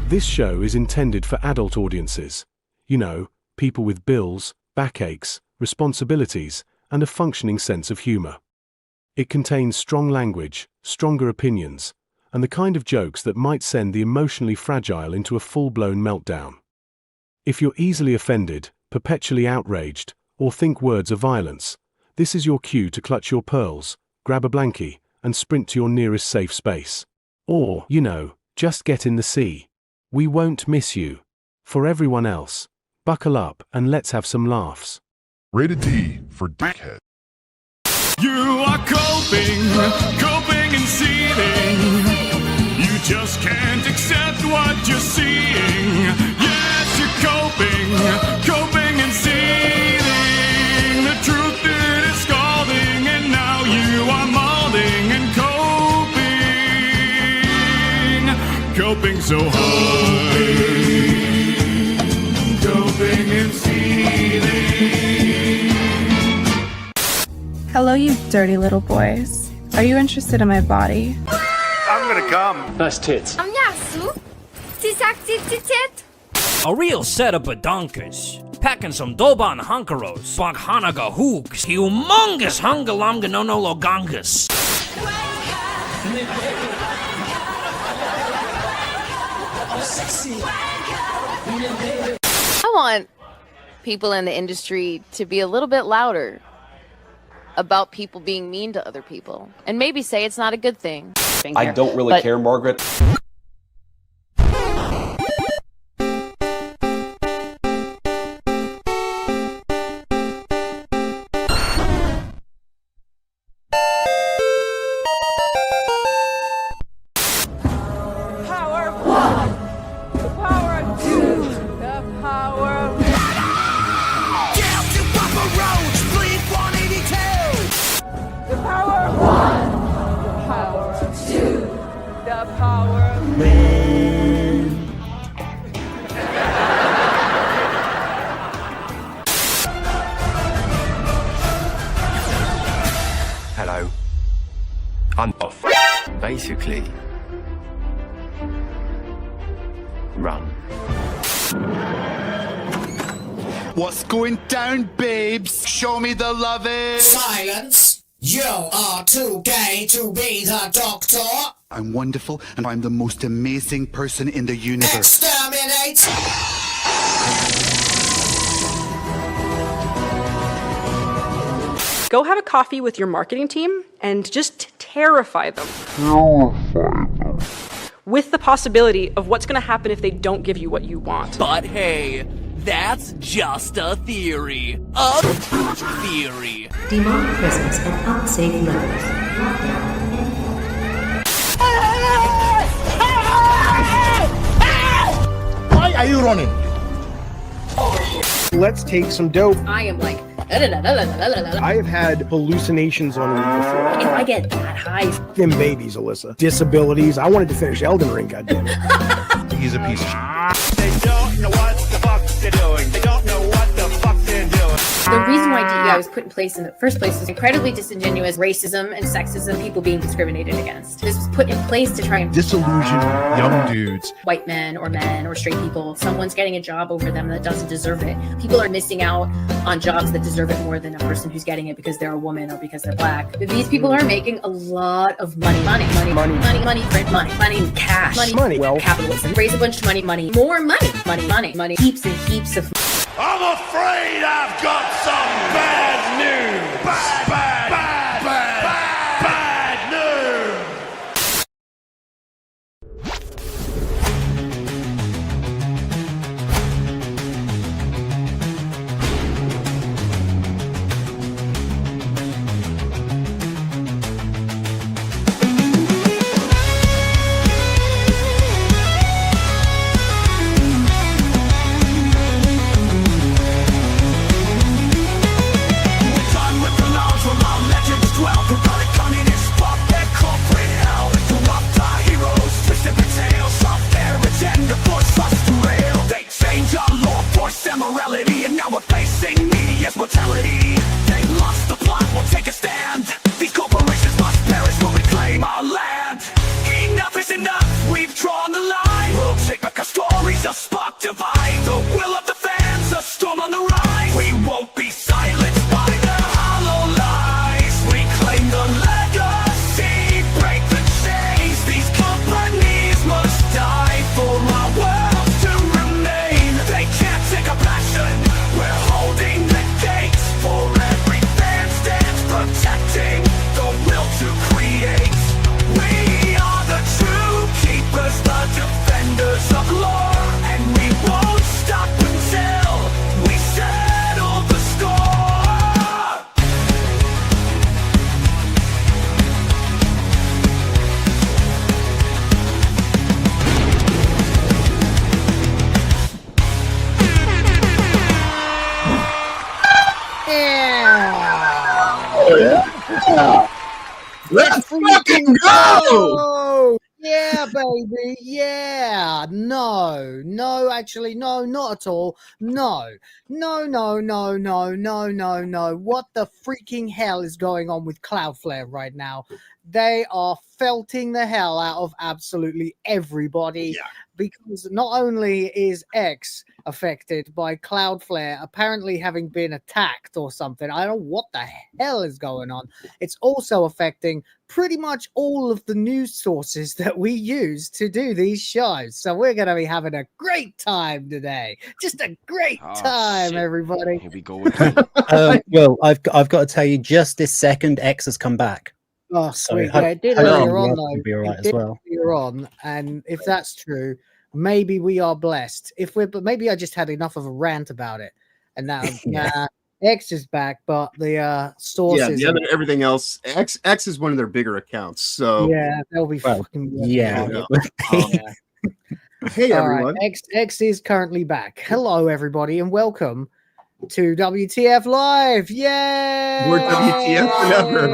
This show is intended for adult audiences. You know, people with bills, backaches, responsibilities, and a functioning sense of humor. It contains strong language, stronger opinions, and the kind of jokes that might send the emotionally fragile into a full-blown meltdown. If you're easily offended, perpetually outraged, or think words are violence, this is your cue to clutch your pearls, grab a blankie, and sprint to your nearest safe space. Or, you know, just get in the sea. We won't miss you. For everyone else, buckle up and let's have some laughs. Rated D for dickhead. You are coping and seething. You just can't accept what you're seeing. Yes, you're coping and seething. The truth it is scalding, and now you are molding and coping so hard. Coping and seething. Hello, you dirty little boys. Are you interested in my body? I'm gonna come. Nice tits. A real set of badonkers. Packing some Doban hunkeros, Baghanaga hooks, humongous hungalamga no logangas. I want people in the industry to be a little bit louder about people being mean to other people, and maybe say it's not a good thing. I don't really care, Margaret. Hello. I'm off. Basically, run. What's going down, babes? Show me the lovin'. Silence! You are too gay to be the doctor. I'm wonderful, and I'm the most amazing person in the universe. Exterminate! Go have a coffee with your marketing team and just terrify them. With the possibility of what's going to happen if they don't give you what you want. But hey, that's just a theory. A theory. Demonic presence at unsafe levels. Lockdown. Why are you running? Let's take some dope. I am like, I have had hallucinations on weed before. if I get that high, Them babies, Alyssa. Disabilities. I wanted to finish Elden Ring, goddammit. He's a piece of shit. They don't know what the fuck they're doing. They don't know what the fuck they're doing. the reason why DEI was put in place in the first place is incredibly disingenuous racism and sexism, people being discriminated against. This was put in place to try and disillusion young dudes. White men or straight people. Someone's getting a job over them that doesn't deserve it. People are missing out on jobs that deserve it more than a person who's getting it because they're a woman or because they're black. But these people are making a lot of money, print money, cash, money, well, capitalism, raise a bunch of money, more money, heaps and heaps of. I'm afraid I've got some bad news. Bad news. Done with the laws. Let's fucking go! Yeah, baby. Yeah. No, actually, no, not at all. No. What the freaking hell is going on with Cloudflare right now? They are felting the hell out of absolutely everybody because not only is X affected by Cloudflare apparently having been attacked or something, I don't know what the hell is going on. It's also affecting pretty much all of the news sources that we use to do these shows. So we're going to be having a great time today. Just a great time, everybody. Here we go well, I've got to tell you, just this second, X has come back. Oh, sweet. Yeah, it did earlier on, though. Be all right as well. Earlier on, and if that's true, maybe we are blessed. But maybe I just had enough of a rant about it, and now X is back, but the sources. Yeah, everything else. X is one of their bigger accounts, so yeah, they'll be fucking. Yeah. Hey everyone. Right, X is currently back. Hello, everybody, and welcome to WTF Live. Yay! More WTF than ever.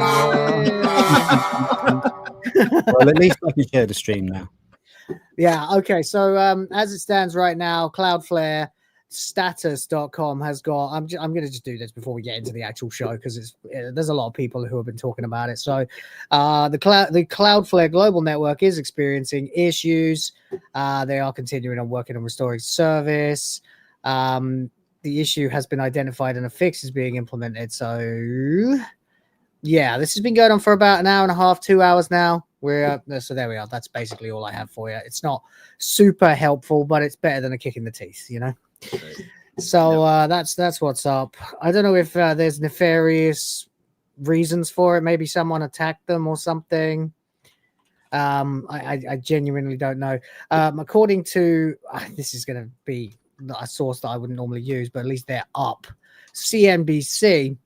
Well, at least I can share the stream now. Yeah, okay. So as it stands right now, Cloudflare status.com has got I'm going to just do this before we get into the actual show because there's a lot of people who have been talking about it. So the Cloudflare global network is experiencing issues. They are continuing on working on restoring service. The issue has been identified and a fix is being implemented. So yeah, this has been going on for about an hour and a half, 2 hours now. So there we are. That's basically all I have for you. It's not super helpful, but it's better than a kick in the teeth, you know? So that's what's up. I don't know if there's nefarious reasons for it. Maybe someone attacked them or something. I genuinely don't know. According to this is going to be a source that I wouldn't normally use, but at least they're up. CNBC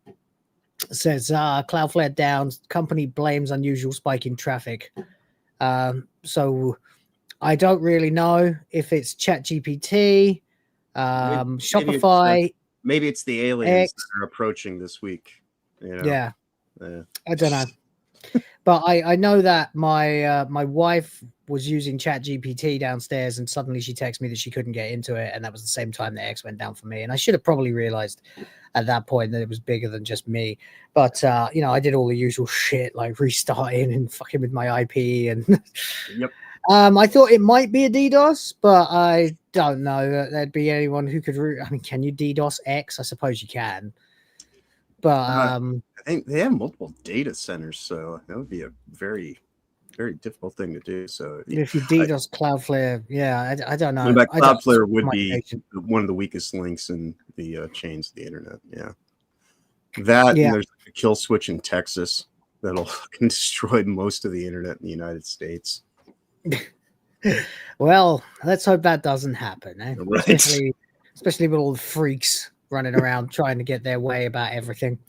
says Cloudflare down, company blames unusual spike in traffic. So I don't really know if it's ChatGPT, Shopify. Maybe it's the aliens that are approaching this week. You know? Yeah. I don't know. But I know that my wife was using ChatGPT downstairs, and suddenly she texted me that she couldn't get into it, and that was the same time the X went down for me. And I should have probably realized at that point that it was bigger than just me. But you know, I did all the usual shit like restarting and fucking with my IP, and I thought it might be a DDoS, but I don't know that there'd be anyone who could. I mean, can you DDoS X? I suppose you can, but I think they have multiple data centers, so that would be a very, very difficult thing to do. So if you DDoS Cloudflare, I don't know. But Cloudflare would be one of the weakest links in the chains of the internet. Yeah, and there's a kill switch in Texas that'll destroy most of the internet in the United States. Well, let's hope that doesn't happen, eh? Right. Especially with all the freaks running around trying to get their way about everything.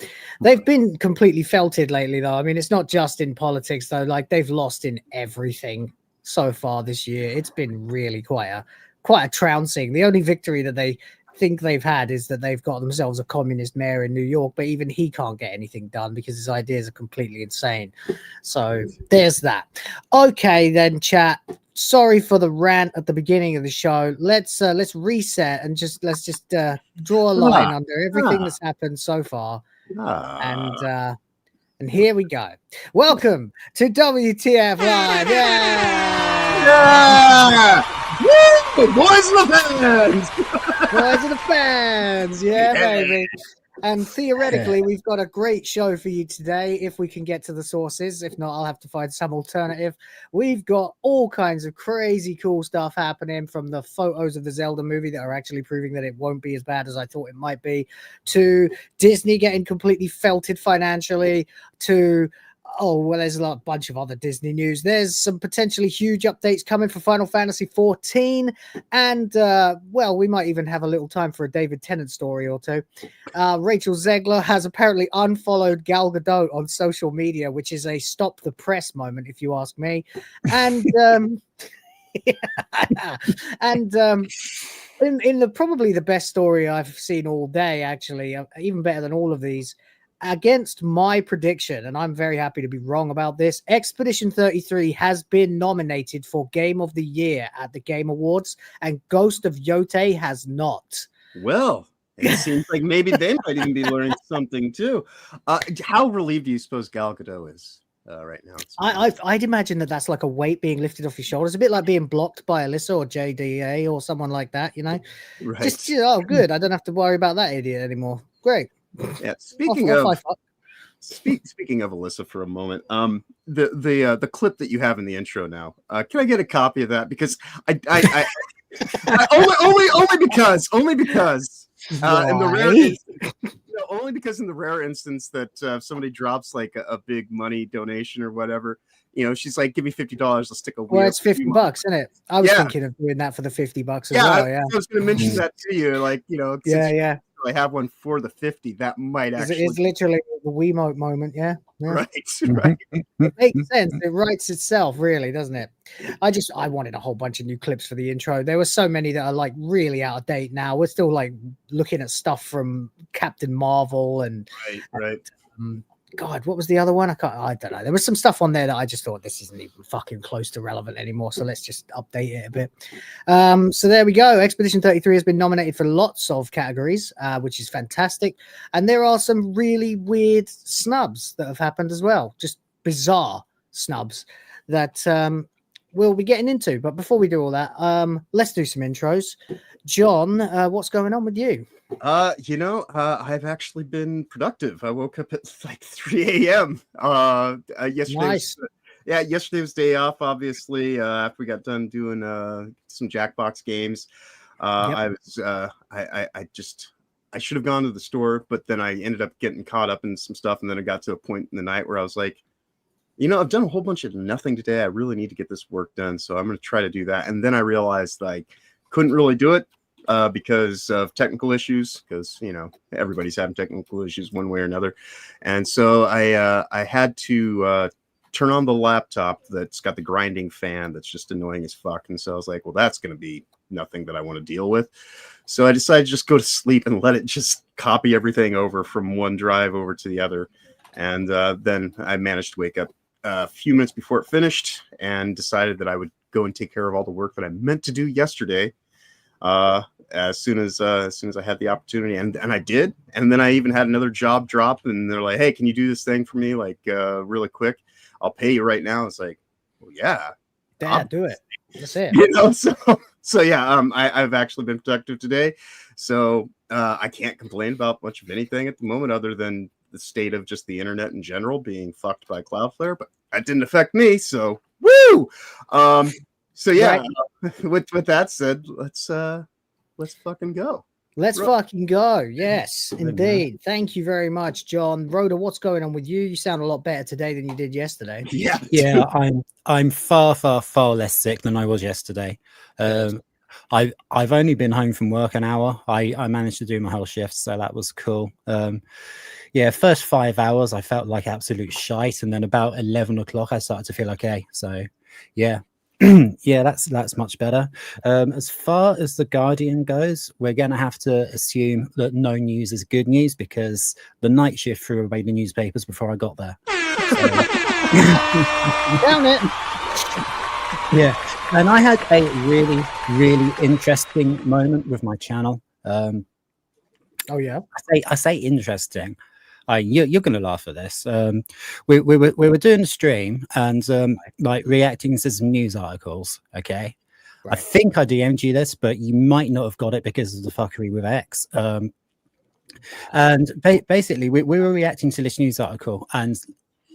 They've been completely felted lately, though. I mean, it's not just in politics, though. Like, they've lost in everything so far this year. It's been really quite a trouncing. The only victory that they think they've had is that they've got themselves a communist mayor in New York, but even he can't get anything done because his ideas are completely insane. So there's that. Okay, then, chat. Sorry for the rant at the beginning of the show. Let's reset and let's just draw a line under everything that's happened so far. And here we go. Welcome to WTF Live. Yeah! Woo! Boys of the fans! Boys of the fans. Yeah, baby. And theoretically, we've got a great show for you today if we can get to the sources. If not, I'll have to find some alternative. We've got all kinds of crazy cool stuff happening, from the photos of the Zelda movie that are actually proving that it won't be as bad as I thought it might be, to Disney getting completely felted financially, to there's a bunch of other Disney news. There's some potentially huge updates coming for Final Fantasy 14. And, we might even have a little time for a David Tennant story or two. Rachel Zegler has apparently unfollowed Gal Gadot on social media, which is a stop the press moment, if you ask me. And, in the probably the best story I've seen all day, actually, even better than all of these, against my prediction, and I'm very happy to be wrong about this, Expedition 33 has been nominated for Game of the Year at the Game Awards, and Ghost of Yotei has not. Well, it seems like maybe they might even be learning something too. How relieved do you suppose Gal Gadot is right now? I'd imagine that that's like a weight being lifted off your shoulders, a bit like being blocked by Alyssa or JDA or someone like that, you know? Right. Just, oh, good. I don't have to worry about that idiot anymore. Great. Yeah. Speaking of Alyssa for a moment, the clip that you have in the intro now, can I get a copy of that? Because only because in the rare only because in the rare instance that if somebody drops like a big money donation or whatever, you know, she's like, give me $50, let's stick a wheel. Well, it's $50, isn't it? I was thinking of doing that for the $50 as well. Yeah, I was going to mention that to you, like, you know, I have one for the 50. That might actually. It's literally the Wiimote moment. Yeah. Right. It makes sense. It writes itself, really, doesn't it? I wanted a whole bunch of new clips for the intro. There were so many that are like really out of date now. We're still like looking at stuff from Captain Marvel and God, what was the other one? I don't know. There was some stuff on there that I just thought this isn't even fucking close to relevant anymore. So let's just update it a bit. So there we go. Expedition 33 has been nominated for lots of categories, which is fantastic. And there are some really weird snubs that have happened as well. Just bizarre snubs that we'll be getting into. But before we do all that, let's do some intros. John, what's going on with you? I've actually been productive. I woke up at like 3 a.m. Yesterday. Nice. Yesterday was day off, obviously, after we got done doing some Jackbox games. I should have gone to the store, but then I ended up getting caught up in some stuff, and then I got to a point in the night where I was like, you know, I've done a whole bunch of nothing today. I really need to get this work done, so I'm going to try to do that. And then I realized like couldn't really do it because of technical issues, because, you know, everybody's having technical issues one way or another. And so I had to turn on the laptop that's got the grinding fan that's just annoying as fuck. And so I was like, well, that's going to be nothing that I want to deal with. So I decided to just go to sleep and let it just copy everything over from one drive over to the other. And then I managed to wake up a few minutes before it finished and decided that I would go and take care of all the work that I meant to do yesterday. As soon as I had the opportunity, and I did. And then I even had another job drop, and they're like, hey, can you do this thing for me, like really quick? I'll pay you right now. It's like, well, yeah, Dad, do it. That's it. You know, so yeah, I've actually been productive today. So I can't complain about much of anything at the moment, other than the state of just the internet in general being fucked by Cloudflare, but that didn't affect me. So woo! So yeah, with that said, let's fucking go. Let's fucking go. Yes, indeed. Thank you very much, John. Rhoda, what's going on with you? You sound a lot better today than you did yesterday. Yeah, I'm far less sick than I was yesterday. I've only been home from work an hour. I managed to do my whole shift, so that was cool. First 5 hours I felt like absolute shite, and then about 11 o'clock I started to feel okay. So yeah. Yeah, that's much better. As far as the Guardian goes, we're going to have to assume that no news is good news, because the night shift threw away the newspapers before I got there. So... Down it. Yeah, and I had a really, really interesting moment with my channel. Oh yeah, I say interesting. You're going to laugh at this. We were doing a stream and like reacting to some news articles. Okay, right. I think I DM'd you this, but you might not have got it because of the fuckery with X. And basically, we were reacting to this news article, and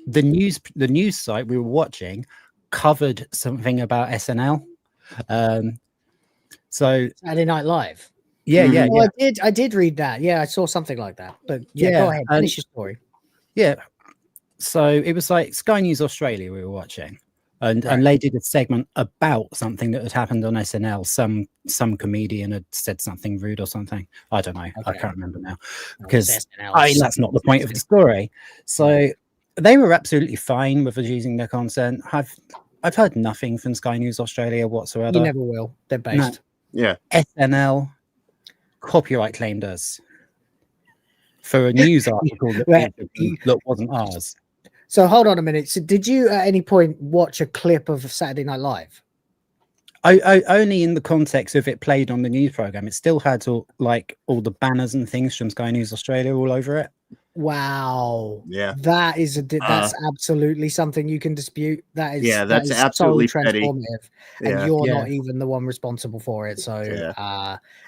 the news site we were watching covered something about SNL. So Saturday Night Live. Yeah. I did read that. Yeah, I saw something like that. But go ahead, finish your story. Yeah. So it was like Sky News Australia we were watching, and they did a segment about something that had happened on SNL. Some comedian had said something rude or something. I don't know. Okay. I can't remember now, because that's not the point of the story. So they were absolutely fine with us using their content. I've heard nothing from Sky News Australia whatsoever. You never will. They're based. No. Yeah. SNL copyright claimed us. for a news article that wasn't ours. So hold on a minute. So did you at any point watch a clip of Saturday Night Live? I only in the context of it played on the news program. It still had all the banners and things from Sky News Australia all over it. Wow. Yeah. That is that's absolutely something you can dispute. That is that's absolutely so transformative. And you're Yeah. not even the one responsible for it. So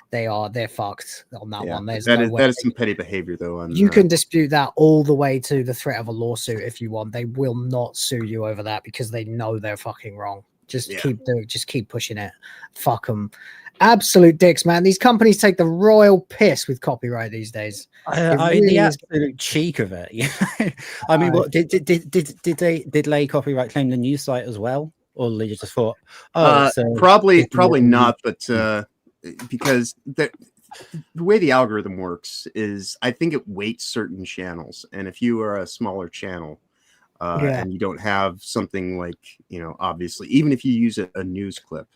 they're fucked on that one. There's that no is way. that is some petty behavior though. You can dispute that all the way to the threat of a lawsuit if you want. They will not sue you over that because they know they're fucking wrong. Just keep pushing it. Fuck them. Absolute dicks, man. These companies take the royal piss with copyright these days. The absolute cheek of it. I mean, what did they lay copyright claim the news site as well, or they just thought, probably not, but because the way the algorithm works is, I think it weights certain channels, and if you are a smaller channel. And you don't have something like, obviously, even if you use a news clip,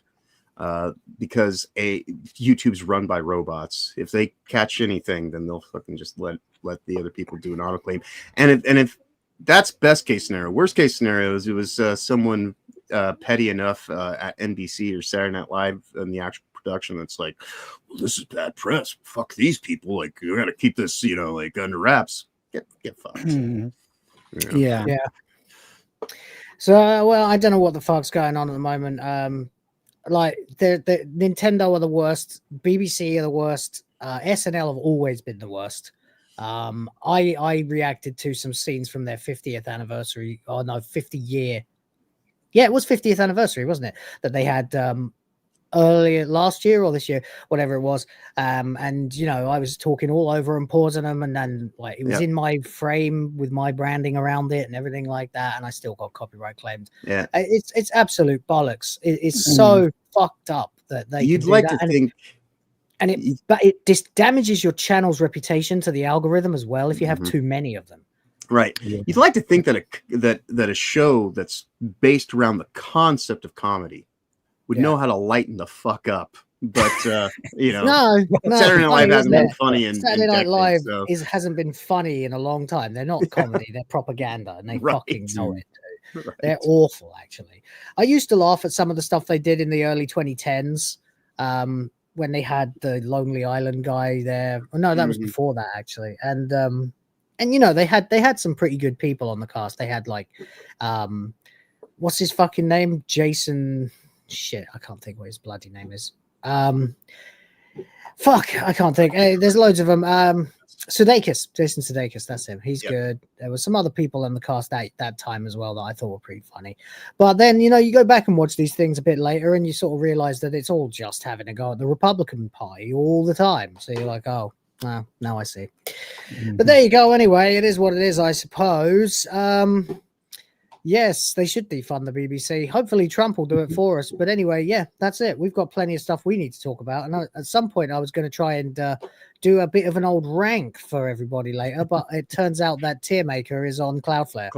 because YouTube's run by robots. If they catch anything, then they'll fucking just let the other people do an autoclaim. And if that's best case scenario. Worst case scenario is it was someone petty enough at NBC or Saturday Night Live in the actual production that's like, well, this is bad press. Fuck these people. Like, you got to keep this, under wraps. Get fucked. Yeah. So, well, I don't know what the fuck's going on at the moment. The Nintendo are the worst. BBC are the worst. SNL have always been the worst. I reacted to some scenes from their 50th anniversary. Oh no, 50 year. Yeah, it was 50th anniversary, wasn't it? That they had earlier last year or this year, whatever it was. And I was talking all over and pausing them, and then it was in my frame with my branding around it and everything like that, and I still got copyright claimed. Yeah, it's absolute bollocks. It's so fucked up that you'd like to think, but it damages your channel's reputation to the algorithm as well if you have too many of them. Right. You'd like to think that a show that's based around the concept of comedy would know how to lighten the fuck up, but no, Saturday Night Live hasn't been funny in Saturday Night decades, Live hasn't been funny in a long time. They're not comedy, they're propaganda, and they fucking know it too. Right. They're awful, actually. I used to laugh at some of the stuff they did in the early 2010s when they had the Lonely Island guy there. Oh, no, that was before that, actually. And they had some pretty good people on the cast. They had what's his fucking name? Jason. Shit, I can't think what his bloody name is. Fuck, I can't think. There's loads of them. Sudeikis, Jason Sudeikis, that's him. He's good. There were some other people in the cast that time as well that I thought were pretty funny. But then, you go back and watch these things a bit later and you sort of realize that it's all just having a go at the Republican Party all the time. So you're like, oh, now I see. But there you go. Anyway, it is what it is, I suppose. Yes, they should defund the BBC. Hopefully Trump will do it for us. But anyway, yeah, that's it. We've got plenty of stuff we need to talk about. And at some point I was going to try and do a bit of an old rank for everybody later, but it turns out that tier maker is on Cloudflare.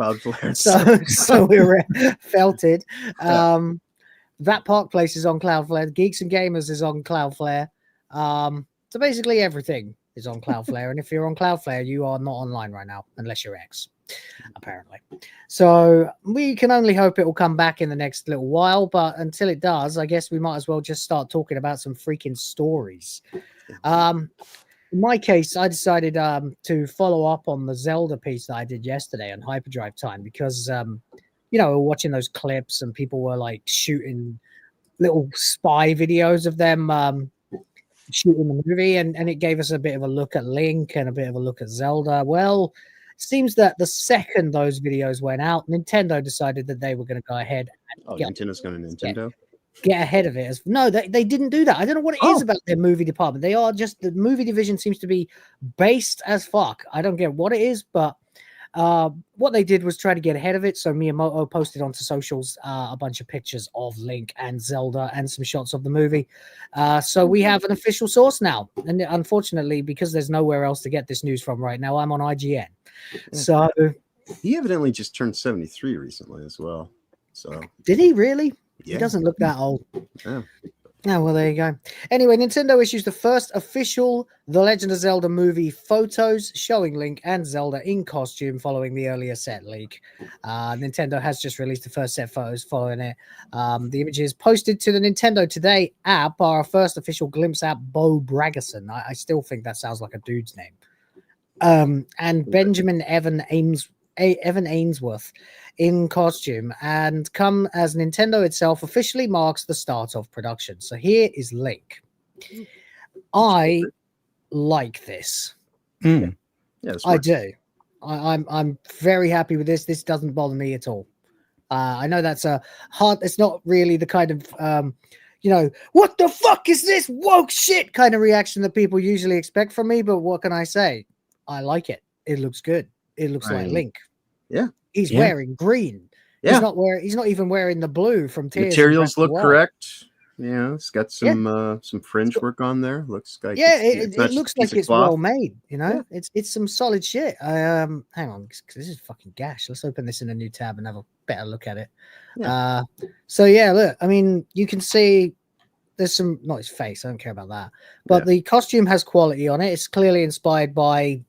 So we're felted. That Park Place is on Cloudflare. Geeks and Gamers is on Cloudflare. So basically everything is on Cloudflare. And if you're on Cloudflare, you are not online right now, unless you're X. Apparently. So we can only hope it will come back in the next little while, but until it does, I guess we might as well just start talking about some freaking stories. In my case, I decided to follow up on the Zelda piece that I did yesterday on Hyperdrive Time because we're watching those clips and people were shooting little spy videos of them shooting the movie, and it gave us a bit of a look at Link and a bit of a look at Zelda. Well, seems that the second those videos went out, Nintendo decided that they were going to go ahead and Nintendo's going to Nintendo? Get ahead of it. No, they didn't do that. I don't know what it is about their movie department. They are just, the movie division seems to be based as fuck. I don't get what it is, but what they did was try to get ahead of it. So Miyamoto posted onto socials a bunch of pictures of Link and Zelda and some shots of the movie. So we have an official source now. And unfortunately, because there's nowhere else to get this news from right now, I'm on IGN. So he evidently just turned 73 recently as well. So did he really? Yeah. He doesn't look that old. Yeah. Oh, well, there you go. Anyway, Nintendo issues the first official The Legend of Zelda movie photos showing Link and Zelda in costume following the earlier set leak. Nintendo has just released the first set photos following it. The images posted to the Nintendo Today app are our first official glimpse at Bo Bragason. I still think that sounds like a dude's name. And Benjamin Evan Ainsworth in costume, and come as Nintendo itself officially marks the start of production. So here is Link. I like this. Yeah, I do. I'm very happy with this. This doesn't bother me at all. I know that's a hard. It's not really the kind of what the fuck is this woke shit kind of reaction that people usually expect from me. But what can I say? I like it. It looks good. It looks like Link. Yeah. He's wearing green. Yeah. He's not even wearing the blue from Tears. Materials look correct. Yeah, it's got some fringe work on there. Looks like it looks like it's well made. It's some solid shit. Hang on, this is fucking gash. Let's open this in a new tab and have a better look at it. Look, I mean, you can see there's some, not his face, I don't care about that, but the costume has quality on it. It's clearly inspired by,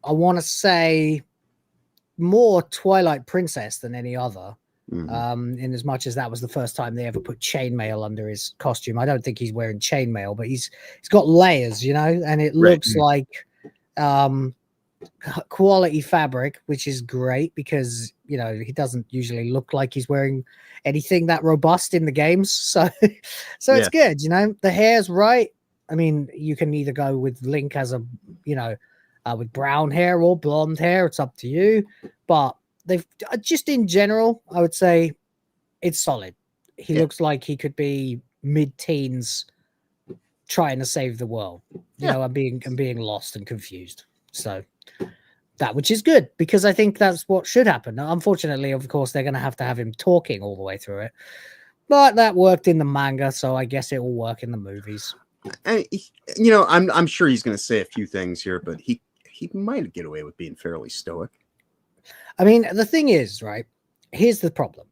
I want to say, more Twilight Princess than any other. In as much as that was the first time they ever put chainmail under his costume. I don't think he's wearing chainmail, but he's got layers, and it looks like quality fabric, which is great because he doesn't usually look like he's wearing anything that robust in the games. So it's good. The hair's right. I mean, you can either go with Link as a with brown hair or blonde hair. It's up to you. But they've just in general, I would say it's solid. He looks like he could be mid-teens trying to save the world. I'm being lost and confused. So that, which is good because I think that's what should happen. Now, unfortunately, of course, they're going to have him talking all the way through it. But that worked in the manga, so I guess it will work in the movies. I'm sure he's going to say a few things here, but he might get away with being fairly stoic. I mean, the thing is, right? Here's the problem.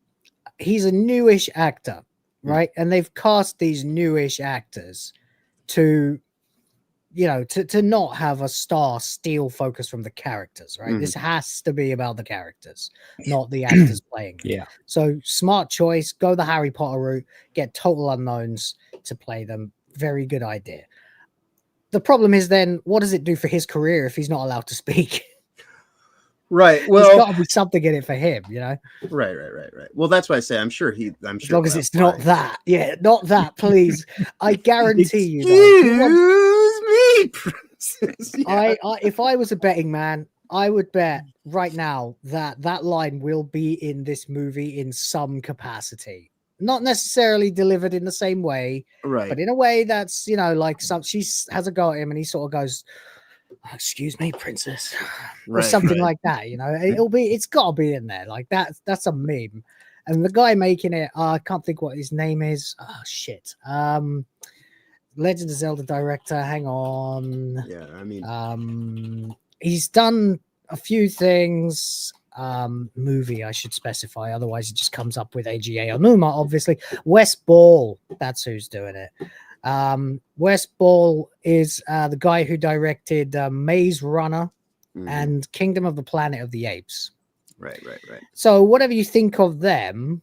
He's a newish actor, right? And they've cast these newish actors to not have a star steal focus from the characters, right? This has to be about the characters, not the actors playing. Yeah. So smart choice. Go the Harry Potter route. Get total unknowns to play them. Very good idea. The problem is then, what does it do for his career if he's not allowed to speak? Right. Well, there's got to be something in it for him, Right. Well, that's why I say I'm sure. As long as it's not that. Yeah, not that, please. I guarantee you. Excuse me. If I was a betting man, I would bet right now that line will be in this movie in some capacity. Not necessarily delivered in the same way, right? But in a way that's she has a go at him, and he sort of goes, "Excuse me, princess," or something like that. It's got to be in there. Like that's a meme. And the guy making it, I can't think what his name is. Oh shit. Legend of Zelda director. Hang on. Yeah, I mean, he's done a few things. Movie, I should specify, otherwise it just comes up with AGA Onuma, obviously. Wes Ball, that's who's doing it. Wes Ball is the guy who directed Maze Runner and Kingdom of the Planet of the Apes. Right. So whatever you think of them,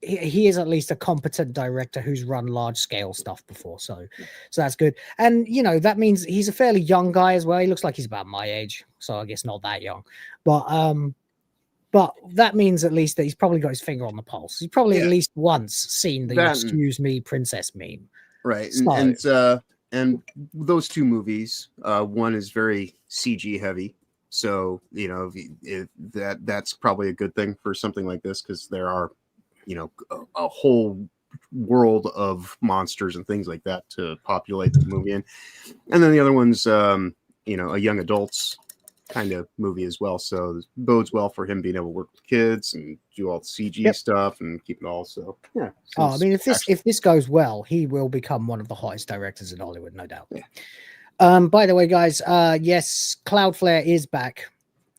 he is at least a competent director who's run large scale stuff before. So that's good. And, that means he's a fairly young guy as well. He looks like he's about my age. So I guess not that young, but that means at least that he's probably got his finger on the pulse. He's probably at least once seen the excuse me princess meme. Right. So, and those two movies, one is very CG heavy. So, that's probably a good thing for something like this, because there are, a whole world of monsters and things like that to populate the movie in. And then the other one's, a young adults kind of movie as well. So it bodes well for him being able to work with kids and do all the CG stuff and keep it all. So, yeah. I mean, if this goes well, he will become one of the hottest directors in Hollywood, no doubt. Yeah. By the way, guys, yes, Cloudflare is back.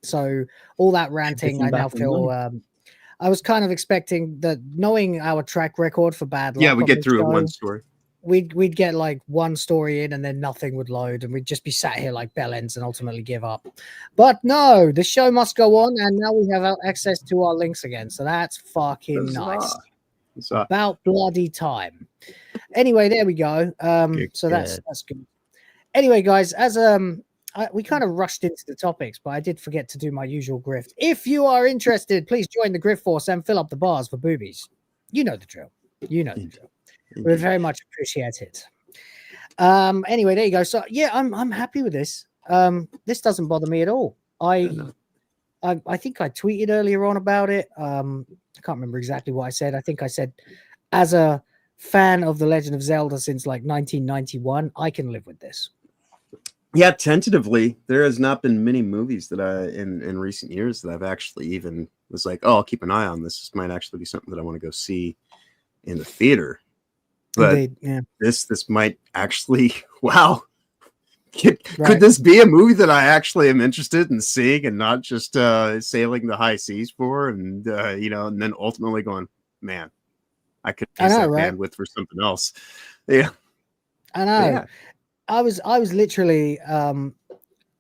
So all that ranting, I now feel I was kind of expecting that, knowing our track record for bad luck. Yeah, we on get this through it show, one story. We'd get like one story in and then nothing would load, and we'd just be sat here like bellends and ultimately give up. But no, the show must go on, and now we have access to our links again, so that's fucking nice. About bloody time. Anyway, there we go. So that's good. Anyway, guys, as we kind of rushed into the topics, but I did forget to do my usual grift. If you are interested, please join the Grift Force and fill up the bars for boobies. You know the drill. You know the drill. We would very much appreciate it. Anyway, there you go. So yeah, I'm happy with this. This doesn't bother me at all. I think I tweeted earlier on about it. I can't remember exactly what I said. I think I said, as a fan of The Legend of Zelda since like 1991, I can live with this. Yeah, tentatively, there has not been many movies that in recent years that I've actually even was like, oh, I'll keep an eye on this. This might actually be something that I want to go see in the theater. But this might actually, wow. Could this be a movie that I actually am interested in seeing and not just sailing the high seas for? And, and then ultimately going, man, I could use that bandwidth for something else. Yeah. I know. Yeah. I was literally,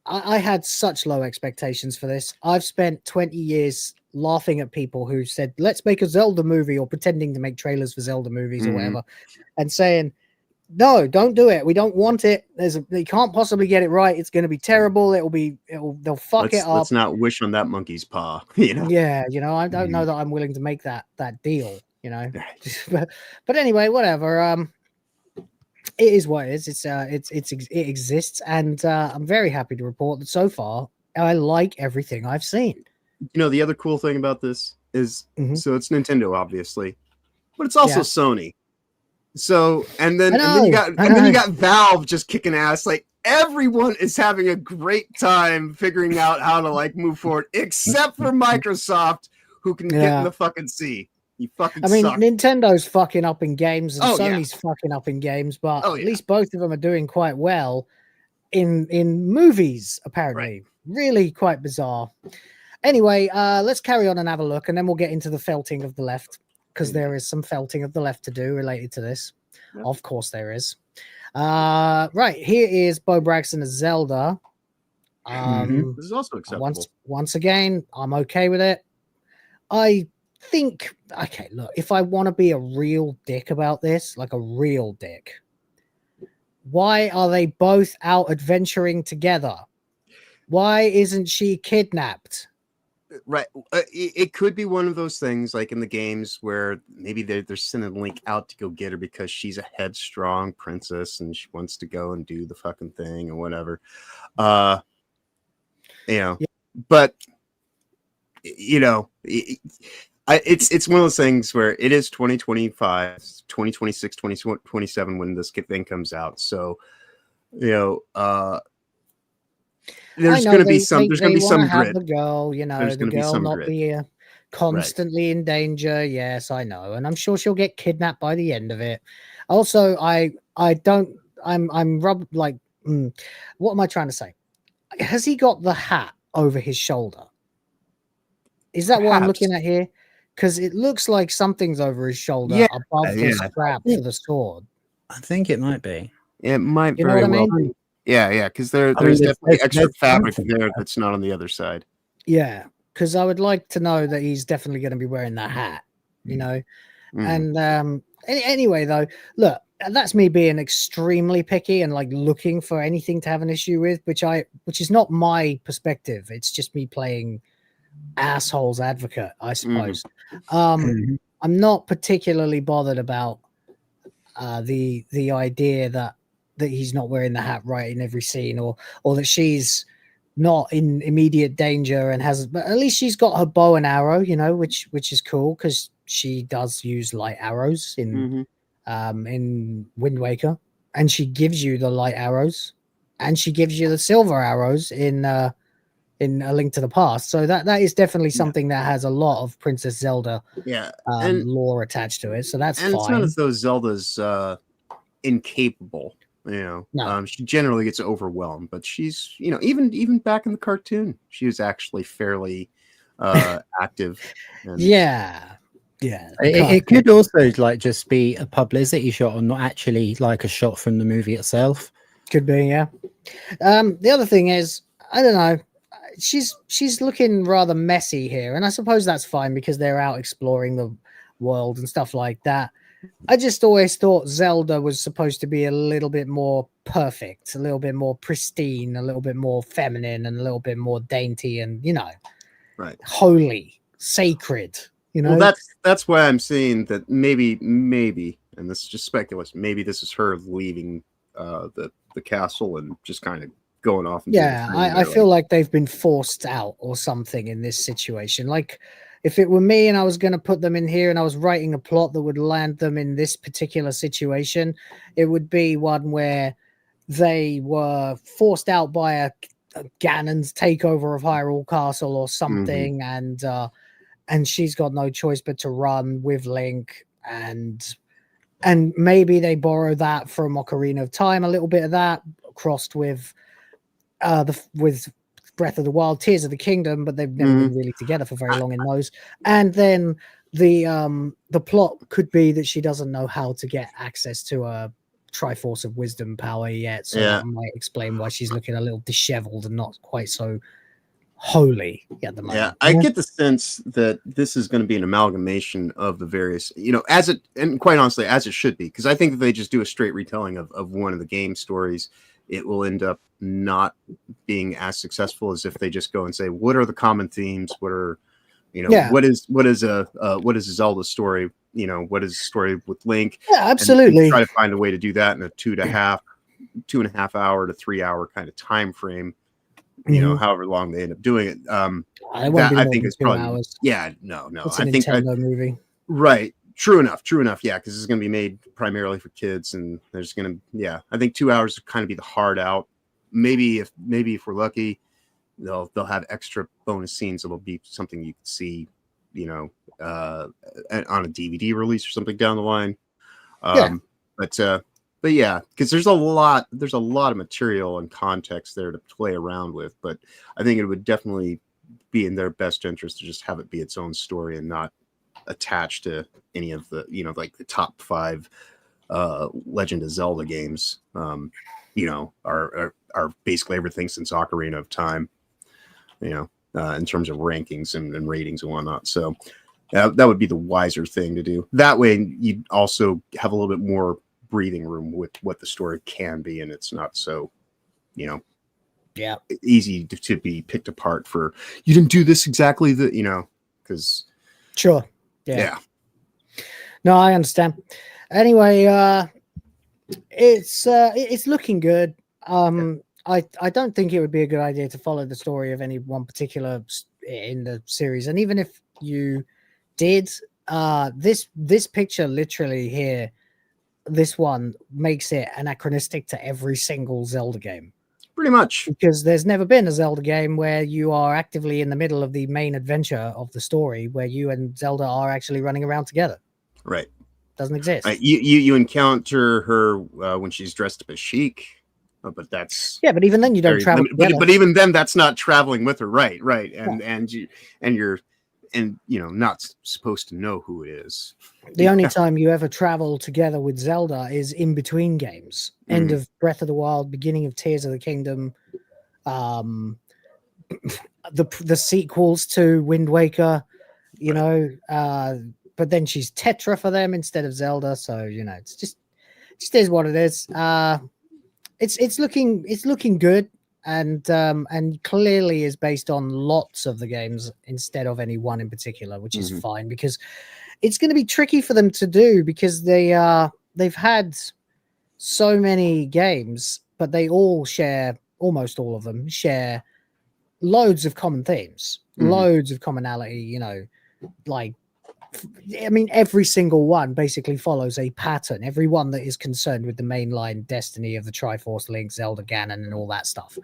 I had such low expectations for this. I've spent 20 years laughing at people who said, let's make a Zelda movie, or pretending to make trailers for Zelda movies or whatever, and saying, no, don't do it. We don't want it. They can't possibly get it right. It's going to be terrible. They'll fuck it up. Let's not wish on that monkey's paw. Yeah. I don't know that I'm willing to make that deal, but anyway, whatever. It is what it is. It exists. And I'm very happy to report that so far, I like everything I've seen. The other cool thing about this is, so it's Nintendo, obviously, but it's also Sony. So, and then you got Valve just kicking ass. Like, everyone is having a great time figuring out how to like move forward, except for Microsoft, who can get in the fucking sea. You fucking suck. Nintendo's fucking up in games, and Sony's fucking up in games, but at least both of them are doing quite well in movies, apparently. Really quite bizarre. Anyway, let's carry on and have a look, and then we'll get into the felting of the left, because there is some felting of the left to do related to this. Yep. Of course there is. Right, here is Bo Braxton as Zelda. This is also acceptable. Once again, I'm okay with it. I think, okay, look, if I want to be a real dick about this, like a real dick, why are they both out adventuring together? Why isn't she kidnapped? Right. It could be one of those things like in the games where maybe they're sending Link out to go get her because she's a headstrong princess and she wants to go and do the fucking thing or whatever. But it's one of those things where it is 2025, 2026, 2027 when this thing comes out. So, there's going to be some grit. The girl, the girl not be constantly in danger. Yes, I know, and I'm sure she'll get kidnapped by the end of it. Also, what am I trying to say? Has he got the hat over his shoulder? Is that what I'm looking at here? Because it looks like something's over his shoulder above the strap for the sword. I think it might be. It might very well be. Yeah, because there's definitely extra fabric there that's not on the other side. Yeah, because I would like to know that he's definitely going to be wearing that hat, And anyway, though, look, that's me being extremely picky and like looking for anything to have an issue with, which is not my perspective. It's just me playing asshole's advocate, I suppose. I'm not particularly bothered about the idea that he's not wearing the hat right in every scene, or that she's not in immediate danger and but at least she's got her bow and arrow, which is cool because she does use light arrows in Wind Waker, and she gives you the light arrows, and she gives you the silver arrows in A Link to the Past. So that is definitely something that has a lot of Princess Zelda lore attached to it. So that's fine. It's not as though Zelda's incapable. She generally gets overwhelmed, but she's even back in the cartoon, she was actually fairly active. And Yeah. It could also like just be a publicity shot and not actually like a shot from the movie itself. Could be, yeah. The other thing is, I don't know. She's looking rather messy here, and I suppose that's fine because they're out exploring the world and stuff like that. I just always thought Zelda was supposed to be a little bit more perfect, a little bit more pristine, a little bit more feminine, and a little bit more dainty, and right, holy, sacred. Well, that's why I'm saying that maybe, and this is just speculation. Maybe this is her leaving the castle and just kind of going off. And I feel like they've been forced out or something in this situation. Like, if it were me and I was going to put them in here and I was writing a plot that would land them in this particular situation, it would be one where they were forced out by a Ganon's takeover of Hyrule Castle or something, and she's got no choice but to run with Link, and maybe they borrow that from Ocarina of Time, a little bit of that crossed with with Breath of the Wild, Tears of the Kingdom, but they've never been really together for very long in those. And then the plot could be that she doesn't know how to get access to a Triforce of Wisdom power yet, so that might explain why she's looking a little disheveled and not quite so holy at the moment. I get the sense that this is going to be an amalgamation of the various, as it, and quite honestly, as it should be, because I think if they just do a straight retelling of one of the game stories, it will end up not being as successful as if they just go and say, what are the common themes? What are, what is a Zelda story? What is the story with Link? Yeah, absolutely. And try to find a way to do that in a 2.5 hour to 3 hour kind of time frame. However long they end up doing it. I think it's probably hours. No. It's a Nintendo movie. Right. True enough. Yeah, because it's going to be made primarily for kids, and there's going to, I think 2 hours would kind of be the hard out. Maybe if we're lucky, they'll have extra bonus scenes. It'll be something you can see, on a DVD release or something down the line. But yeah, because there's a lot of material and context there to play around with. But I think it would definitely be in their best interest to just have it be its own story and not attached to any of the, like the top 5 Legend of Zelda games. Are basically everything since Ocarina of Time. In terms of rankings and ratings and whatnot. So that would be the wiser thing to do. That way, you'd also have a little bit more breathing room with what the story can be, and it's not so easy to be picked apart for you didn't do this exactly because no, I understand. Anyway, it's looking good. I don't think it would be a good idea to follow the story of any one particular in the series, and even if you did, this picture literally here, this one makes it anachronistic to every single Zelda game. Pretty much. Because there's never been a Zelda game where you are actively in the middle of the main adventure of the story where you and Zelda are actually running around together. Right. Doesn't exist. You encounter her when she's dressed up as Sheik, but that's... Yeah, but even then you don't travel together. But even then that's not traveling with her. Right. And you're not supposed to know who it is. The only time you ever travel together with Zelda is in between games. End of Breath of the Wild, beginning of Tears of the Kingdom, the sequels to Wind Waker, but then she's Tetra for them instead of Zelda. So, it's just is what it is. It's looking good. And clearly is based on lots of the games instead of any one in particular, which is fine because it's going to be tricky for them to do because they've had so many games, but they all share, almost all of them share loads of common themes, loads of commonality, every single one basically follows a pattern. Every one that is concerned with the mainline destiny of the Triforce, Link, Zelda, Ganon, and all that stuff.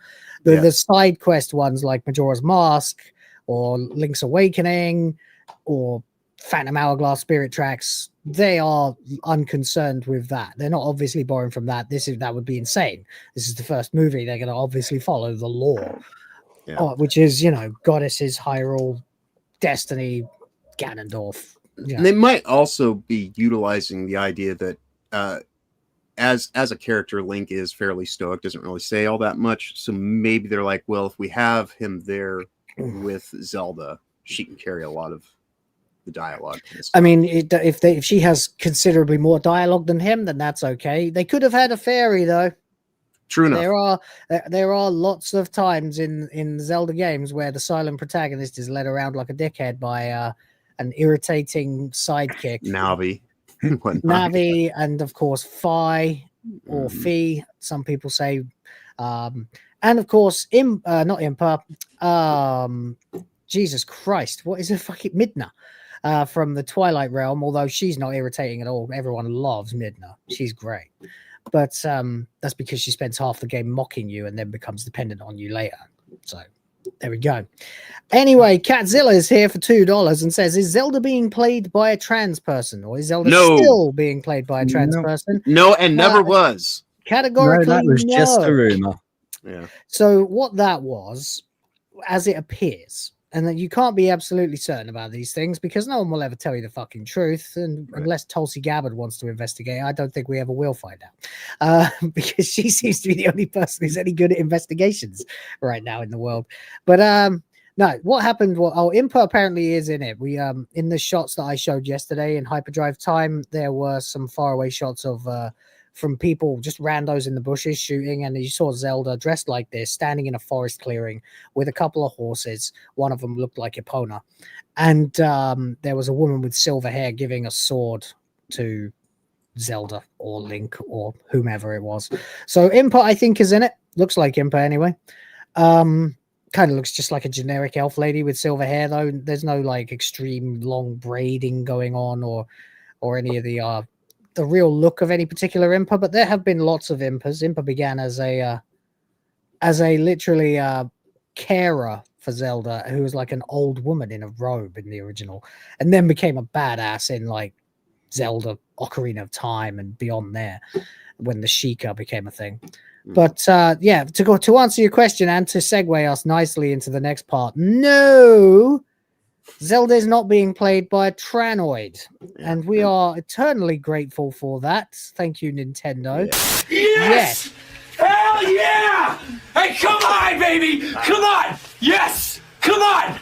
The side quest ones like Majora's Mask or Link's Awakening or Phantom Hourglass Spirit Tracks, they are unconcerned with that. They're not obviously borrowing from that. That would be insane. This is the first movie. They're going to obviously follow the lore, which is, goddesses, Hyrule, Destiny, Ganondorf. You know. And they might also be utilizing the idea that as a character, Link is fairly stoic, doesn't really say all that much. So maybe they're like, well, if we have him there with Zelda, she can carry a lot of the dialogue. I mean, if she has considerably more dialogue than him, then that's okay. They could have had a fairy though. True enough. There are lots of times in Zelda games where the silent protagonist is led around like a dickhead by an irritating sidekick. Navi. Navi, and of course Fi or Fi, some people say. And of course not Impa. Jesus Christ, what is it? Fucking Midna. From the Twilight Realm, although she's not irritating at all. Everyone loves Midna. She's great. But that's because she spends half the game mocking you and then becomes dependent on you later. So there we go. Anyway, Catzilla is here for $2 and says, is Zelda being played by a trans person? Or is Zelda still being played by a trans person? No, and never was. Categorically, no, that was just a rumor. Yeah. So what that was, as it appears, and that you can't be absolutely certain about these things because no one will ever tell you the fucking truth. And unless Tulsi Gabbard wants to investigate, I don't think we ever will find out because she seems to be the only person who's any good at investigations right now in the world. But no, what happened? Well, Impa apparently is in it. We in the shots that I showed yesterday in Hyperdrive Time, there were some faraway shots of from people, just randos in the bushes shooting, and you saw Zelda dressed like this, standing in a forest clearing with a couple of horses. One of them looked like Epona, and there was a woman with silver hair giving a sword to Zelda or Link or whomever it was. So Impa, I think, is in it. Looks like Impa anyway. Kind of looks just like a generic elf lady with silver hair, though. There's no like extreme long braiding going on or any of the real look of any particular Impa, but there have been lots of Impas. Impa began as a literally carer for Zelda, who was like an old woman in a robe in the original, and then became a badass in like Zelda Ocarina of Time and beyond there, when the Sheikah became a thing. But yeah, to answer your question and to segue us nicely into the next part, no, Zelda is not being played by a Tranoid, and we are eternally grateful for that. Thank you, Nintendo. Yes! Hell yeah! Hey, come on, baby! Come on! Yes! Come on!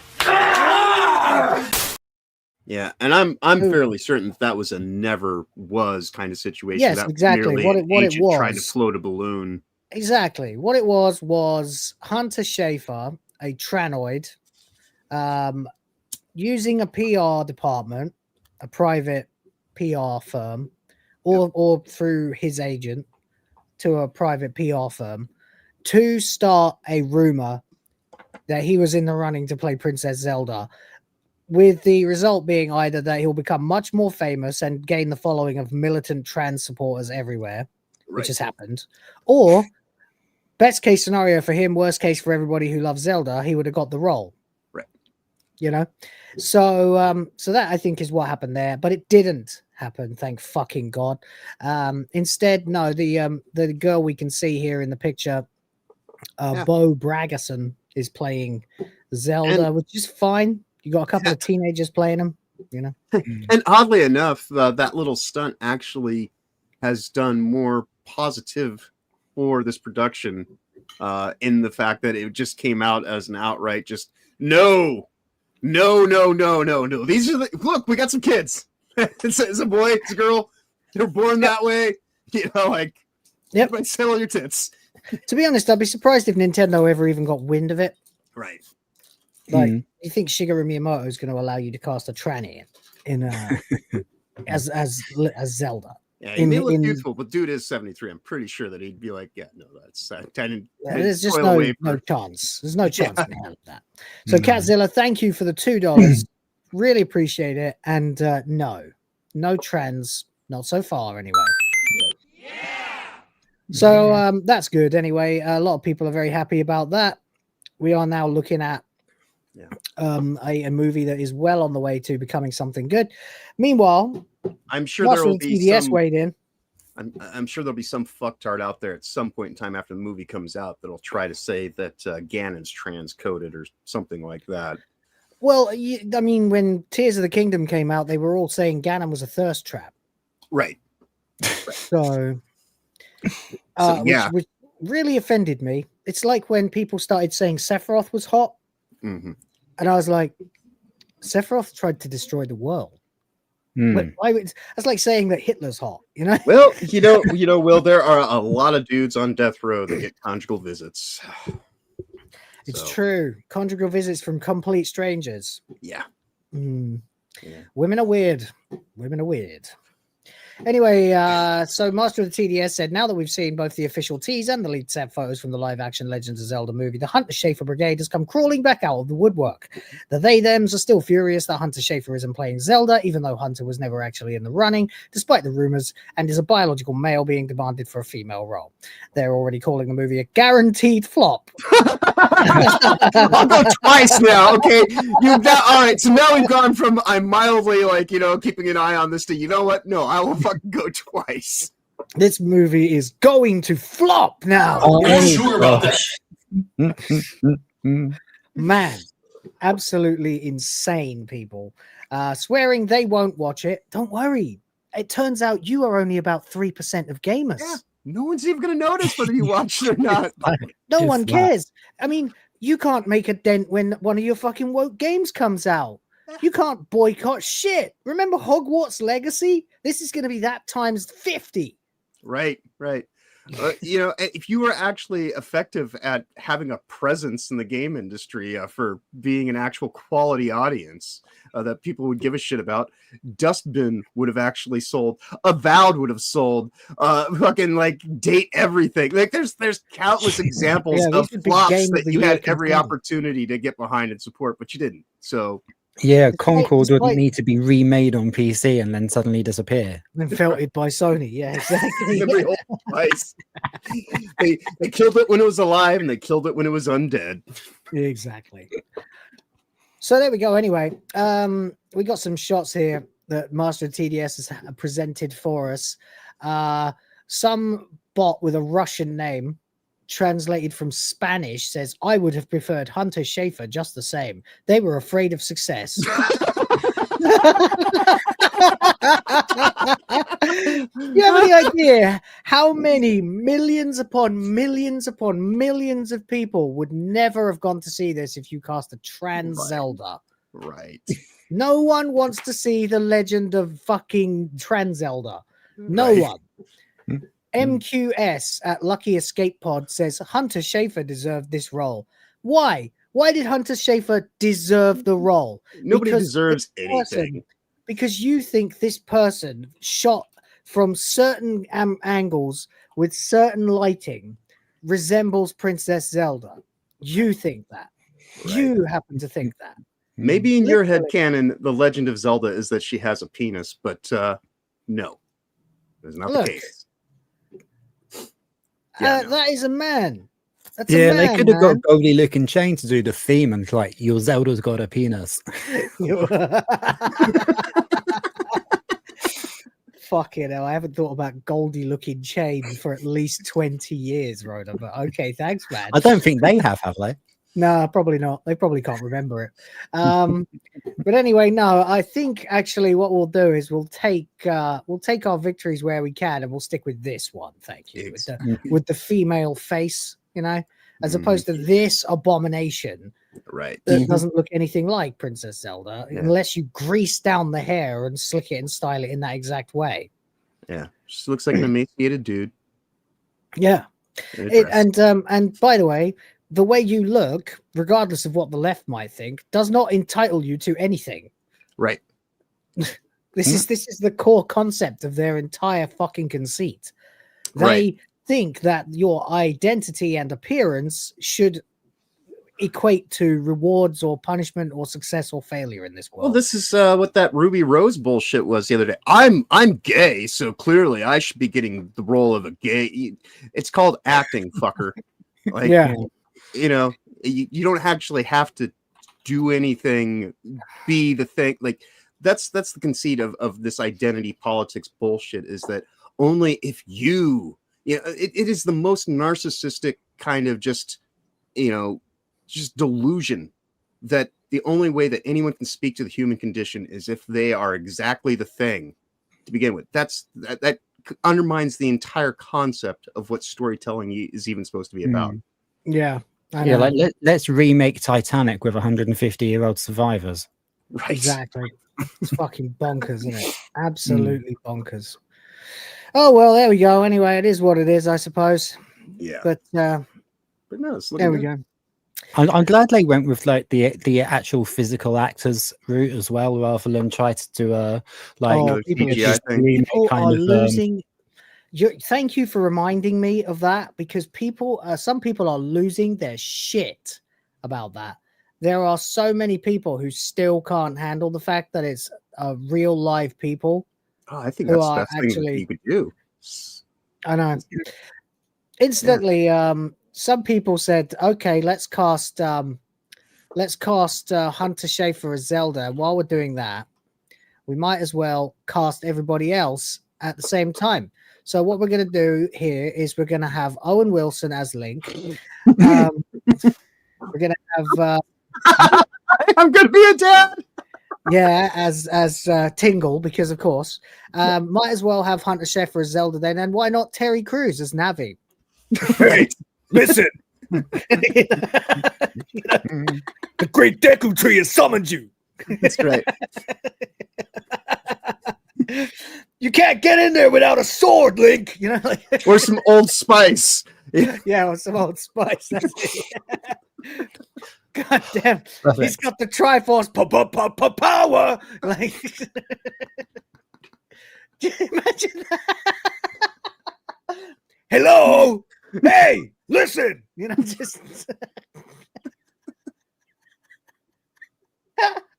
Yeah, and I'm fairly certain that was a never was kind of situation. Yes, that exactly. What it was, trying to float a balloon. Exactly. What it was Hunter Schafer, a Tranoid, using a PR department, a private PR firm, or through his agent to a private PR firm to start a rumor that he was in the running to play Princess Zelda, with the result being either that he'll become much more famous and gain the following of militant trans supporters everywhere, which has happened, or best case scenario for him, worst case for everybody who loves Zelda, he would have got the role. Right. You know? So so that I think is what happened there, but it didn't happen, thank fucking God. Instead, no, the girl we can see here in the picture, Bo Bragason, is playing Zelda, which is fine. You got a couple of teenagers playing them, you know. And oddly enough, that little stunt actually has done more positive for this production, in the fact that it just came out as an outright just no. These are look, we got some kids. It's a boy, it's a girl. They're born that way. You know, like, yep. Sell your tits. To be honest, I'd be surprised if Nintendo ever even got wind of it. Right. Like, you think Shigeru Miyamoto is going to allow you to cast a tranny in as Zelda? Yeah, he may look youthful, but dude is 73. I'm pretty sure that he'd be like, yeah, no, that's I didn't. There's just no chance. There's no chance in hell of that. So, Catzilla, thank you for the $2. Really appreciate it. And no trans, not so far anyway. So that's good. Anyway, a lot of people are very happy about that. We are now looking at a movie that is well on the way to becoming something good. Meanwhile, I'm sure there will be TDS weighed in. I'm sure there'll be some fucktard out there at some point in time after the movie comes out that'll try to say that Ganon's transcoded or something like that. Well, I mean, when Tears of the Kingdom came out, they were all saying Ganon was a thirst trap. Right. So, yeah. which really offended me. It's like when people started saying Sephiroth was hot, and I was like, Sephiroth tried to destroy the world. That's like saying that Hitler's hot, you know? Well, Will, there are a lot of dudes on death row that get conjugal visits. It's true. Conjugal visits from complete strangers. Yeah. Women are weird. Women are weird. Anyway, so Master of the TDS said, now that we've seen both the official teaser and the lead set photos from the live-action Legends of Zelda movie, the Hunter Schafer Brigade has come crawling back out of the woodwork. The they-thems are still furious that Hunter Schafer isn't playing Zelda, even though Hunter was never actually in the running, despite the rumors, and is a biological male being demanded for a female role. They're already calling the movie a guaranteed flop. I'll go twice now, okay? All right, so now we've gone from I'm mildly keeping an eye on this to, you know what? No, I will fucking go twice. This movie is going to flop now. Sure about that. Man, absolutely insane people. Swearing they won't watch it. Don't worry. It turns out you are only about 3% of gamers. Yeah, no one's even going to notice whether you watch it or not. No one cares. I mean, you can't make a dent when one of your fucking woke games comes out. You can't boycott shit. Remember Hogwarts Legacy? This is going to be that times 50. Right. If you were actually effective at having a presence in the game industry for being an actual quality audience that people would give a shit about, Dustbin would have actually sold. Avowed would have sold. Fucking Date Everything. There's countless examples of flops that you had every opportunity to get behind and support, but you didn't. So. Yeah, Concord wouldn't need to be remade on PC and then suddenly disappear. Then felted by Sony. Yeah, exactly. Every whole price. They killed it when it was alive and they killed it when it was undead. Exactly. So there we go. Anyway, we got some shots here that Master of TDS has presented for us. Some bot with a Russian name, translated from Spanish, says, I would have preferred Hunter Schafer just the same. They were afraid of success. You have any idea how many millions upon millions upon millions of people would never have gone to see this if you cast a trans Zelda? Right. No one wants to see the legend of fucking trans Zelda. No one. MQS at Lucky Escape Pod says Hunter Schafer deserved this role. Why? Why did Hunter Schafer deserve the role? Nobody deserves anything. Because you think this person shot from certain angles with certain lighting resembles Princess Zelda. You think that. Right. You happen to think that. Maybe in your head canon, the legend of Zelda is that she has a penis, but no. That's not the case. That is a man. That's yeah, a man, they could have got Goldie Looking Chain to do the theme and your Zelda's got a penis. Fucking hell, I haven't thought about Goldie Looking Chain for at least 20 years, Rhoda, but okay, thanks, man. I don't think they have they? No, probably not. They probably can't remember it. But anyway, no, I think actually what we'll do is we'll take our victories where we can, and we'll stick with this one. Thank you, with the female face, as opposed to this abomination, right? That doesn't look anything like Princess Zelda, unless you grease down the hair and slick it and style it in that exact way. Yeah, just looks like an emaciated dude. Yeah, and by the way, the way you look, regardless of what the left might think, does not entitle you to anything. Right. This is the core concept of their entire fucking conceit. They think that your identity and appearance should equate to rewards or punishment or success or failure in this world. Well, this is what that Ruby Rose bullshit was the other day. I'm gay, so clearly I should be getting the role of a gay. It's called acting, fucker. You don't actually have to do anything, be the thing. That's the conceit of this identity politics bullshit, is that only if it is the most narcissistic kind of just delusion that the only way that anyone can speak to the human condition is if they are exactly the thing to begin with. That undermines the entire concept of what storytelling is even supposed to be about. Yeah. Yeah, like let's remake Titanic with 150-year-old survivors. Right. Exactly. It's fucking bonkers, isn't it? Absolutely bonkers. Oh well, there we go. Anyway, it is what it is, I suppose. Yeah. But no, it's there we go. I'm glad they went with like the actual physical actors route as well, rather than try to do a people are losing. Thank you for reminding me of that, because some people are losing their shit about that. There are so many people who still can't handle the fact that it's real live people. Oh, I think that's the best thing that you could do. I know. Instantly, some people said, "Okay, let's cast Hunter Schafer as Zelda." And while we're doing that, we might as well cast everybody else at the same time. So what we're going to do here is we're going to have Owen Wilson as Link. We're going to have I'm going to be a dad. Yeah, as Tingle, because of course. Might as well have Hunter Schafer as Zelda then, and why not Terry Crews as Navi? Hey, listen. The great Deku Tree has summoned you. That's right. You can't get in there without a sword, Link. You know, or some Old Spice. Yeah, or some Old Spice. That's it. God damn, he's got the Triforce power. Like, can you imagine that? Hello, hey, listen. You know, just.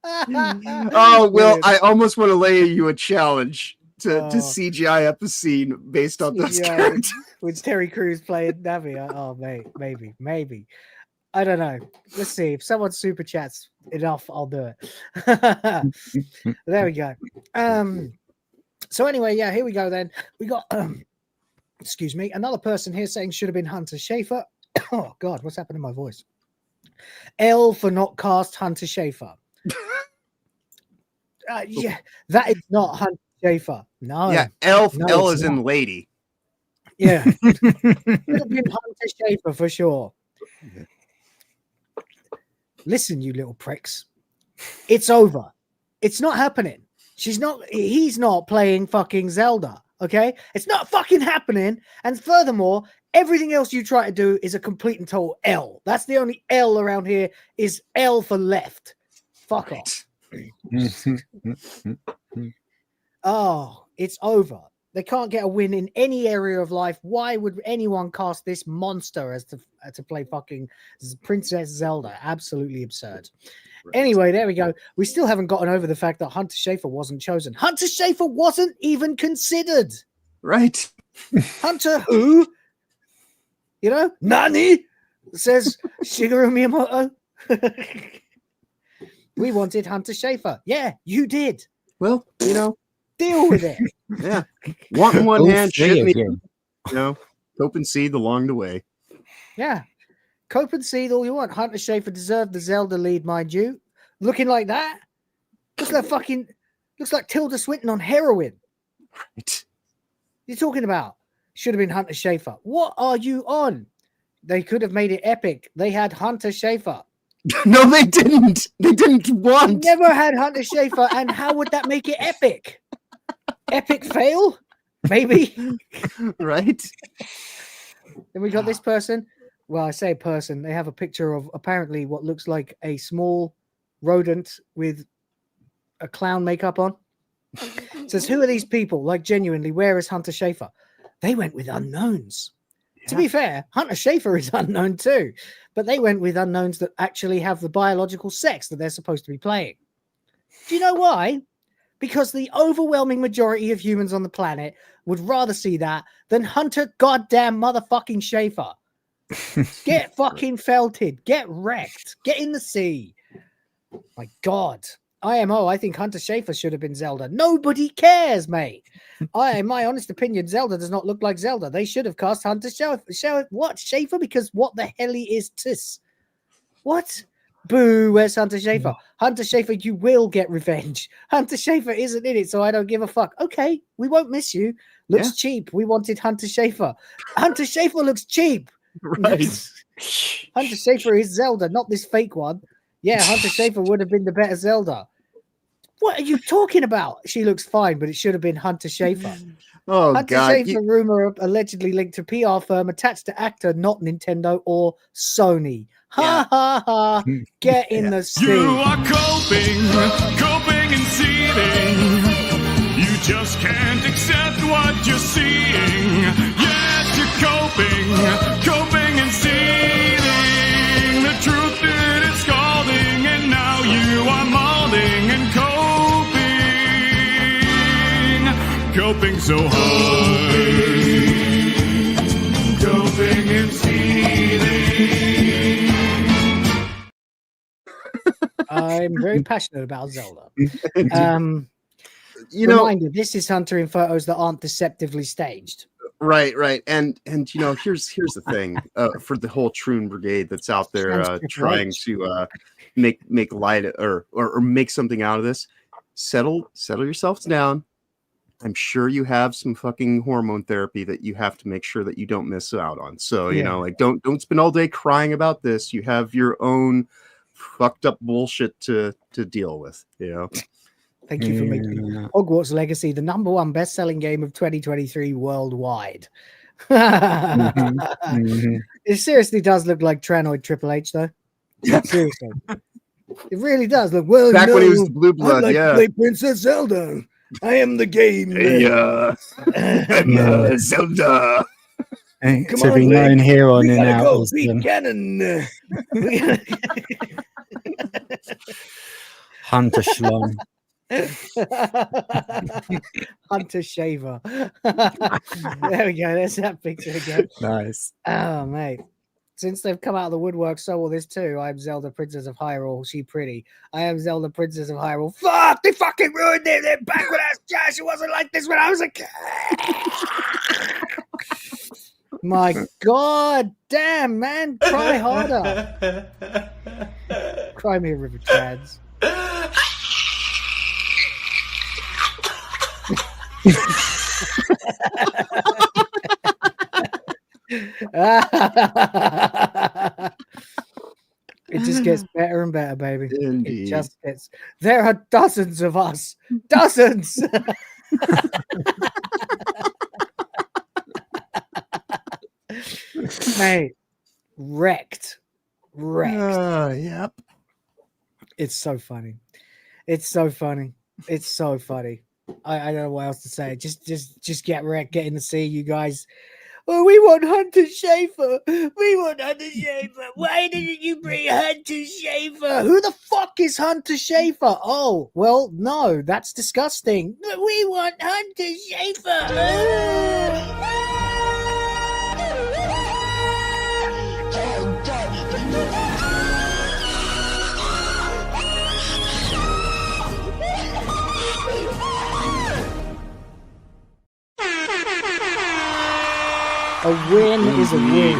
Oh well, I almost want to lay you a challenge to CGI up a scene based on those characters. With Terry Crews playing Navi. Oh, mate, maybe. I don't know. Let's see. If someone super chats enough, I'll do it. There we go. So anyway, yeah, here we go then. We got excuse me, another person here saying should have been Hunter Schafer. Oh god, what's happened to my voice? L for not cast Hunter Schafer. Yeah, that is not Hunter Schafer. No. Yeah, L is in lady. Yeah. Should have been Hunter Schafer for sure. Yeah. Listen, you little pricks. It's over. It's not happening. He's not playing fucking Zelda. Okay? It's not fucking happening. And furthermore, everything else you try to do is a complete and total L. That's the only L around here is L for left. Fuck off. Oh, it's over. They can't get a win in any area of life. Why would anyone cast this monster as to play fucking Princess Zelda? Absolutely absurd. Right. Anyway, there we go. We still haven't gotten over the fact that Hunter Schafer wasn't chosen. Hunter Schafer wasn't even considered. Right. Hunter who? You know? Nani? Says Shigeru Miyamoto. We wanted Hunter Schafer. Yeah, you did. Well, you know. Deal with it. Yeah. Want in one hand, shit me. You know, cope and seed along the way. Yeah. Cope and seed all you want. Hunter Schafer deserved the Zelda lead, mind you. Looking like that. Looks like Tilda Swinton on heroin. Right. You're talking about should have been Hunter Schafer. What are you on? They could have made it epic. They had Hunter Schafer. No, they didn't. They didn't want. They never had Hunter Schafer, and how would that make it epic? Epic fail? Maybe. Right. Then we got this person. Well, I say person. They have a picture of apparently what looks like a small rodent with a clown makeup on. It says, who are these people? Like, genuinely, where is Hunter Schafer? They went with unknowns. Yeah. To be fair, Hunter Schafer is unknown too. But they went with unknowns that actually have the biological sex that they're supposed to be playing. Do you know why? Because the overwhelming majority of humans on the planet would rather see that than Hunter goddamn motherfucking Schafer. Get fucking felted. Get wrecked. Get in the sea. My God. I think Hunter Schafer should have been Zelda. Nobody cares, mate. In my honest opinion, Zelda does not look like Zelda. They should have cast Hunter Schafer. What? Schafer? Because what the hell is this? What? Boo, where's Hunter Schafer? Hunter Schafer, you will get revenge. Hunter Schafer isn't in it, so I don't give a fuck. Okay, we won't miss you. Looks cheap. We wanted Hunter Schafer. Hunter Schafer looks cheap. Right. Hunter Schafer is Zelda, not this fake one. Yeah, Hunter Schafer would have been the better Zelda. What are you talking about? She looks fine, but it should have been Hunter Schafer. Oh, Hunter God. Schafer rumor allegedly linked to PR firm attached to actor, not Nintendo or Sony. Ha ha ha. Get in the sea. You are coping and seething. You just can't accept what you're seeing. Yes, you're coping and seething. The truth it is scalding, and now you are molding and coping so hard. Coping and seething. I'm very passionate about Zelda. You know, reminder, this is Hunter in photos that aren't deceptively staged. Right. And you know, here's the thing for the whole Troon Brigade that's out there trying to make light or make something out of this. Settle yourselves down. I'm sure you have some fucking hormone therapy that you have to make sure that you don't miss out on. So, you know, like don't spend all day crying about this. You have your own fucked up bullshit to deal with, you know. Thank you for making Hogwarts Legacy the #1 best-selling game of 2023 worldwide. It seriously does look like Tranoid Triple H, though. Seriously. It really does look well. Back when he was the Blue Blood, I'd like to play Princess Zelda. I am the game. I'm Zelda. Come to be known here on in out. Cannon. Hunter Schlong. Hunter Shaver. There we go. There's that picture again. Nice. Oh, mate. Since they've come out of the woodwork, so will this too. I am Zelda, Princess of Hyrule. She pretty. I am Zelda, Princess of Hyrule. Fuck! They fucking ruined it. They're back with us, Josh. It wasn't like this when I was a kid. My God, damn, man. Cry harder. Cry me a river, Chads. It just gets better and better, baby. Indeed. It just gets. There are dozens of us. Dozens. Mate, wrecked. Yep. It's so funny. It's so funny. It's so funny. I don't know what else to say. Just get wrecked. Get in the sea, you guys. Oh, we want Hunter Schafer. We want Hunter Schafer. Why didn't you bring Hunter Schafer? Who the fuck is Hunter Schafer? Oh, well, no, that's disgusting. We want Hunter Schafer. A win is a win.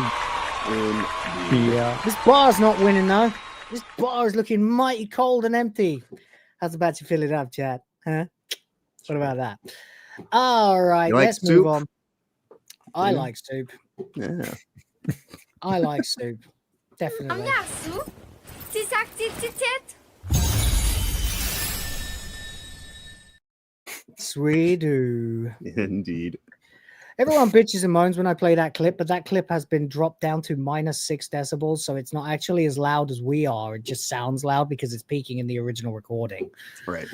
Yeah. This bar's not winning though. This bar is looking mighty cold and empty. How's about to fill it up, Chad? Huh? What about that? All right, let's move on. I like soup. Yeah. I like soup. Definitely. Sweet-oo. Indeed. Everyone bitches and moans when I play that clip, but that clip has been dropped down to -6 decibels, so it's not actually as loud as we are. It just sounds loud because it's peaking in the original recording. Right.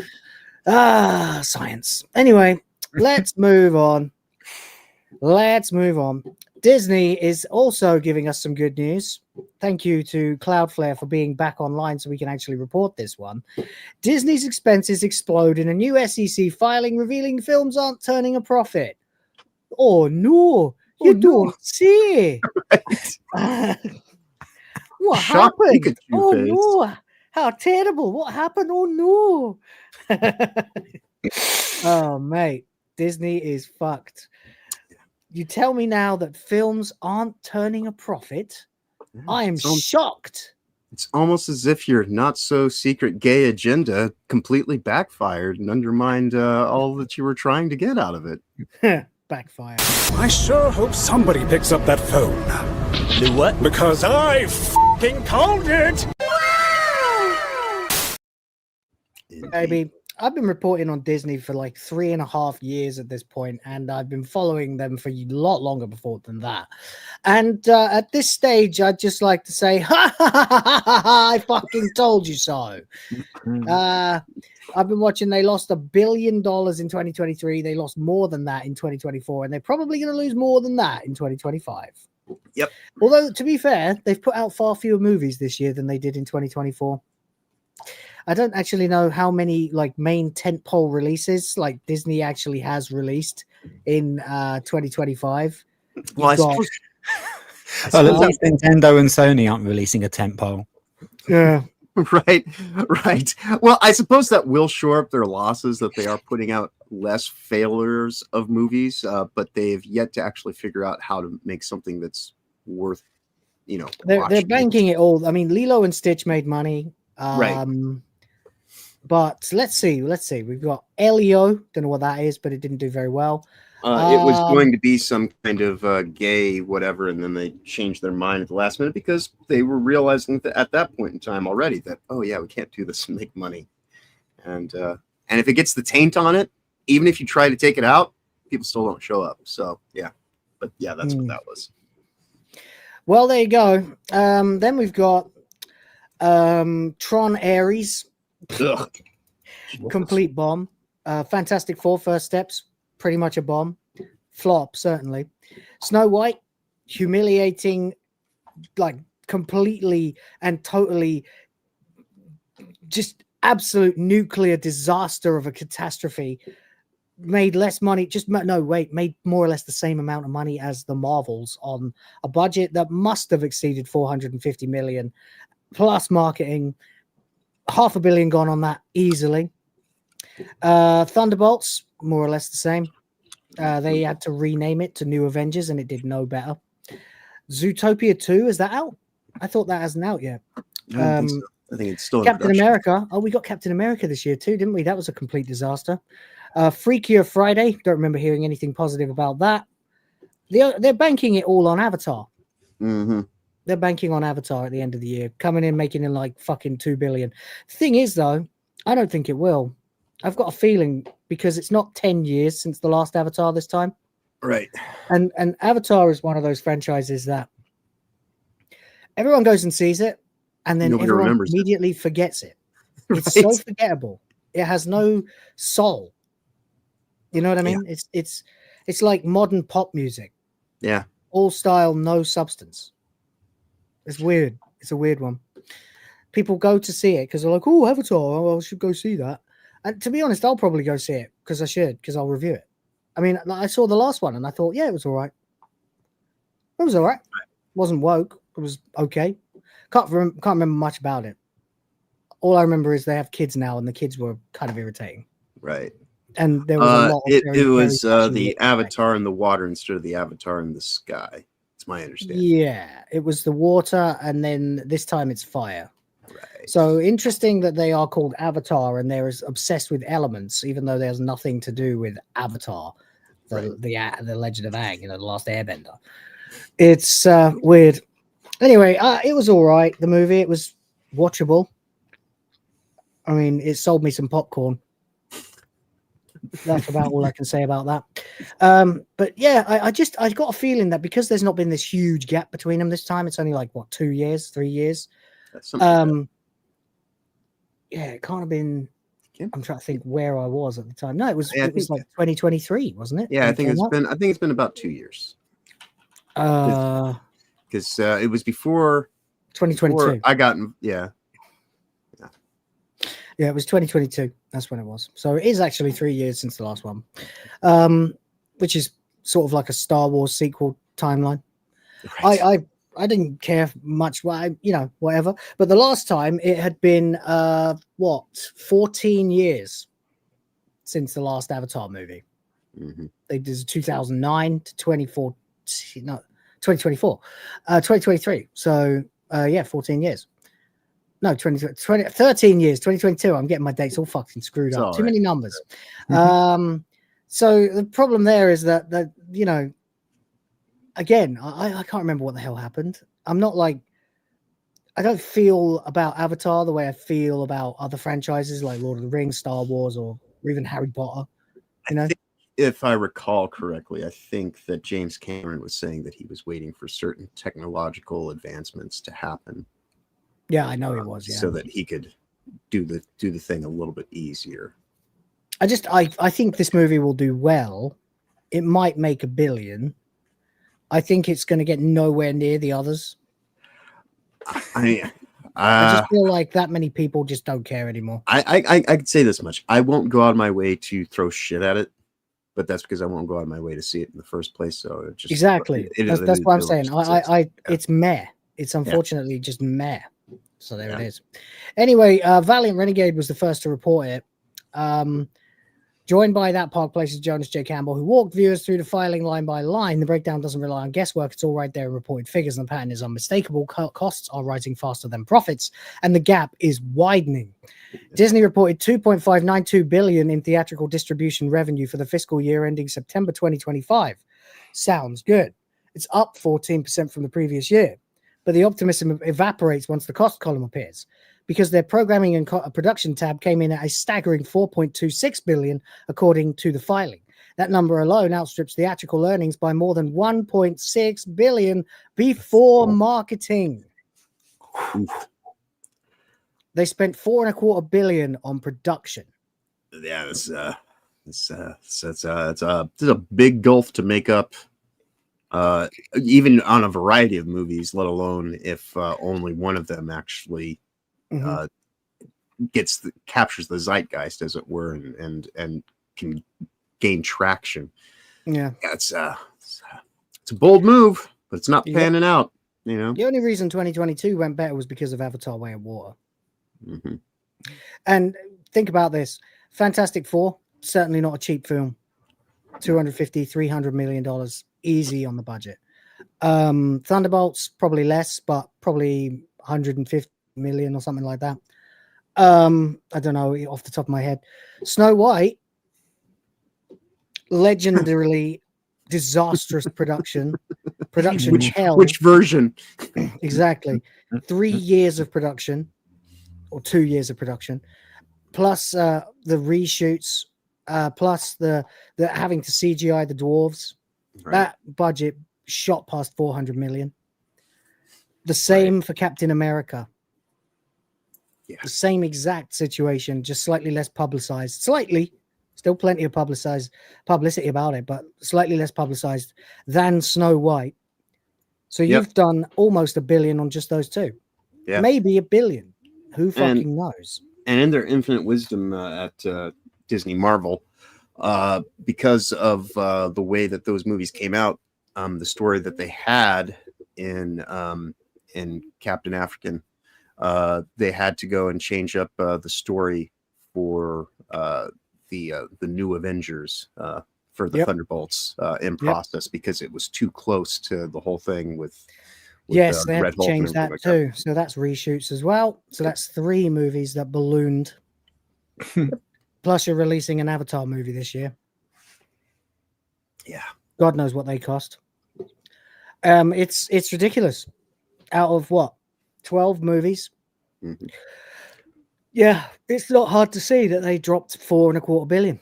Ah, science. Anyway, let's move on. Let's move on. Disney is also giving us some good news. Thank you to Cloudflare for being back online so we can actually report this one. Disney's expenses explode in a new SEC filing revealing films aren't turning a profit. Oh no, you don't see. What happened? Pikachu Oh face. no, how terrible. What happened? Oh no. Oh, mate, Disney is fucked. You tell me now that films aren't turning a profit? I am shocked. It's almost as if your not so secret gay agenda completely backfired and undermined all that you were trying to get out of it. Backfire. I sure hope somebody picks up that phone. The what? Because I f***ing called it! Baby, I've been reporting on Disney for like 3.5 years at this point, and I've been following them for a lot longer before than that. And at this stage, I'd just like to say, ha ha ha ha ha! I fucking told you so. I've been watching. They lost $1 billion in 2023. They lost more than that in 2024, and they're probably going to lose more than that in 2025. Yep. Although, to be fair, they've put out far fewer movies this year than they did in 2024. I don't actually know how many like main tentpole releases like Disney actually has released in 2025. Well, I suppose. Well, at least Nintendo and Sony aren't releasing a tentpole. Yeah. Right. Well, I suppose that will shore up their losses, that they are putting out less failures of movies, but they've yet to actually figure out how to make something that's worth, They're banking it all. I mean, Lilo and Stitch made money. Right. But let's see. We've got Elio. Don't know what that is, but it didn't do very well. It was going to be some kind of gay whatever, and then they changed their mind at the last minute because they were realizing that at that point in time already that, oh yeah, we can't do this and make money. And if it gets the taint on it, even if you try to take it out, people still don't show up. So yeah, but yeah, that's what that was. Well, there you go. Then we've got Tron Ares. Ugh. Complete bomb. Fantastic Four First Steps, pretty much a bomb. Flop, certainly. Snow White, humiliating, like completely and totally just absolute nuclear disaster of a catastrophe. Made less money, made more or less the same amount of money as the Marvels on a budget that must have exceeded 450 million, plus marketing. $500 million gone on that easily. Thunderbolts, more or less the same. They had to rename it to New Avengers, and it did no better. Zootopia 2, is that out? I thought that hasn't out yet. I think it's still in Captain production. America. Oh, we got Captain America this year too, didn't we? That was a complete disaster. Freakier Friday. Don't remember hearing anything positive about that. They're banking it all on Avatar. Mm-hmm. They're banking on Avatar at the end of the year, coming in, making in like fucking $2 billion. Thing is, though, I don't think it will. I've got a feeling because it's not 10 years since the last Avatar this time. Right. And Avatar is one of those franchises that everyone goes and sees it, and then Nobody everyone remembers immediately forgets it. It's Right. so forgettable. It has no soul. You know what I mean? It's like modern pop music. Yeah. All style, no substance. It's weird. It's a weird one. People go to see it because they're like, "Oh, Avatar! Oh, I should go see that." And to be honest, I'll probably go see it because I'll review it. I mean, I saw the last one and I thought, yeah, it was all right. It was all right. Wasn't woke. It was okay. Can't remember much about it. All I remember is they have kids now, and the kids were kind of irritating. Right. And there was a lot. It was the Avatar in the water instead of the Avatar in the sky. It's my understanding. Yeah, it was the water, and then this time it's fire. Right. So interesting that they are called Avatar, and they're as obsessed with elements, even though there's nothing to do with Avatar, the Legend of Aang, the Last Airbender. It's weird. Anyway, it was all right. The movie, it was watchable. I mean, it sold me some popcorn. That's about all I can say about that. But yeah, I got a feeling that because there's not been this huge gap between them this time, it's only like 2 years, 3 years. Yeah, it can't have been. I'm trying to think where I was at the time. No, it was like 2023, wasn't it? Yeah, I think it's been about 2 years. Because it was before 2022. I got Yeah, it was 2022. That's when it was. So it is actually 3 years since the last one, which is sort of like a Star Wars sequel timeline. Right. I didn't care much, whatever. But the last time it had been 14 years since the last Avatar movie. Mm-hmm. They did 2009 to 2024. 2023. So 14 years. No, 13 years, 2022. I'm getting my dates all fucking screwed up. Too many numbers. So the problem there is that you know, again, I can't remember what the hell happened. I'm not like, I don't feel about Avatar the way I feel about other franchises like Lord of the Rings, Star Wars, or even Harry Potter. You know, if I recall correctly, I think that James Cameron was saying that he was waiting for certain technological advancements to happen. Yeah, I know he was. Yeah, so that he could do the thing a little bit easier. I think this movie will do well. It might make $1 billion. I think it's going to get nowhere near the others. I just feel like that many people just don't care anymore. I could say this much: I won't go out of my way to throw shit at it, but that's because I won't go out of my way to see it in the first place. So it just exactly that's what I'm saying. It's meh. It's unfortunately just meh. So there it is. Anyway, Valiant Renegade was the first to report it. Joined by that Park Place's Jonas J. Campbell, who walked viewers through the filing line by line. The breakdown doesn't rely on guesswork. It's all right there in reported figures, and the pattern is unmistakable. Costs are rising faster than profits, and the gap is widening. Disney reported $2.592 billion in theatrical distribution revenue for the fiscal year ending September 2025. Sounds good. It's up 14% from the previous year, but the optimism evaporates once the cost column appears, because their programming and production tab came in at a staggering $4.26 billion, according to the filing. That number alone outstrips theatrical earnings by more than $1.6 billion before marketing. They spent $4.25 billion on production. Yeah, it's a big gulf to make up, even on a variety of movies, let alone if only one of them actually captures the zeitgeist, as it were, and can gain traction. Yeah, it's a bold move, but it's not panning out. You know, the only reason 2022 went better was because of Avatar: Way of Water. And think about this: Fantastic Four, certainly not a cheap film. $250-300 million easy on the budget. Thunderbolts probably less, but probably 150 million or something like that. I don't know off the top of my head. Snow White, legendarily disastrous production hell. Which version? Exactly. 3 years of production, or 2 years of production, plus the reshoots, plus the having to CGI the dwarves. Right. That budget shot past 400 million. The same for Captain America. Yeah. The same exact situation, just slightly less publicized. Slightly, still plenty of publicity about it, but slightly less publicized than Snow White. So you've done almost $1 billion on just those two. Yeah. Maybe $1 billion. Who fucking knows? And in their infinite wisdom at Disney Marvel, because of the way that those movies came out, the story that they had in Captain African, they had to go and change up the story for the new Avengers for the Thunderbolts in process, because it was too close to the whole thing with yes, they had to change that like too. So that's reshoots as well. So that's 3 movies that ballooned. Plus, you're releasing an Avatar movie this year. Yeah, God knows what they cost. It's ridiculous. Out of what, 12 movies? Yeah, it's not hard to see that they dropped $4.25 billion.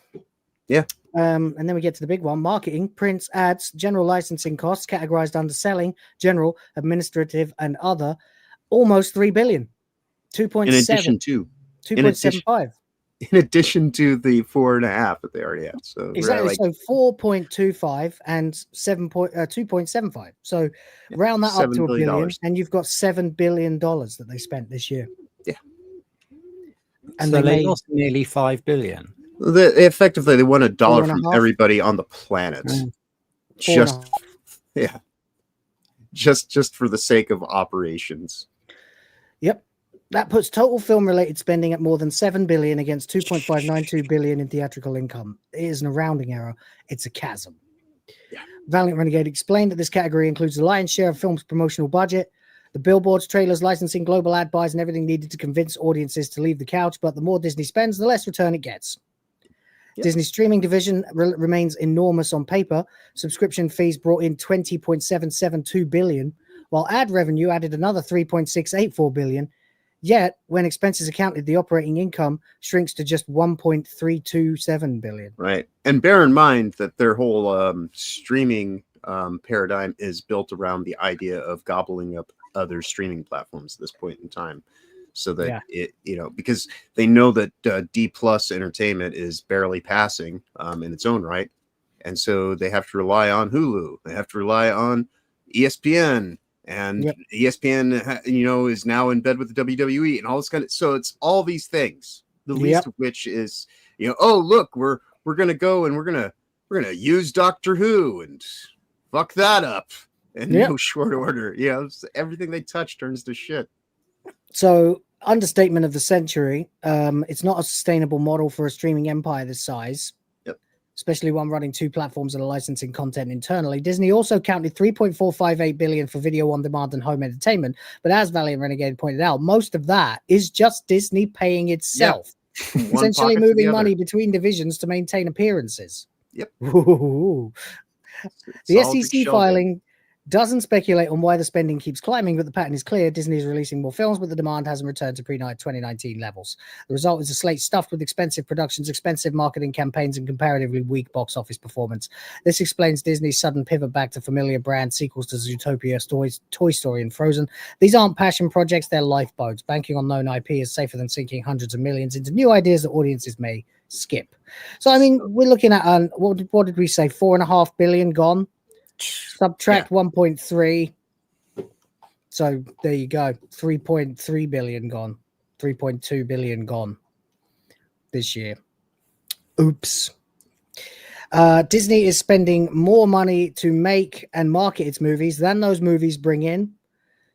Yeah. And then we get to the big one: marketing, prints, ads, general licensing costs, categorized under selling, general, administrative, and other, almost $3 billion. 2.7. In addition to 2.75. In addition to the 4.5 that they already had. So exactly. So 4.25 and 2.75. So round that up to $1 billion, and you've got $7 billion that they spent this year. Yeah. And so they lost nearly $5 billion. Effectively, they won $1 from everybody on the planet. Just for the sake of operations. Yep. That puts total film-related spending at more than $7 billion against $2.592 billion in theatrical income. It isn't a rounding error; it's a chasm. Yeah. Valiant Renegade explained that this category includes the lion's share of film's promotional budget. The billboards, trailers, licensing, global ad buys, and everything needed to convince audiences to leave the couch. But the more Disney spends, the less return it gets. Disney's streaming division remains enormous on paper. Subscription fees brought in $20.772 billion, while ad revenue added another $3.684 billion. Yet, when expenses are counted, the operating income shrinks to just $1.327 billion. Right. And bear in mind that their whole streaming paradigm is built around the idea of gobbling up other streaming platforms at this point in time. So that it, because they know that D plus entertainment is barely passing in its own right. And so they have to rely on Hulu. They have to rely on ESPN. And ESPN, is now in bed with the WWE and all this kind of. So it's all these things. The least of which is, oh look, we're gonna go and we're gonna use Doctor Who and fuck that up in no short order. Everything they touch turns to shit. So, understatement of the century. It's not a sustainable model for a streaming empire this size. Especially one running two platforms and licensing content internally. Disney also counted $3.458 billion for video on demand and home entertainment. But as Valiant Renegade pointed out, most of that is just Disney paying itself, essentially moving money between divisions to maintain appearances. Yep. The SEC filing doesn't speculate on why the spending keeps climbing, but the pattern is clear. Disney is releasing more films, but the demand hasn't returned to pre-2019 levels. The result is a slate stuffed with expensive productions, expensive marketing campaigns, and comparatively weak box office performance. This explains Disney's sudden pivot back to familiar brand sequels to Zootopia, Toy Story, and Frozen. These aren't passion projects, they're lifeboats. Banking on known IP is safer than sinking hundreds of millions into new ideas that audiences may skip. So, I mean, we're looking at, what did we say, $4.5 billion gone? Subtract 1.3, so there you go, 3.3 billion gone, 3.2 billion gone this year. Oops. Disney is spending more money to make and market its movies than those movies bring in.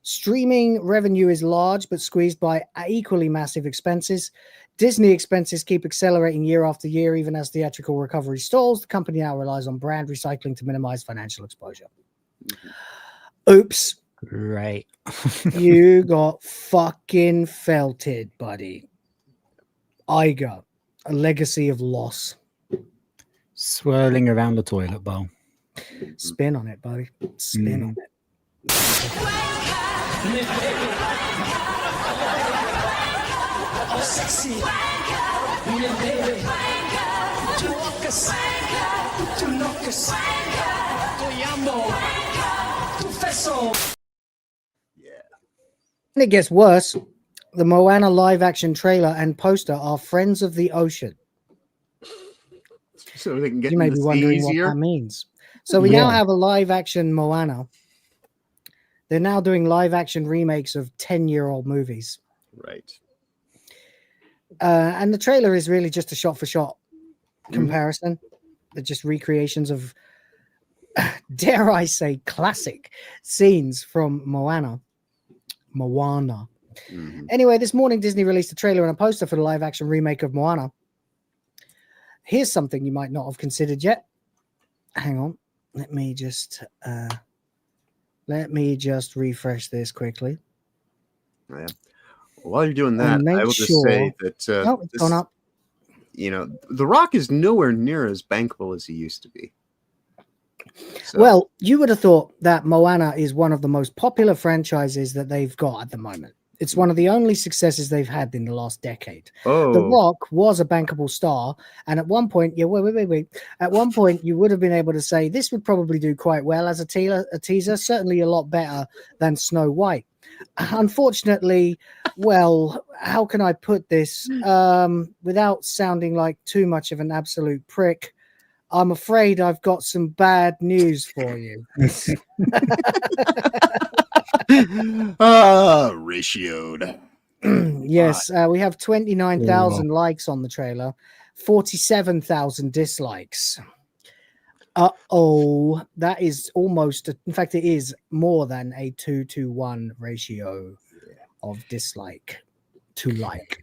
Streaming revenue is large but squeezed by equally massive expenses. Disney expenses keep accelerating year after year, even as theatrical recovery stalls. The company now relies on brand recycling to minimize financial exposure. Oops. Right. You got fucking felted, buddy. Iger, a legacy of loss. Swirling around the toilet bowl. Spin on it, buddy. Spin on it. And it gets worse. The Moana live action trailer and poster are Friends of the Ocean. So they can get you may be wondering easier. What that means. So we now have a live action Moana. They're now doing live action remakes of 10-year-old movies. Right. And the trailer is really just a shot for shot comparison. They're just recreations of, dare I say, classic scenes from Moana. Anyway, this morning Disney released a trailer and a poster for the live action remake of Moana. Here's something you might not have considered yet. Hang on. Let me just refresh this quickly. Yeah. While you're doing that, I will just say that it's gone up. The Rock is nowhere near as bankable as he used to be. So. Well, you would have thought that Moana is one of the most popular franchises that they've got at the moment. It's one of the only successes they've had in the last decade. Oh. The Rock was a bankable star, and at one point, wait. At one point, you would have been able to say this would probably do quite well as a teaser, certainly a lot better than Snow White. Unfortunately, well, how can I put this without sounding like too much of an absolute prick? I'm afraid I've got some bad news for you. Ratioed. Yes, we have 29,000 likes on the trailer, 47,000 dislikes. That is almost, in fact, it is more than a 2-to-1 ratio of dislike to like.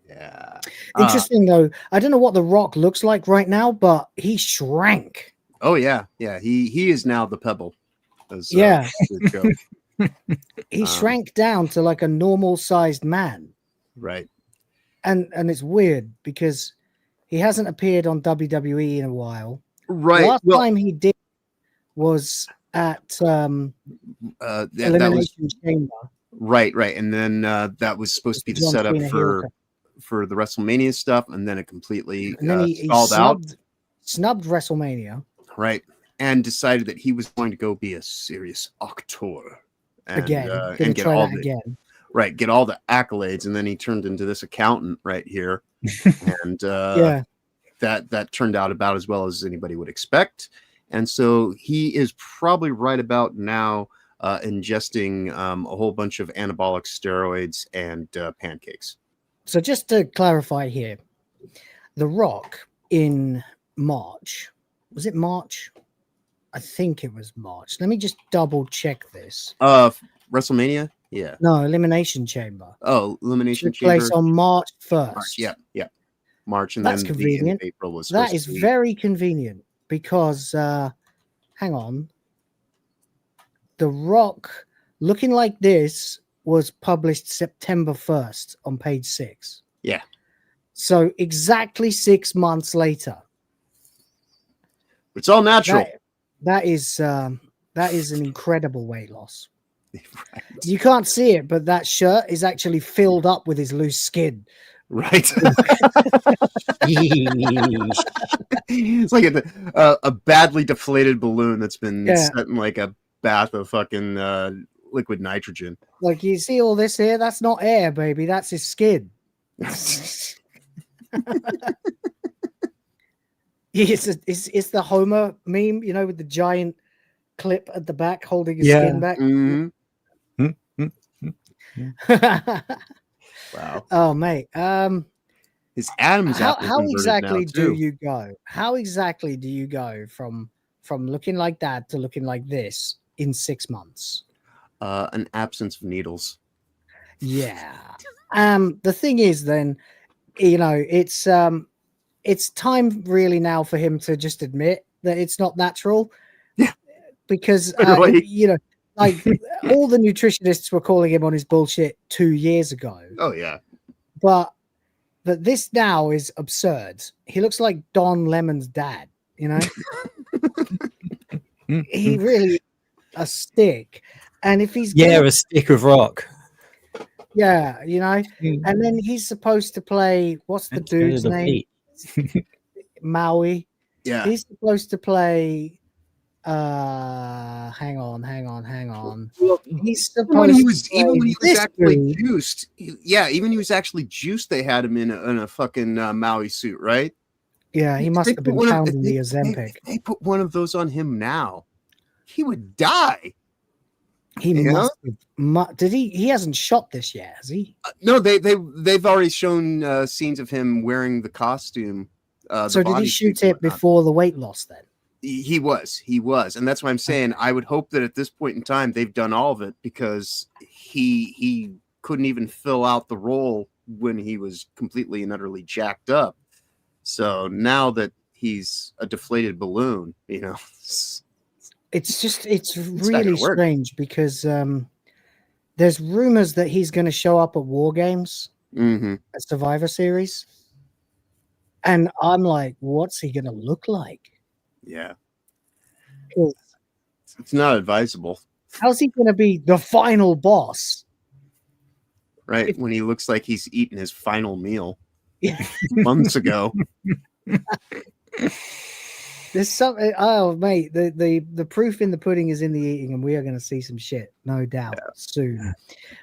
Yeah. Interesting though. I don't know what The Rock looks like right now, but he shrank. Oh yeah, yeah. He is now the Pebble. As, he shrank down to like a normal sized man. Right. And it's weird because he hasn't appeared on WWE in a while. Right. Last time he did was at Elimination Chamber. Right. And then that was supposed to be the setup for the WrestleMania stuff, and then it completely stalled out. Snubbed WrestleMania. Right. And decided that he was going to go be a serious actor. And get all get all the accolades, and then he turned into this accountant right here. And that turned out about as well as anybody would expect. And so he is probably right about now ingesting a whole bunch of anabolic steroids and pancakes. So just to clarify here, The Rock in March, was it March? I think it was March. Let me just double check this. WrestleMania? Yeah. No, Elimination Chamber. Oh, Elimination Chamber. Place on March 1st. Yeah. March, and that's then convenient. The end of April was that is very convenient because hang on. The Rock looking like this was published September 1st on page 6. Yeah. So exactly 6 months later. It's all natural. That is an incredible weight loss. Right. You can't see it, but that shirt is actually filled up with his loose skin. Right. It's like a badly deflated balloon that's been set in like a bath of fucking liquid nitrogen. Like, you see all this here? That's not air, baby. That's his skin. It's the Homer meme, you know, with the giant clip at the back holding his skin back. Mm-hmm. Wow. Oh, mate. His Adam's apple. How exactly do you go? How exactly do you go from looking like that to looking like this in 6 months? An absence of needles. Yeah. The thing is, then, you know, it's time really now for him to just admit that it's not natural. Yeah. Because you know, like all the nutritionists were calling him on his bullshit 2 years ago. Oh yeah. But this now is absurd. He looks like Don Lemon's dad, you know? He really a stick. And if he's a stick of rock. Yeah, you know, and then he's supposed to play, what's the dude's name? Maui. Yeah. He's supposed to play hang on. He's supposed when he was actually dude. juiced. Even he was actually juiced, they had him in a fucking Maui suit, right? Yeah, he must have been pounding the Ozempic. They put one of those on him now, he would die. He must have. Did he? He hasn't shot this yet, has he? No, they've already shown scenes of him wearing the costume. So did he shoot it before the weight loss then? He was, and that's why I'm saying I would hope that at this point in time they've done all of it, because he couldn't even fill out the role when he was completely and utterly jacked up. So now that he's a deflated balloon, you know, it's really strange because there's rumors that he's going to show up at War Games, at Survivor Series, and I'm like, what's he going to look like? Yeah, it's not advisable. How's he going to be the final boss? Right, when he looks like he's eaten his final meal months ago. There's something. Oh, mate, the proof in the pudding is in the eating, and we are going to see some shit, no doubt, soon.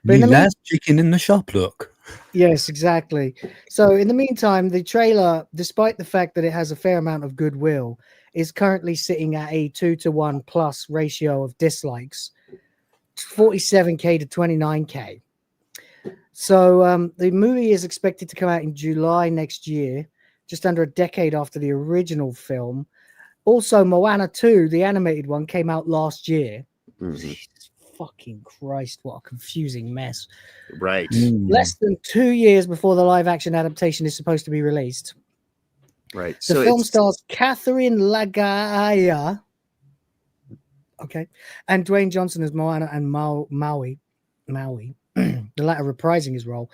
But the last chicken in the shop, look. Yes, exactly. So, in the meantime, the trailer, despite the fact that it has a fair amount of goodwill, is currently sitting at a 2-to-1 plus ratio of dislikes, 47K to 29K. So, the movie is expected to come out in July next year, just under a decade after the original film. Also, Moana 2, the animated one, came out last year. Jesus fucking Christ, what a confusing mess. Right. Less than 2 years before the live-action adaptation is supposed to be released. Right. The film stars Catherine Lagaya Okay. And Dwayne Johnson as Moana and Maui, the latter reprising his role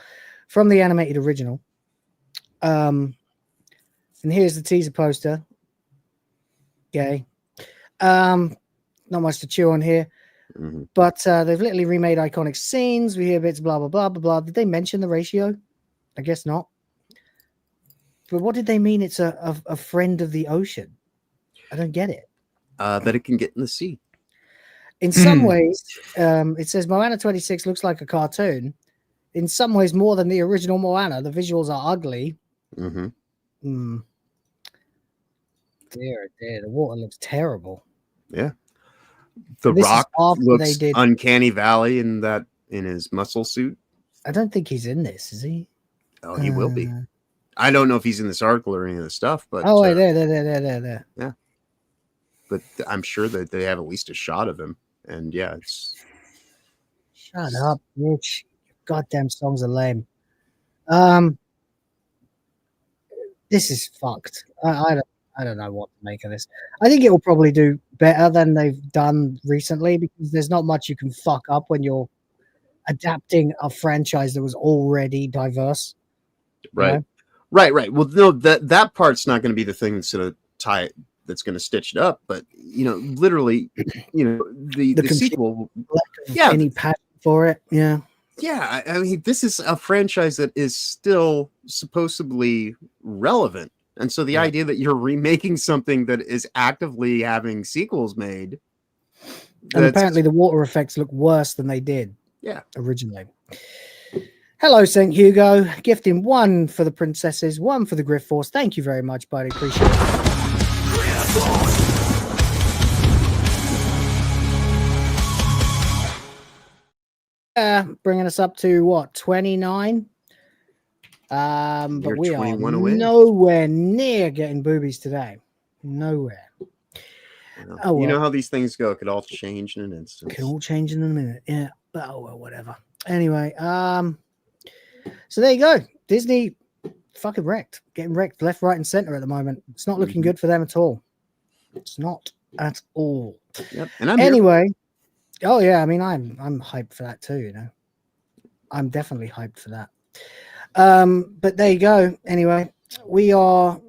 from the animated original. And here's the teaser poster. Yay. Not much to chew on here. But they've literally remade iconic scenes. We hear bits, blah, blah, blah, blah, blah. Did they mention the ratio? I guess not. But what did they mean? It's a friend of the ocean. I don't get it. That it can get in the sea. In some ways, it says Moana 26 looks like a cartoon. In some ways, more than the original Moana. The visuals are ugly. Dear, dear, the water looks terrible. Yeah. The Rock looks uncanny valley in his muscle suit. I don't think he's in this, is he? Oh, he will be. I don't know if he's in this article or any of the stuff, but wait, there. Yeah. But I'm sure that they have at least a shot of him. And yeah, it's shut up, Rich. Goddamn songs are lame. This is fucked. I don't know what to make of this. I think it will probably do better than they've done recently because there's not much you can fuck up when you're adapting a franchise that was already diverse. Right. You know? Right. Well, no, that part's not going to be the thing that's going to tie it, that's going to stitch it up. But literally, the sequel. Yeah, any passion for it. Yeah. Yeah, I mean, this is a franchise that is still supposedly relevant. And so the idea that you're remaking something that is actively having sequels made. And apparently the water effects look worse than they did originally. Hello, St. Hugo. Gifting 1 for the princesses, 1 for the Grift Force. Thank you very much, buddy. Appreciate it. Bringing us up to what, 29? But we are nowhere near getting boobies today. Nowhere. You know how these things go. It could all change in an instant. It could all change in a minute. Yeah. Oh, well, whatever. Anyway, so there you go. Disney fucking wrecked. Getting wrecked left, right, and center at the moment. It's not looking good for them at all. It's not at all. Yep. And I'm anyway. Oh yeah, I mean I'm hyped for that too, I'm definitely hyped for that. But there you go. Anyway, we are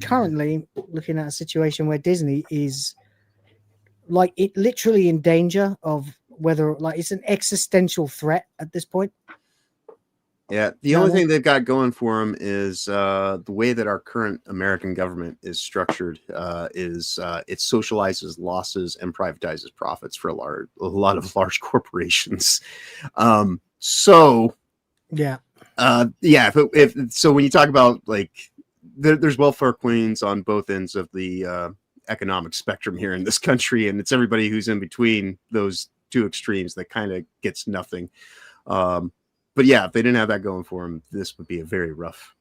currently looking at a situation where Disney is literally in danger of whether it's an existential threat at this point. Yeah, the only thing they've got going for them is the way that our current American government is structured is it socializes losses and privatizes profits for a lot of large corporations. So when you talk about there's welfare queens on both ends of the economic spectrum here in this country, and it's everybody who's in between those two extremes that kind of gets nothing. But yeah, if they didn't have that going for them, this would be a very rough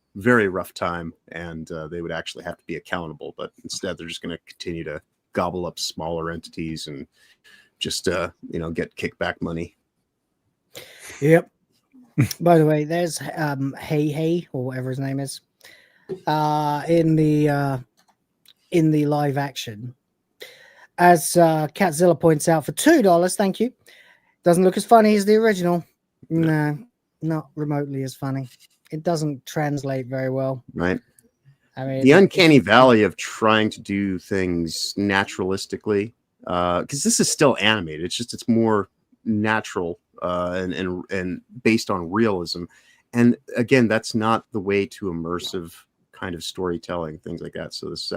time, and they would actually have to be accountable. But instead, they're just going to continue to gobble up smaller entities and just get kickback money. Yep. By the way, there's Hey or whatever his name is in the live action, as Catzilla points out, for $2. Thank you. Doesn't look as funny as the original. No. Not remotely as funny. It doesn't translate very well. Right. I mean, the uncanny valley of trying to do things naturalistically, because this is still animated. It's more natural and based on realism. And again, that's not the way to immersive kind of storytelling, things like that. So this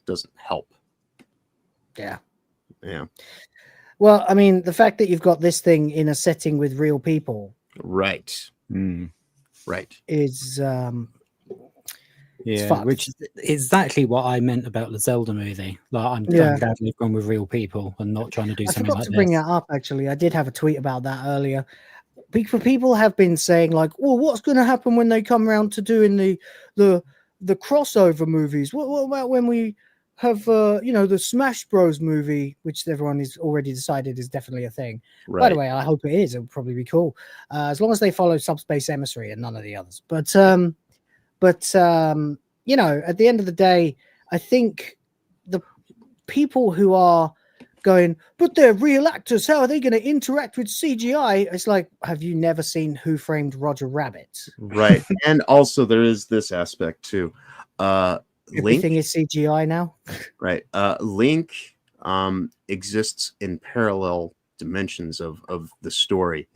doesn't help. Yeah. Yeah. Well, I mean, the fact that you've got this thing in a setting with real people. Right. Right. Is which is exactly what I meant about the Zelda movie. I'm glad we've gone with real people and not trying to do something like this. I forgot to bring that up, actually. I did have a tweet about that earlier. People have been saying, well, what's going to happen when they come around to doing the crossover movies? What about when we have the Smash Bros movie, which everyone has already decided is definitely a thing. Right. By the way, I hope it is. It would probably be cool, as long as they follow Subspace Emissary and none of the others. But at the end of the day, I think the people who are going, but they're real actors. How are they going to interact with CGI? It's like, have you never seen Who Framed Roger Rabbit? Right. And also there is this aspect too. Everything Link is CGI now. Right. Link exists in parallel dimensions of the story.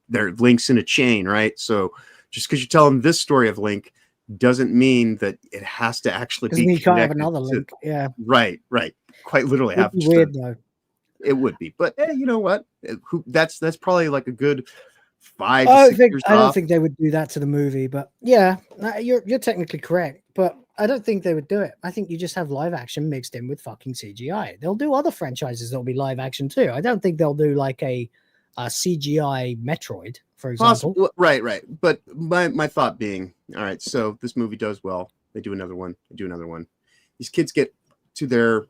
They're links in a chain, right? So just because you tell them this story of Link doesn't mean that it has to actually be You can't have connected another to- Link. Yeah. Right. Quite literally Would have be to. weird though. It would be, but you know what? That's probably like a good 5 I to don't 6 think years I don't off. think they would do that to the movie, but yeah, you're technically correct. But I don't think they would do it. I think you just have live action mixed in with fucking CGI. They'll do other franchises that'll be live action too. I don't think they'll do like a CGI Metroid, for example. Possible, right. But my thought being, all right, so this movie does well. They do another one. They do another one. These kids get to their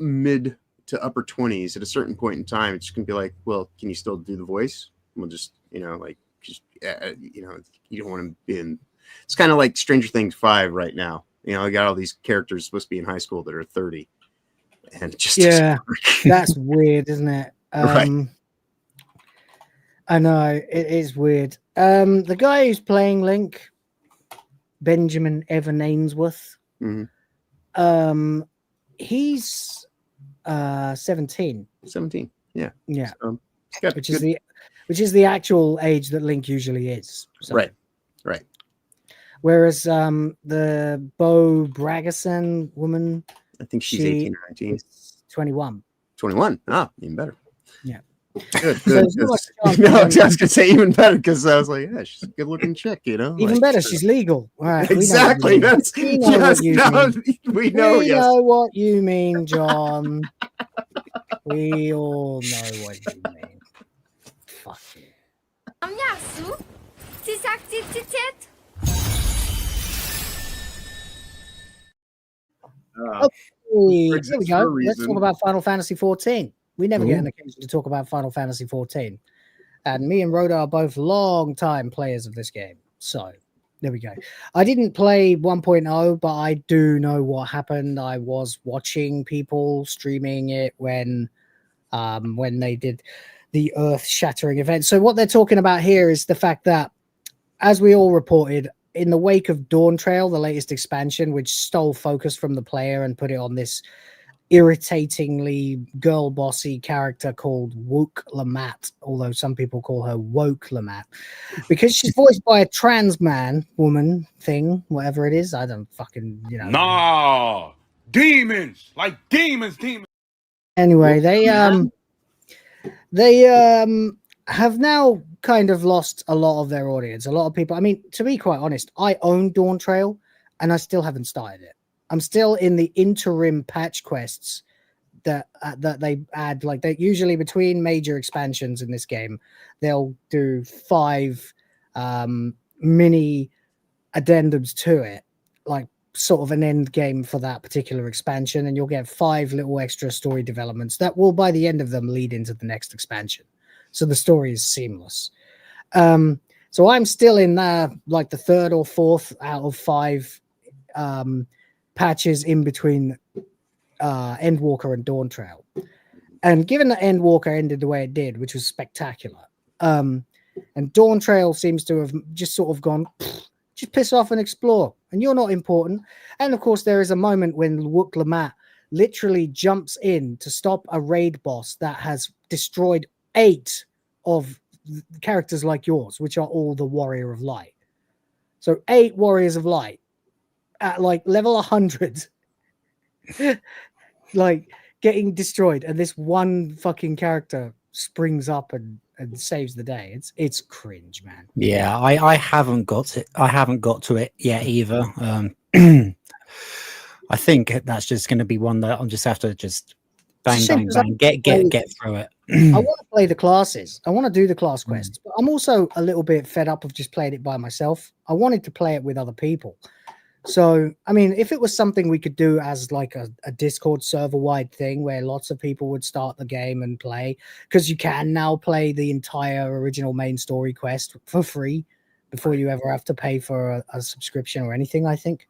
mid to upper 20s at a certain point in time. It's going to be like, well, can you still do the voice? We'll just, you don't want to be in. It's kind of like Stranger Things 5 right now. I got all these characters supposed to be in high school that are 30, and it just doesn't work. That's weird, isn't it? Right. I know it is weird. The guy who's playing Link, Benjamin Evan Ainsworth, he's 17. 17, yeah. Which is the actual age that Link usually is. So. Right. Whereas the Bo Bragason woman, I think she's 18 or 19. 21. 21. Ah, even better. Yeah. Good. So No, I was gonna say even better because I was like, yeah, she's a good-looking chick, Even better, she's legal. All right. Exactly. We know what you mean. We know. We know what you mean, John. We all know what you mean. Fuck you. Okay, here we go. Let's talk about Final Fantasy 14. We never get an occasion to talk about Final Fantasy 14. And me and Rhoda are both long-time players of this game. So, there we go. I didn't play 1.0, but I do know what happened. I was watching people streaming it when they did the earth-shattering event. So, what they're talking about here is the fact that, as we all reported, in the wake of Dawn Trail, the latest expansion, which stole focus from the player and put it on this irritatingly girl bossy character called Woke Lamat, although some people call her Woke Lamat, because she's voiced by a trans woman thing, whatever it is. I don't fucking, Nah, demons, like demons. Anyway, they have now kind of lost a lot of their audience. A lot of people, I mean, to be quite honest, I own Dawn Trail and I still haven't started it. I'm still in the interim patch quests that they add. Like, they usually between major expansions in this game, they'll do 5 mini addendums to it, like sort of an end game for that particular expansion, and you'll get 5 little extra story developments that will, by the end of them, lead into the next expansion. So the story is seamless. So I'm still in like the 3rd or 4th out of 5 patches in between Endwalker and Dawn Trail. And given that Endwalker ended the way it did, which was spectacular, and Dawn Trail seems to have just sort of gone, just piss off and explore, and you're not important. And of course, there is a moment when Wook Lamat literally jumps in to stop a raid boss that has destroyed 8 of characters like yours, which are all the Warrior of Light. So 8 Warriors of Light at like level 100, like getting destroyed, and this one fucking character springs up and saves the day. It's cringe, man. Yeah, I haven't got it. I haven't got to it yet either. I think that's just going to be one that I'll just have to just bang, get through it. I want to play the classes. I want to do the class quests, but I'm also a little bit fed up of just playing it by myself. I wanted to play it with other people. So, I mean, if it was something we could do as like a Discord server-wide thing where lots of people would start the game and play, because you can now play the entire original main story quest for free before you ever have to pay for a subscription or anything, I think.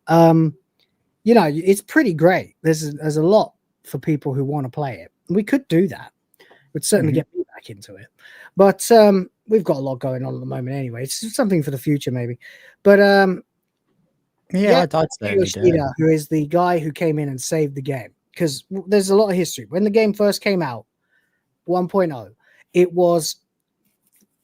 It's pretty great. There's a lot for people who want to play it. We could do that. Would certainly get me back into it. But we've got a lot going on at the moment anyway. It's something for the future, maybe. But I'd certainly do it. Yoshida, who is the guy who came in and saved the game, because there's a lot of history. When the game first came out, 1.0, it was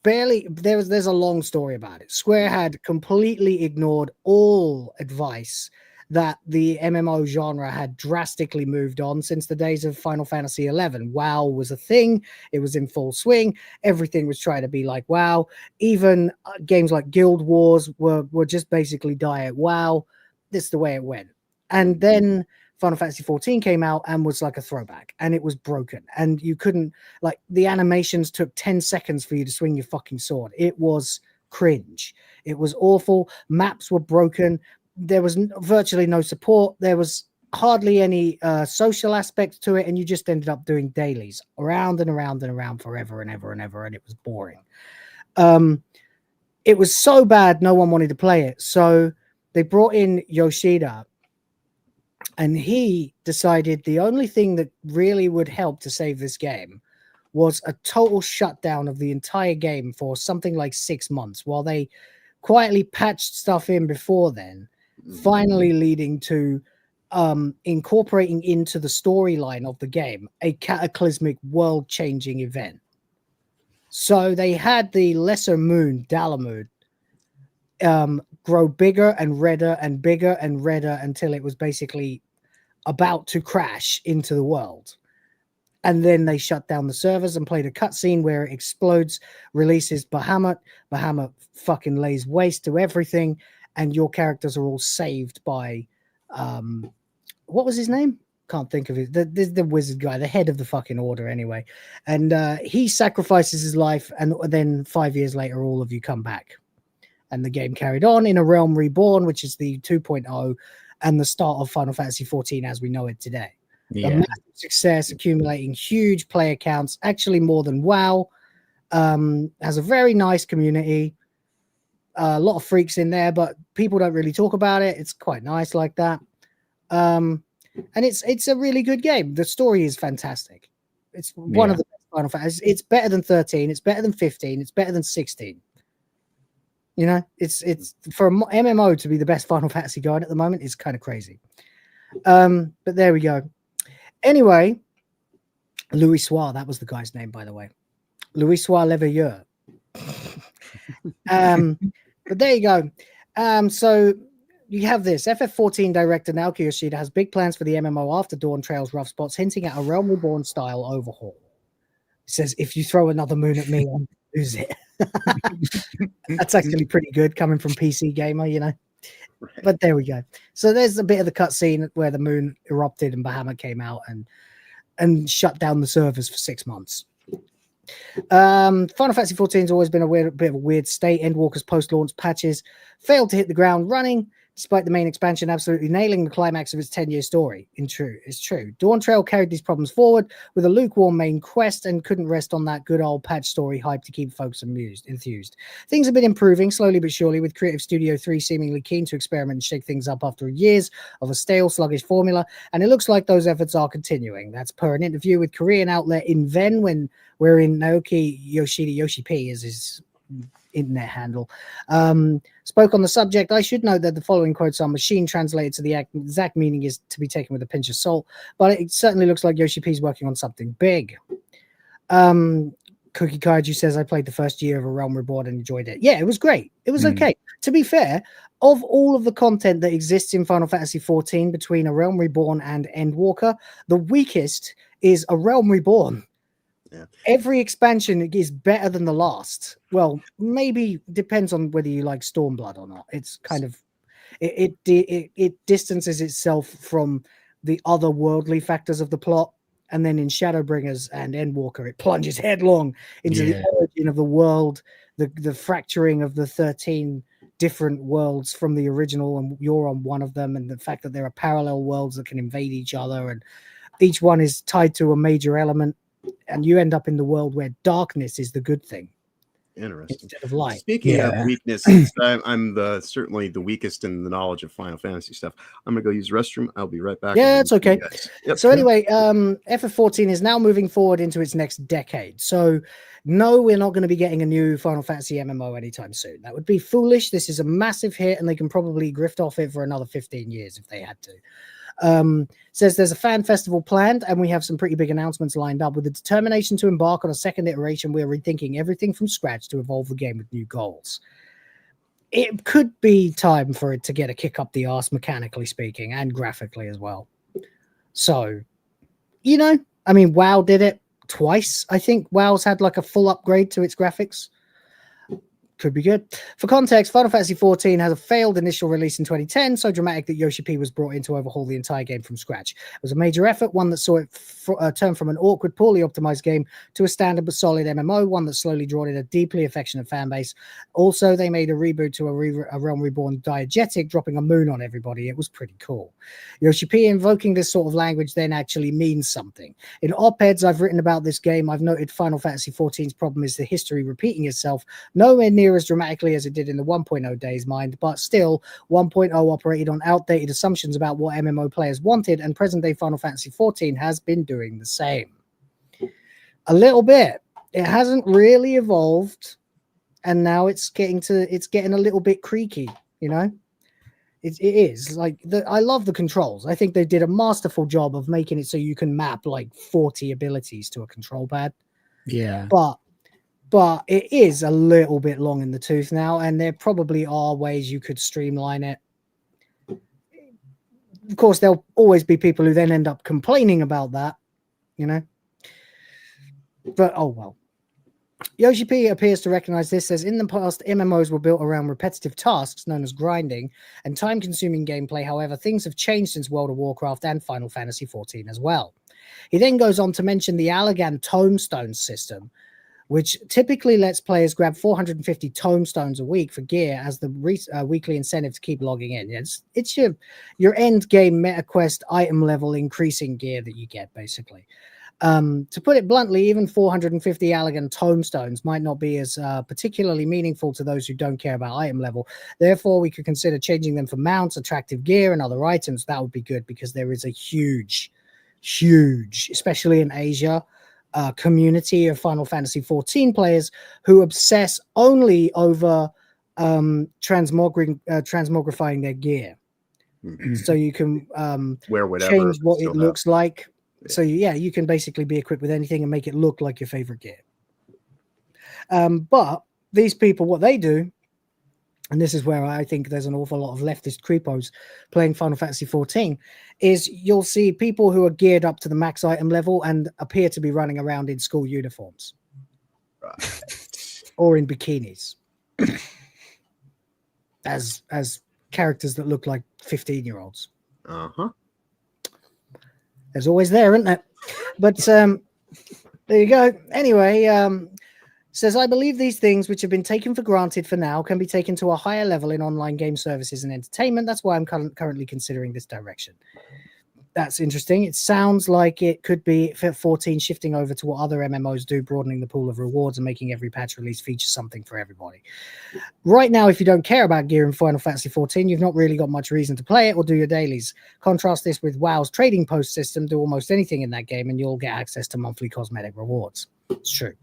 barely there's a long story about it. Square had completely ignored all advice that the MMO genre had drastically moved on since the days of Final Fantasy XI. WoW was a thing. It was in full swing. Everything was trying to be like WoW. Even games like Guild Wars were just basically diet WoW. This is the way it went. And then Final Fantasy XIV came out and was like a throwback, and it was broken. And you couldn't, like, the animations took 10 seconds for you to swing your fucking sword. It was cringe. It was awful. Maps were broken. There was virtually no support. There was hardly any social aspect to it, and you just ended up doing dailies around and around and around forever and ever and ever, and it was boring. It was so bad, no one wanted to play it. So they brought in Yoshida, and he decided the only thing that really would help to save this game was a total shutdown of the entire game for something like 6 months, while they quietly patched stuff in before then, finally leading to incorporating into the storyline of the game a cataclysmic world-changing event. So they had the lesser moon, Dalamud, grow bigger and redder and bigger and redder until it was basically about to crash into the world. And then they shut down the servers and played a cutscene where it explodes, releases Bahamut. Bahamut fucking lays waste to everything, and your characters are all saved by what was his name? Can't think of it. The wizard guy, the head of the fucking order anyway. And he sacrifices his life, and then 5 years later, all of you come back. And the game carried on in a realm reborn, which is the 2.0 and the start of Final Fantasy XIV as we know it today. A massive success, accumulating huge player counts, actually more than WoW. Has a very nice community. A lot of freaks in there, but people don't really talk about it. It's quite nice like that. And it's a really good game. The story is fantastic. It's one of the best Final Fantasy. It's better than 13. It's better than 15. It's better than 16. You know, it's for an MMO to be the best Final Fantasy going at the moment is kind of crazy. But there we go. Anyway, Louis Soir, that was the guy's name, by the way. Louis Soir Leveilleur. But there you go. So you have this. FF14 director Naoki Yoshida has big plans for the MMO after Dawn Trail's rough spots, hinting at a Realm Reborn style overhaul. He says, if you throw another moon at me, I'll lose it. That's actually pretty good coming from PC Gamer, you know. Right. But there we go. So there's a bit of the cutscene where the moon erupted and Bahamut came out and shut down the servers for 6 months. Final Fantasy XIV has always been a bit of a weird state. Endwalker's post-launch patches failed to hit the ground running, despite the main expansion absolutely nailing the climax of its 10-year story. It's true. Dawn Trail carried these problems forward with a lukewarm main quest and couldn't rest on that good old patch story hype to keep folks enthused. Things have been improving slowly but surely, with Creative Studio 3 seemingly keen to experiment and shake things up after years of a stale, sluggish formula, and it looks like those efforts are continuing. That's per an interview with Korean outlet Inven, wherein Naoki Yoshida, Yoshi P is his internet handle, spoke on the subject. I should note that the following quotes are machine translated, so the exact meaning is to be taken with a pinch of salt, but it certainly looks like Yoshi P is working on something big. Cookie Kaiju says, I played the first year of A Realm Reborn and enjoyed it. Yeah, it was great. It was okay. To be fair, of all of the content that exists in Final Fantasy XIV between A Realm Reborn and Endwalker, the weakest is A Realm Reborn. Yeah. Every expansion is better than the last. Well, maybe depends on whether you like Stormblood or not. It's kind of it distances itself from the otherworldly factors of the plot, and then in Shadowbringers and Endwalker, it plunges headlong into the origin of the world, the fracturing of the 13 different worlds from the original, and you're on one of them, and the fact that there are parallel worlds that can invade each other, and each one is tied to a major element. And you end up in the world where darkness is the good thing. Interesting. instead of light. Speaking of Yeah. weaknesses, I'm certainly the weakest in the knowledge of Final Fantasy stuff. I'm gonna go use the restroom. I'll be right back. Yeah, and it's okay. you guys. Yep. So anyway, FF14 is now moving forward into its next decade. So no, we're not going to be getting a new Final Fantasy MMO anytime soon. That would be foolish. This is a massive hit, and they can probably grift off it for another 15 years if they had to. Says there's a fan festival planned, and we have some pretty big announcements lined up. With the determination to embark on a second iteration, we're rethinking everything from scratch to evolve the game with new goals. It could be time for it to get a kick up the arse, mechanically speaking, and graphically as well. So, you know, I mean, WoW did it twice. I think WoW's had like a full upgrade to its graphics. Could be good. For context, Final Fantasy XIV has a failed initial release in 2010, so dramatic that Yoshi P was brought in to overhaul the entire game from scratch. It was a major effort, one that saw it turn from an awkward, poorly optimized game to a standard but solid MMO, one that slowly drawn in a deeply affectionate fan base. Also, they made a reboot to a Realm Reborn diegetic, dropping a moon on everybody. It was pretty cool. Yoshi P invoking this sort of language then actually means something. In op-eds I've written about this game, I've noted Final Fantasy XIV's problem is the history repeating itself, nowhere near as dramatically as it did in the 1.0 days, mind, but still 1.0 operated on outdated assumptions about what MMO players wanted, and present-day Final Fantasy XIV has been doing the same. A little bit. It hasn't really evolved, and now it's getting a little bit creaky, you know? It is like I love the controls. I think they did a masterful job of making it so you can map like 40 abilities to a control pad. Yeah. But it is a little bit long in the tooth now, and there probably are ways you could streamline it. Of course, there'll always be people who then end up complaining about that, you know? But, oh well. Yoshi P appears to recognize this, says in the past, MMOs were built around repetitive tasks known as grinding and time-consuming gameplay. However, things have changed since World of Warcraft and Final Fantasy XIV as well. He then goes on to mention the Allagan Tomestone system, which typically lets players grab 450 tomestones a week for gear as the weekly incentive to keep logging in. It's your end game meta quest item level increasing gear that you get, basically. To put it bluntly, even 450 Allagan tomestones might not be as particularly meaningful to those who don't care about item level. Therefore, we could consider changing them for mounts, attractive gear, and other items. That would be good because there is a huge, especially in Asia, community of Final Fantasy XIV players who obsess only over transmogrifying their gear. So you can wear whatever, change what it looks like. So yeah, you can basically be equipped with anything and make it look like your favorite gear. But these people, what they do, and this is where I think there's an awful lot of leftist creepos playing Final Fantasy XIV, is you'll see people who are geared up to the max item level and appear to be running around in school uniforms. Or in bikinis. as characters that look like 15-year-olds. Uh-huh. There's always there, isn't there? But there you go. Anyway, says, I believe these things which have been taken for granted for now can be taken to a higher level in online game services and entertainment. That's why I'm currently considering this direction. That's interesting. It sounds like it could be 14 shifting over to what other MMOs do, broadening the pool of rewards and making every patch release feature something for everybody. Right now, if you don't care about gear in Final Fantasy XIV, you've not really got much reason to play it or do your dailies. Contrast this with WoW's trading post system. Do almost anything in that game and you'll get access to monthly cosmetic rewards. It's true.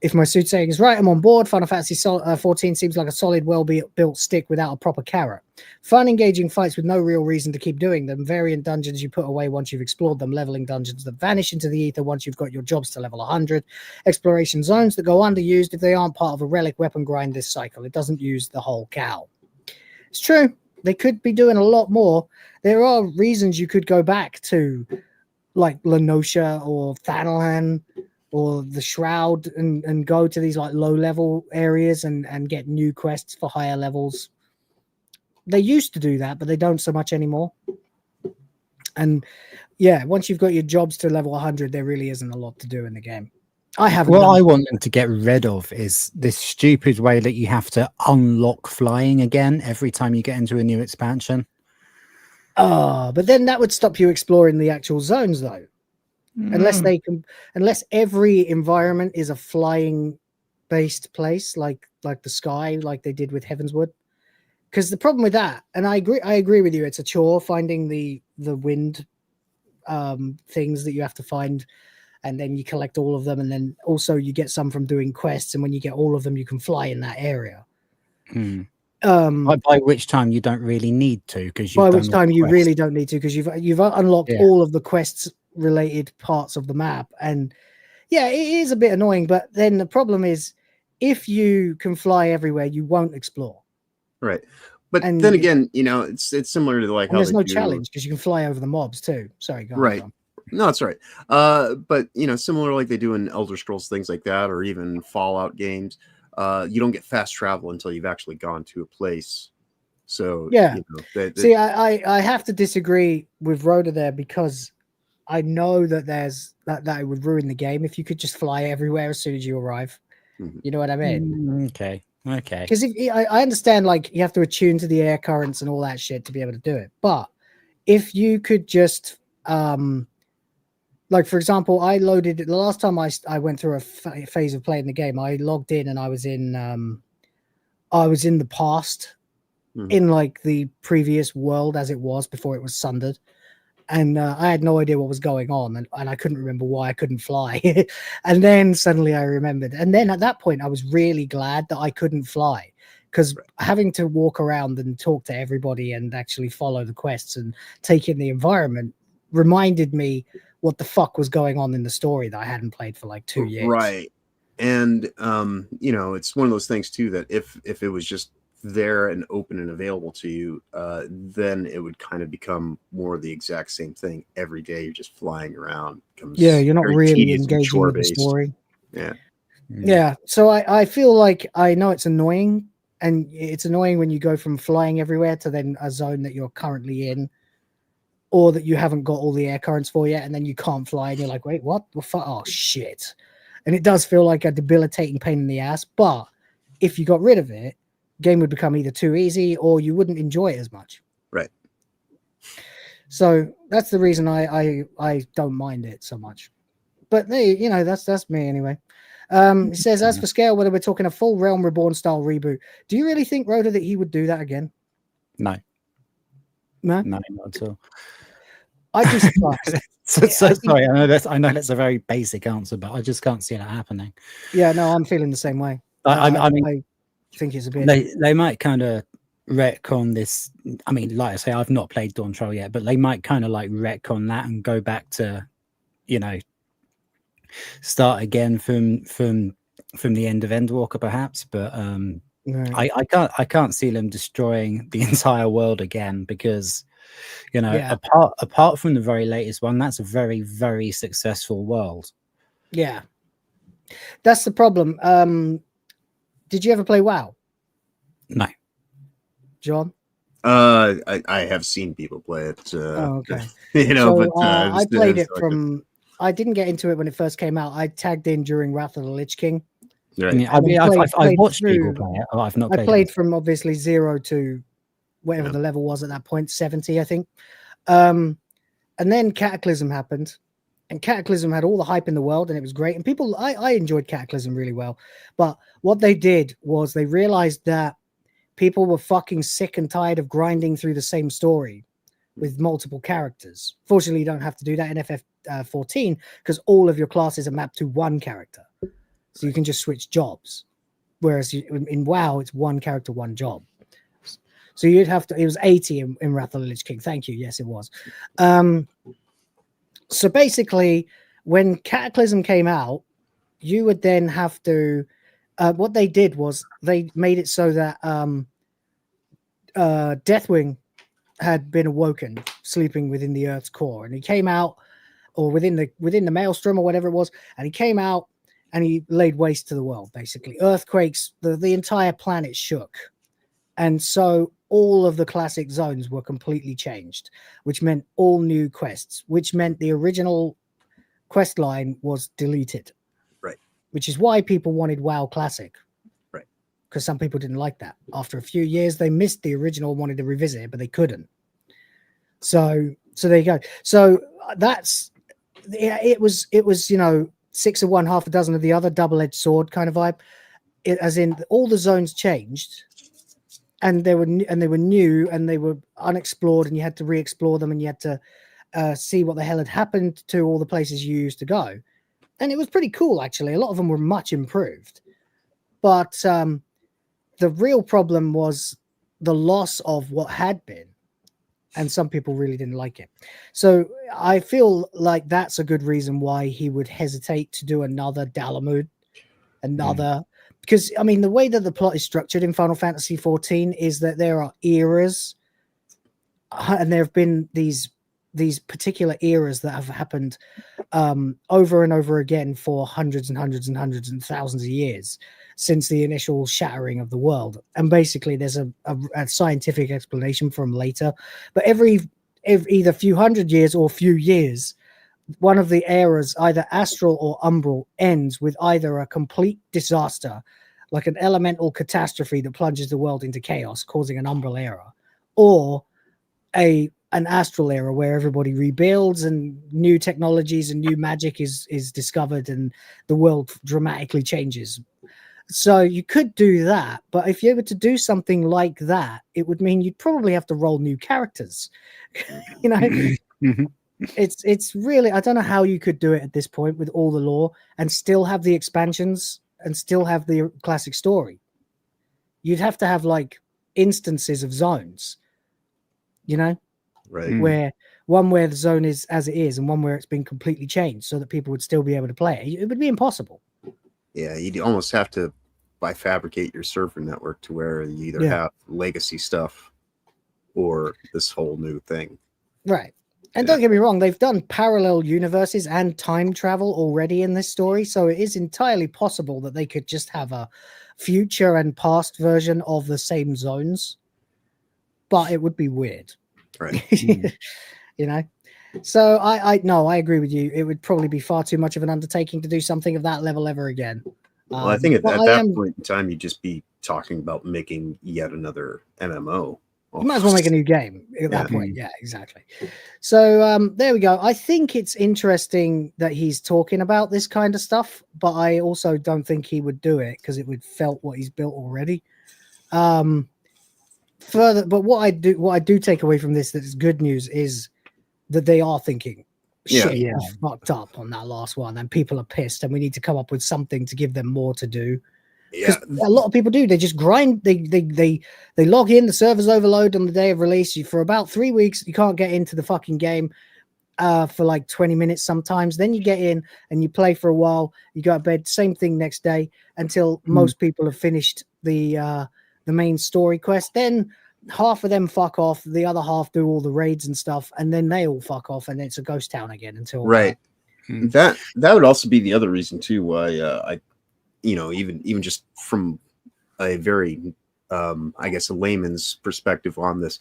If my soothsaying is right, I'm on board. Final Fantasy XIV seems like a solid, well-built stick without a proper carrot. Fun, engaging fights with no real reason to keep doing them. Variant dungeons you put away once you've explored them. Leveling dungeons that vanish into the ether once you've got your jobs to level 100. Exploration zones that go underused if they aren't part of a relic weapon grind this cycle. It doesn't use the whole cow. It's true. They could be doing a lot more. There are reasons you could go back to, like Lenosha or Thanalan, or the Shroud and go to these like low-level areas and get new quests for higher levels. They used to do that, but they don't so much anymore. And yeah, once you've got your jobs to level 100, there really isn't a lot to do in the game. I haven't. What I want them to get rid of is this stupid way that you have to unlock flying again every time you get into a new expansion. Oh, but then that would stop you exploring the actual zones, though. Unless every environment is a flying based place, like the sky, like they did with Heavenswood. Because the problem with that, and I agree with you, it's a chore finding the wind things that you have to find, and then you collect all of them, and then also you get some from doing quests, and when you get all of them, you can fly in that area. By which time you don't really need to, because by which time you really don't need to, because you've unlocked all of the quests related parts of the map, and yeah, it is a bit annoying. But then the problem is, if you can fly everywhere, you won't explore. Right. But then again, you know, it's similar to like and how there's they no do... challenge because you can fly over the mobs too. Sorry, go on, right. John. No, it's right. But you know, similar like they do in Elder Scrolls, things like that, or even Fallout games, you don't get fast travel until you've actually gone to a place. So yeah, you know, see, I have to disagree with Rhoda there, because I know that that it would ruin the game if you could just fly everywhere as soon as you arrive. You know what I mean? Okay. Because I understand, like, you have to attune to the air currents and all that shit to be able to do it. But if you could just, like, for example, I loaded it the last time I went through a phase of playing the game. I logged in and I was in the past, in like the previous world as it was before it was sundered. And I had no idea what was going on, and I couldn't remember why I couldn't fly. And then suddenly I remembered. And then at that point, I was really glad that I couldn't fly, because having to walk around and talk to everybody and actually follow the quests and take in the environment reminded me what the fuck was going on in the story that I hadn't played for like 2 years. Right. And, you know, it's one of those things too, that if it was just there and open and available to you, then it would kind of become more of the exact same thing every day. You're just flying around. Yeah, you're not really engaging with the story. Yeah. So I feel like I know it's annoying, and it's annoying when you go from flying everywhere to then a zone that you're currently in, or that you haven't got all the air currents for yet, and then you can't fly, and you're like, wait, what? Oh shit. And it does feel like a debilitating pain in the ass. But if you got rid of it, game would become either too easy or you wouldn't enjoy it as much. Right. So that's the reason I don't mind it so much. But you know, that's me anyway. It says, as for scale, whether we're talking a full Realm Reborn style reboot, do you really think, Rhoda, that he would do that again? No, not at all. I'd be surprised. Sorry, I know that's a very basic answer, but I just can't see that happening. Yeah, no, I'm feeling the same way. I mean, I think it's a bit. They might kind of retcon this. I mean, like I say, I've not played Dawn Trail yet, but they might kind of like retcon that and go back to, you know, start again from the end of Endwalker, perhaps. But I can't see them destroying the entire world again, because, you know, apart from the very latest one, that's a very, very successful world. Yeah, that's the problem. Did you ever play WoW? No. John? I have seen people play it. Okay. You know, so, but I played it from. I didn't get into it when it first came out. I tagged in during Wrath of the Lich King. Right. Yeah, I mean, I've watched people play it. I've not. I played from obviously 0 to whatever the level was at that point, 70, I think. And then Cataclysm happened. And Cataclysm had all the hype in the world, and it was great. And people, I enjoyed Cataclysm really well. But what they did was they realized that people were fucking sick and tired of grinding through the same story with multiple characters. Fortunately, you don't have to do that in FF14, because all of your classes are mapped to one character. So you can just switch jobs. Whereas in WoW, it's one character, one job. So you'd have to, it was 80 in Wrath of the Lich King. Thank you. Yes, it was. So basically, when Cataclysm came out, you would then have to, what they did was they made it so that Deathwing had been awoken, sleeping within the Earth's core, and he came out, or within the Maelstrom or whatever it was, and he came out and he laid waste to the world. Basically, earthquakes, the entire planet shook, and so all of the classic zones were completely changed, which meant all new quests, which meant the original quest line was deleted. Right. Which is why people wanted WoW Classic. Right. Because some people didn't like that. After a few years, they missed the original, wanted to revisit it, but they couldn't. So there you go. So that's, it was, you know, 6 of one, half a dozen of the other, double-edged sword kind of vibe. as in all the zones changed, and they were new, and they were unexplored, and you had to re-explore them, and you had to see what the hell had happened to all the places you used to go. And it was pretty cool, actually. A lot of them were much improved. But the real problem was the loss of what had been. And some people really didn't like it. So I feel like that's a good reason why he would hesitate to do another Dalamud. Because, I mean, the way that the plot is structured in Final Fantasy XIV is that there are eras. And there have been these particular eras that have happened over and over again for hundreds and hundreds and hundreds and thousands of years since the initial shattering of the world. And basically there's a scientific explanation from later, but every either few hundred years or few years, one of the eras, either astral or umbral, ends with either a complete disaster, like an elemental catastrophe that plunges the world into chaos, causing an umbral era, or an astral era where everybody rebuilds and new technologies and new magic is discovered and the world dramatically changes. So you could do that, but if you were to do something like that, it would mean you'd probably have to roll new characters. You know, it's really, I don't know how you could do it at this point with all the lore and still have the expansions and still have the classic story. You'd have to have like instances of zones, you know, right? Where one where the zone is as it is and one where it's been completely changed so that people would still be able to play it. It would be impossible. Yeah, you'd almost have to bifabricate your server network to where you either have legacy stuff or this whole new thing. Right. And don't get me wrong, they've done parallel universes and time travel already in this story. So it is entirely possible that they could just have a future and past version of the same zones. But it would be weird. Right. You know? So I agree with you. It would probably be far too much of an undertaking to do something of that level ever again. Well, I think at that point in time, you'd just be talking about making yet another MMO. You might as well make a new game at that point. Yeah, exactly. So there we go. I think it's interesting that he's talking about this kind of stuff, but I also don't think he would do it because it would felt what he's built already. Further, but what I do take away from this that is good news is that they are thinking shit fucked up on that last one, and people are pissed, and we need to come up with something to give them more to do. Because a lot of people do. They just grind. They log in. The servers overload on the day of release. For about 3 weeks, you can't get into the fucking game for like 20 minutes sometimes. Then you get in and you play for a while. You go to bed. Same thing next day until most people have finished the main story quest. Then half of them fuck off. The other half do all the raids and stuff, and then they all fuck off, and it's a ghost town again until That would also be the other reason too why I. You know, even just from a very, I guess, a layman's perspective on this,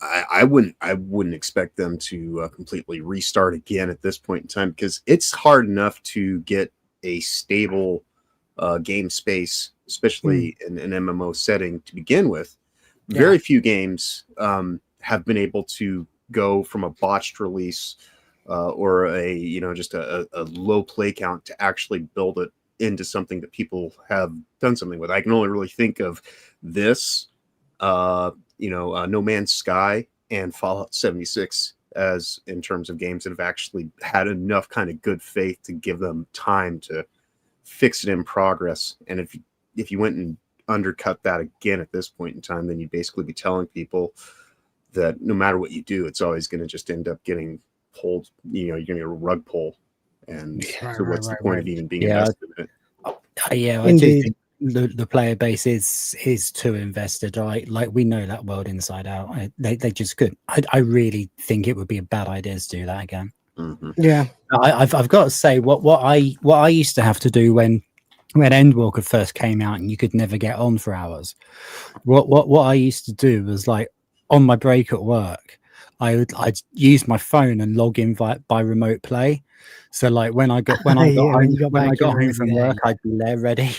I wouldn't expect them to completely restart again at this point in time, because it's hard enough to get a stable game space, especially in an MMO setting to begin with. Very few games have been able to go from a botched release or just a low play count to actually build it into something that people have done something with. I can only really think of this, No Man's Sky and Fallout 76 as in terms of games that have actually had enough kind of good faith to give them time to fix it in progress. And if you went and undercut that again at this point in time, then you'd basically be telling people that no matter what you do, it's always going to just end up getting pulled. You're going to get a rug pull. And so what's the point of even being invested in it? I do think the player base is too invested, right? Like, we know that world inside out. They just couldn't. I really think it would be a bad idea to do that again. Yeah, I've got to say what I used to have to do when Endwalker first came out and you could never get on for hours. What I used to do was, like, on my break at work, I'd use my phone and log in by remote play. So, like, when I got home from work, I'd be there ready.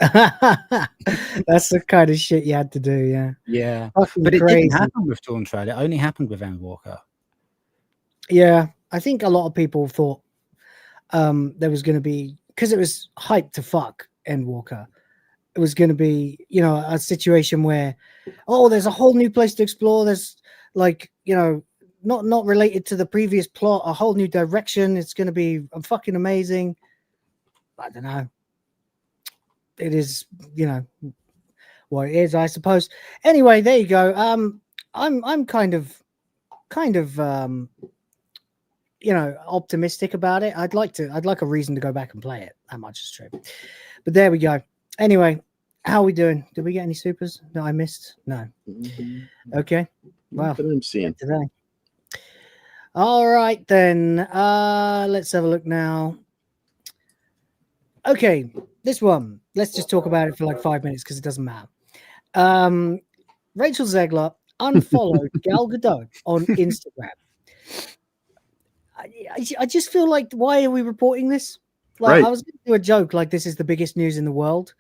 That's the kind of shit you had to do. Yeah. Fucking But it crazy. didn't happen with Dawn Trail. It only happened with Endwalker. Yeah, I think a lot of people thought there was going to be, because it was hyped to fuck Endwalker, it was going to be, you know, a situation where, oh, there's a whole new place to explore. There's like, you know, not related to the previous plot, a whole new direction. It's going to be fucking amazing. I don't know. It is, you know, what it is, I suppose. Anyway, there you go. I'm kind of you know, optimistic about it. I'd like a reason to go back and play it. That much is true. But there we go. Anyway, how are we doing? Did we get any supers that I missed? No. Okay. Wow. I'm seeing today. All right then. Let's have a look now. Okay, this one. Let's just talk about it for like 5 minutes because it doesn't matter. Rachel Zegler unfollowed Gal Gadot on Instagram. I just feel like, why are we reporting this? Like, Right. I was going to do a joke like this is the biggest news in the world.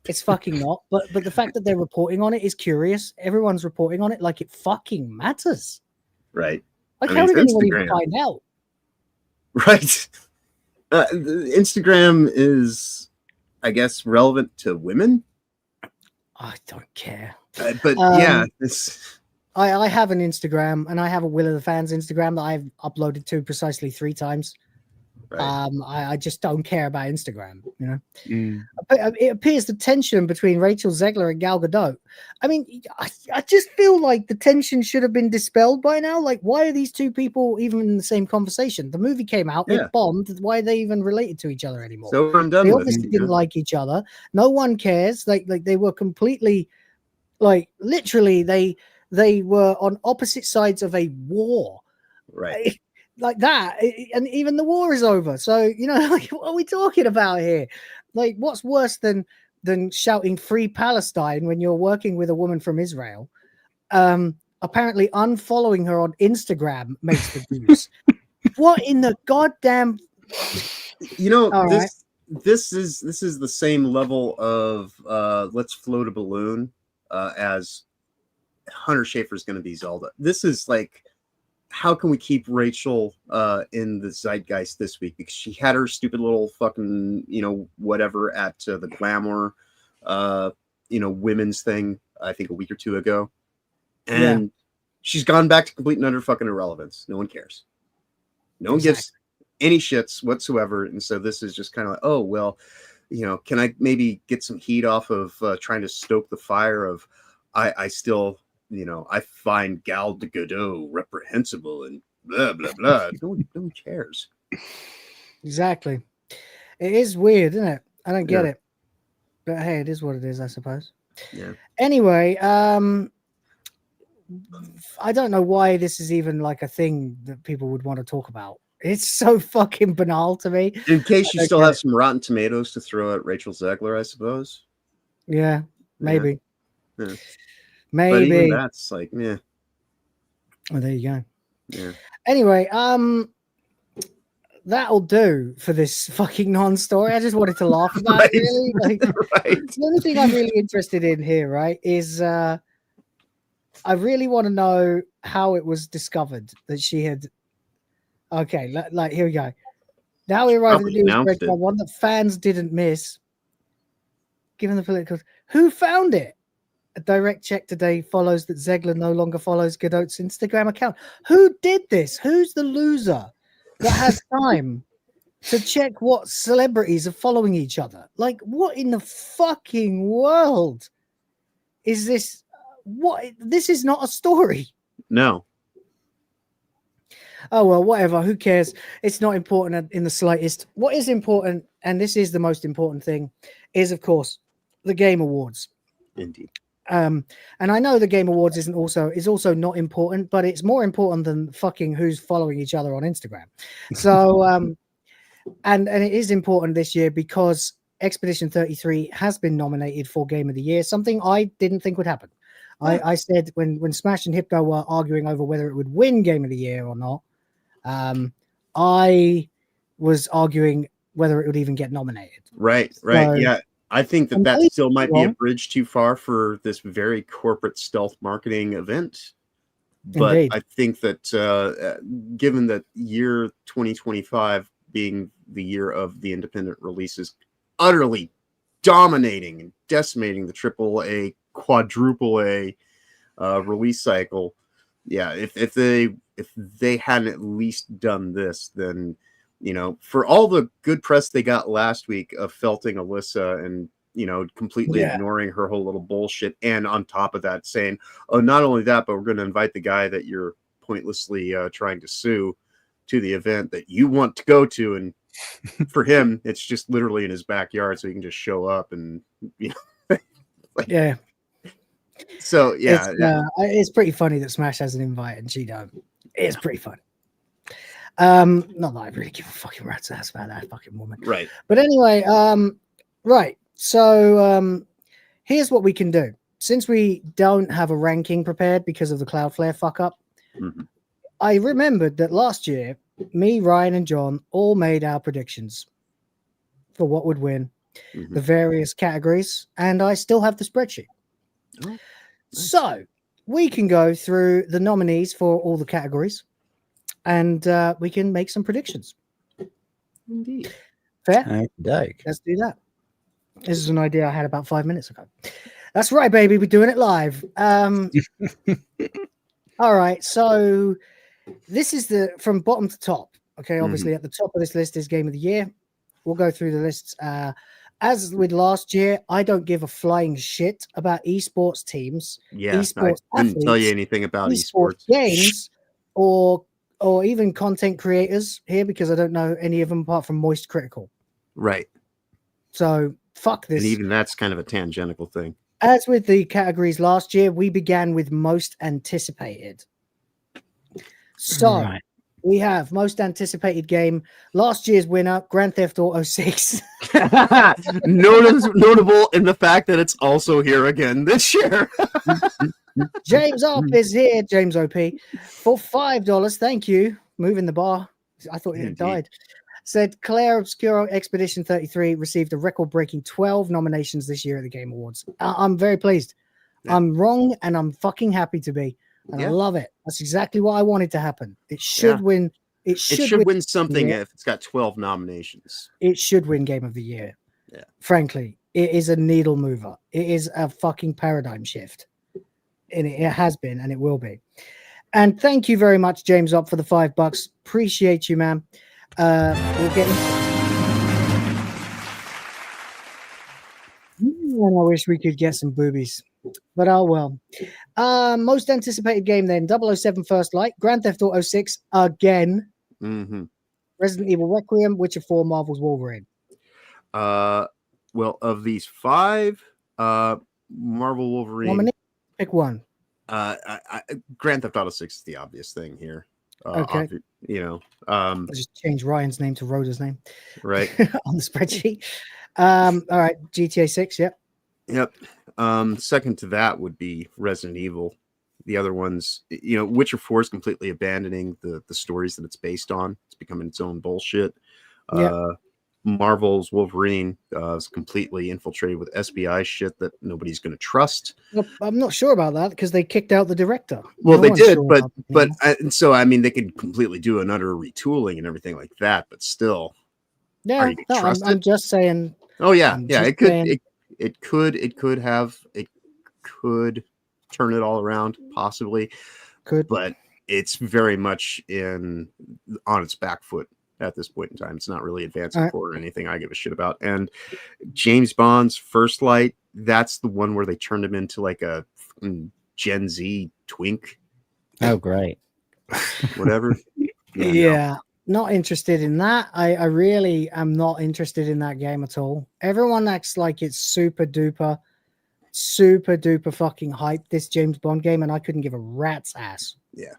It's fucking not. But the fact that they're reporting on it is curious. Everyone's reporting on it like it fucking matters. Right. Like, I how mean, did it's anyone even Instagram. find out? Right. Instagram is, I guess, relevant to women. I don't care. But yeah, it's I have an Instagram, and I have a Will of the Fans Instagram that I've uploaded to precisely 3 times. right. I just don't care about Instagram, you know. It appears the tension between Rachel Zegler and Gal Gadot. I mean, I just feel like the tension should have been dispelled by now. Like, why are these two people even in the same conversation? The movie came out, Yeah. it bombed. Why are they even related to each other anymore? So I'm done They with. obviously you didn't know? like each other. No one cares. Like they were completely, like, literally they were on opposite sides of a war. Right. Like that, and even the war is over. So, you know, like, what are we talking about here? Like, what's worse than shouting "Free Palestine" when you're working with a woman from Israel? Apparently, unfollowing her on Instagram makes the news. What in the goddamn? You know, All right. this is the same level of let's float a balloon as Hunter Schafer's going to be Zelda. This is like, how can we keep Rachel in the zeitgeist this week? Because she had her stupid little fucking, you know, whatever at the Glamour, you know, women's thing, I think a week or 2 ago. And she's gone back to complete and utter fucking irrelevance. No one cares. No one gives any shits whatsoever. And so this is just kind of like, oh, well, you know, can I maybe get some heat off of trying to stoke the fire of, I still, you know, I find Gal Gadot reprehensible and blah, blah, blah. No one cares. Exactly. It is weird, isn't it? I don't get Yeah. it. But hey, it is what it is, I suppose. Yeah. Anyway, I don't know why this is even like a thing that people would want to talk about. It's so fucking banal to me. In case you I still don't have get some Rotten Tomatoes to throw at Rachel Zegler, I suppose. it. Yeah, maybe. Yeah. But Maybe. even that's like, yeah. Oh, there you go. Yeah. Anyway, that'll do for this fucking non-story. I just wanted to laugh about Right. it, really. Like, Right. the only thing I'm really interested in here, right, is I really want to know how it was discovered that she had. Okay, like here we go. Now we arrive at the Probably news announced break, it. one that fans didn't miss. Given the political, who found it? A direct check today follows that Zegler no longer follows Gadot's Instagram account. Who did this? Who's the loser that has time to check what celebrities are following each other? Like, what in the fucking world is this? What? This is not a story. No. Oh, well, whatever. Who cares? It's not important in the slightest. What is important, and this is the most important thing, is, of course, the Game Awards. Indeed. And I know the Game Awards is also not important, but it's more important than fucking who's following each other on Instagram. So, and it is important this year because Expedition 33 has been nominated for Game of the Year, something I didn't think would happen. I said when Smash and Hypno were arguing over whether it would win Game of the Year or not, I was arguing whether it would even get nominated. Right. So, Yeah. I think that completely still might be a wrong. bridge too far for this very corporate stealth marketing event. But Indeed. I think that given that year 2025 being the year of the independent releases utterly dominating and decimating the AAA, quadruple A release cycle. Yeah, if they hadn't at least done this, then for all the good press they got last week of felting Alyssa and completely ignoring her whole little bullshit, and on top of that saying, oh, not only that, but we're going to invite the guy that you're pointlessly trying to sue to the event that you want to go to, and for him it's just literally in his backyard, so he can just show up and so it's pretty funny that Smash has an invite and she don't. It's pretty funny. Not that I really give a fucking rat's ass about that fucking woman, right? But anyway, right, so here's what we can do. Since we don't have a ranking prepared because of the Cloudflare fuck up, I remembered that last year, me, Ryan, and John all made our predictions for what would win the various categories, and I still have the spreadsheet. So we can go through the nominees for all the categories, and we can make some predictions. Indeed. Fair? Let's do that. This is an idea I had about 5 minutes ago. That's right, baby. We're doing it live. All right, so this is from bottom to top. Okay, obviously at the top of this list is Game of the Year. We'll go through the lists. As with last year, I don't give a flying shit about esports teams. Yeah, esports I couldn't tell you anything about esports games or even content creators here, because I don't know any of them apart from Moist Critical. Right. So fuck this. And even that's kind of a tangential thing. As with the categories last year, we began with most anticipated. So we have most anticipated game. Last year's winner, Grand Theft Auto 6. Notable in the fact that it's also here again this year. James Op is here, James OP, for $5. Thank you. Moving the bar. I thought you had died. Said Claire Obscuro Expedition 33 received a record-breaking 12 nominations this year at the Game Awards. I'm very pleased. Yeah. I'm wrong, and I'm fucking happy to be. And I love it. That's exactly what I wanted to happen. It should win. It should win something if it's got 12 nominations. It should win Game of the Year. Yeah. Frankly, it is a needle mover. It is a fucking paradigm shift. And it has been, and it will be. And thank you very much, James Op, for the $5. Appreciate you, man. We'll get and I wish we could get some boobies, but oh well. Most anticipated game then: 007 First Light, Grand Theft Auto 6 again, Resident Evil Requiem, Witcher 4, Marvel's Wolverine. Well, of these 5, Marvel Wolverine. Pick one. Grand Theft Auto 6 is the obvious thing here. Okay. I just change Ryan's name to Rhoda's name. Right. On the spreadsheet. All right. GTA 6. Yep. Second to that would be Resident Evil. The other ones, Witcher 4 is completely abandoning the stories that it's based on. It's becoming its own bullshit. Marvel's Wolverine is completely infiltrated with SBI shit that nobody's going to trust. Well, I'm not sure about that because they kicked out the director. Well, they did, but and so I mean, they could completely do an utter retooling and everything like that. But still, yeah, I'm just saying. Oh yeah, it could turn it all around, possibly. But it's very much on its back foot. At this point in time, it's not really advancing forward or anything I give a shit about. And James Bond's First Light, that's the one where they turned him into like a Gen Z twink. Oh, great. Whatever. Yeah, not interested in that. I really am not interested in that game at all. Everyone acts like it's super duper fucking hype, this James Bond game, and I couldn't give a rat's ass. Yeah.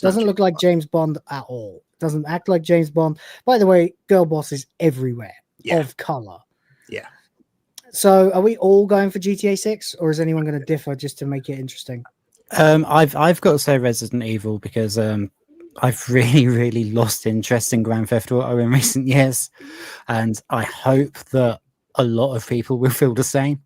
Doesn't look like James Bond at all. Doesn't act like James Bond. By the way, girl bosses everywhere of color. Yeah. So are we all going for GTA 6 or is anyone going to differ just to make it interesting? I've got to say Resident Evil because I've really lost interest in Grand Theft Auto in recent years. And I hope that a lot of people will feel the same.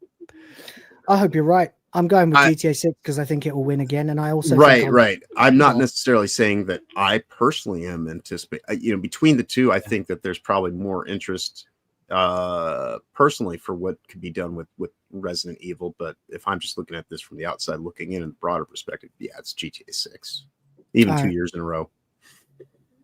I hope you're right. I'm going with GTA 6 because I think it will win again, and I also right. I'm not necessarily saying that I personally am anticipating. Between the two, I think that there's probably more interest personally for what could be done with Resident Evil. But if I'm just looking at this from the outside looking in a broader perspective, yeah, it's GTA 6, even All 2 right. years in a row.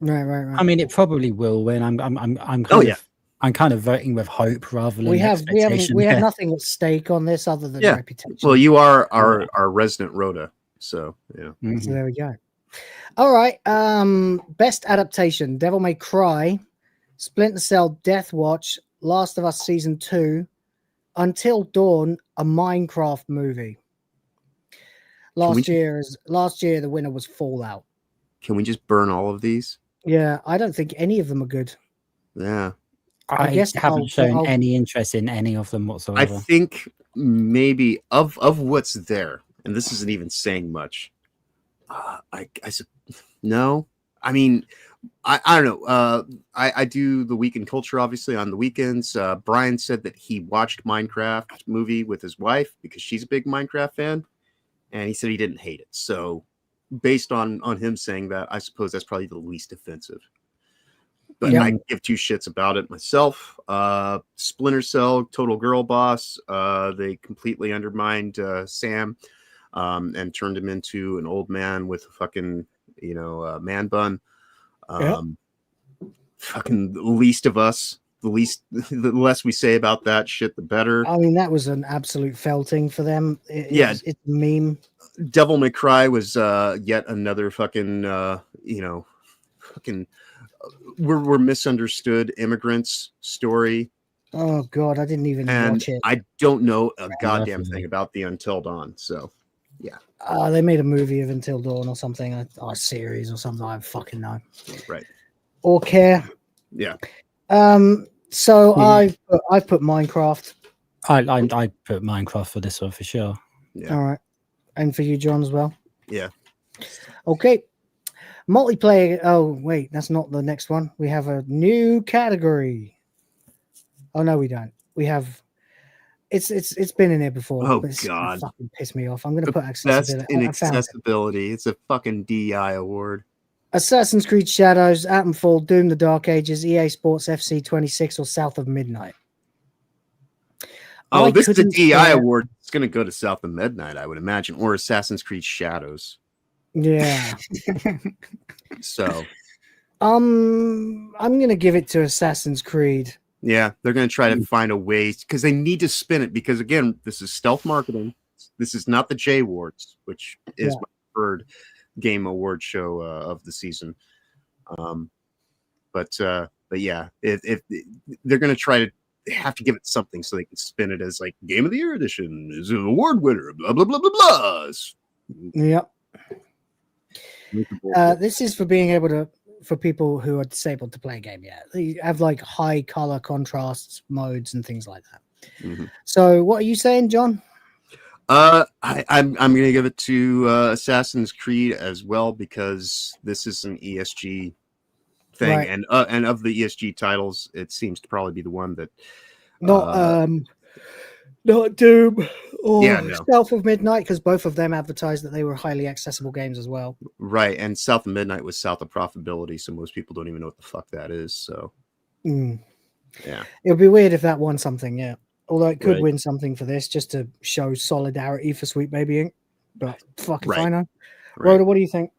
Right. I mean, it probably will win. I'm kind of voting with hope rather than We have expectation. nothing at stake on this other than Yeah. reputation. Well, you are our resident Rhoda, so yeah. So there we go. All right. Best adaptation: Devil May Cry, Splinter Cell, Death Watch, Last of Us Season 2, Until Dawn, a Minecraft movie. Last year, the winner was Fallout. Can we just burn all of these? Yeah, I don't think any of them are good. Yeah. I guess haven't shown I'll- any interest in any of them I whatsoever. think maybe of what's there, and this isn't even saying much. No. I mean, I don't know. I do the weekend culture obviously on the weekends. Brian said that he watched Minecraft movie with his wife because she's a big Minecraft fan, and he said he didn't hate it. So, based on him saying that, I suppose that's probably the least offensive. But I give two shits about it myself. Splinter Cell, Total Girl Boss. They completely undermined Sam and turned him into an old man with a fucking man bun. Fucking the least of us. The less we say about that shit, the better. I mean, that was an absolute felting for them. It's a meme. Devil May Cry was yet another fucking fucking we're misunderstood immigrants story. Oh god, I didn't even watch it. I don't know a goddamn thing about the Until Dawn. So yeah. They made a movie of Until Dawn or something, or a series or something. I fucking know. Right. Or care. Yeah. So I've put Minecraft. I put Minecraft for this one for sure. Yeah. All right. And for you, John, as well. Yeah. Okay. Multiplayer. Oh wait, that's not the next one. We have a new category. Oh no, we don't. We have. It's been in here before. Oh but it's god, fucking pissed me off. I'm gonna put best accessibility. in I found it. accessibility. It's a fucking DI award. Assassin's Creed Shadows, Atomfall, Doom: The Dark Ages, EA Sports FC 26, or South of Midnight. Oh, this is a DI award. It's going to go to South of Midnight, I would imagine, or Assassin's Creed Shadows. Yeah. So, I'm going to give it to Assassin's Creed. yeah, they're going to try to find a way because they need to spin it because again, this is stealth marketing. This is not the J Awards, which is my preferred game award show of the season. But yeah, if they're going to try to have to give it something so they can spin it as like Game of the Year edition is an award winner, blah blah blah blah blah. Yep. This is for being able to for people who are disabled to play a game. Yeah, they have like high color contrasts modes and things like that. Mm-hmm. So, what are you saying, John? I'm going to give it to Assassin's Creed as well because this is an ESG thing, Right. and of the ESG titles, it seems to probably be the one that not Doom or no. South of Midnight, because both of them advertised that they were highly accessible games as well. Right, and South of Midnight was South of Profitability, so most people don't even know what the fuck that is. So, yeah, it would be weird if that won something. Yeah, although it could Right. win something for this, just to show solidarity for Sweet Baby Inc. But fuck if I know. Rhoda, what do you think?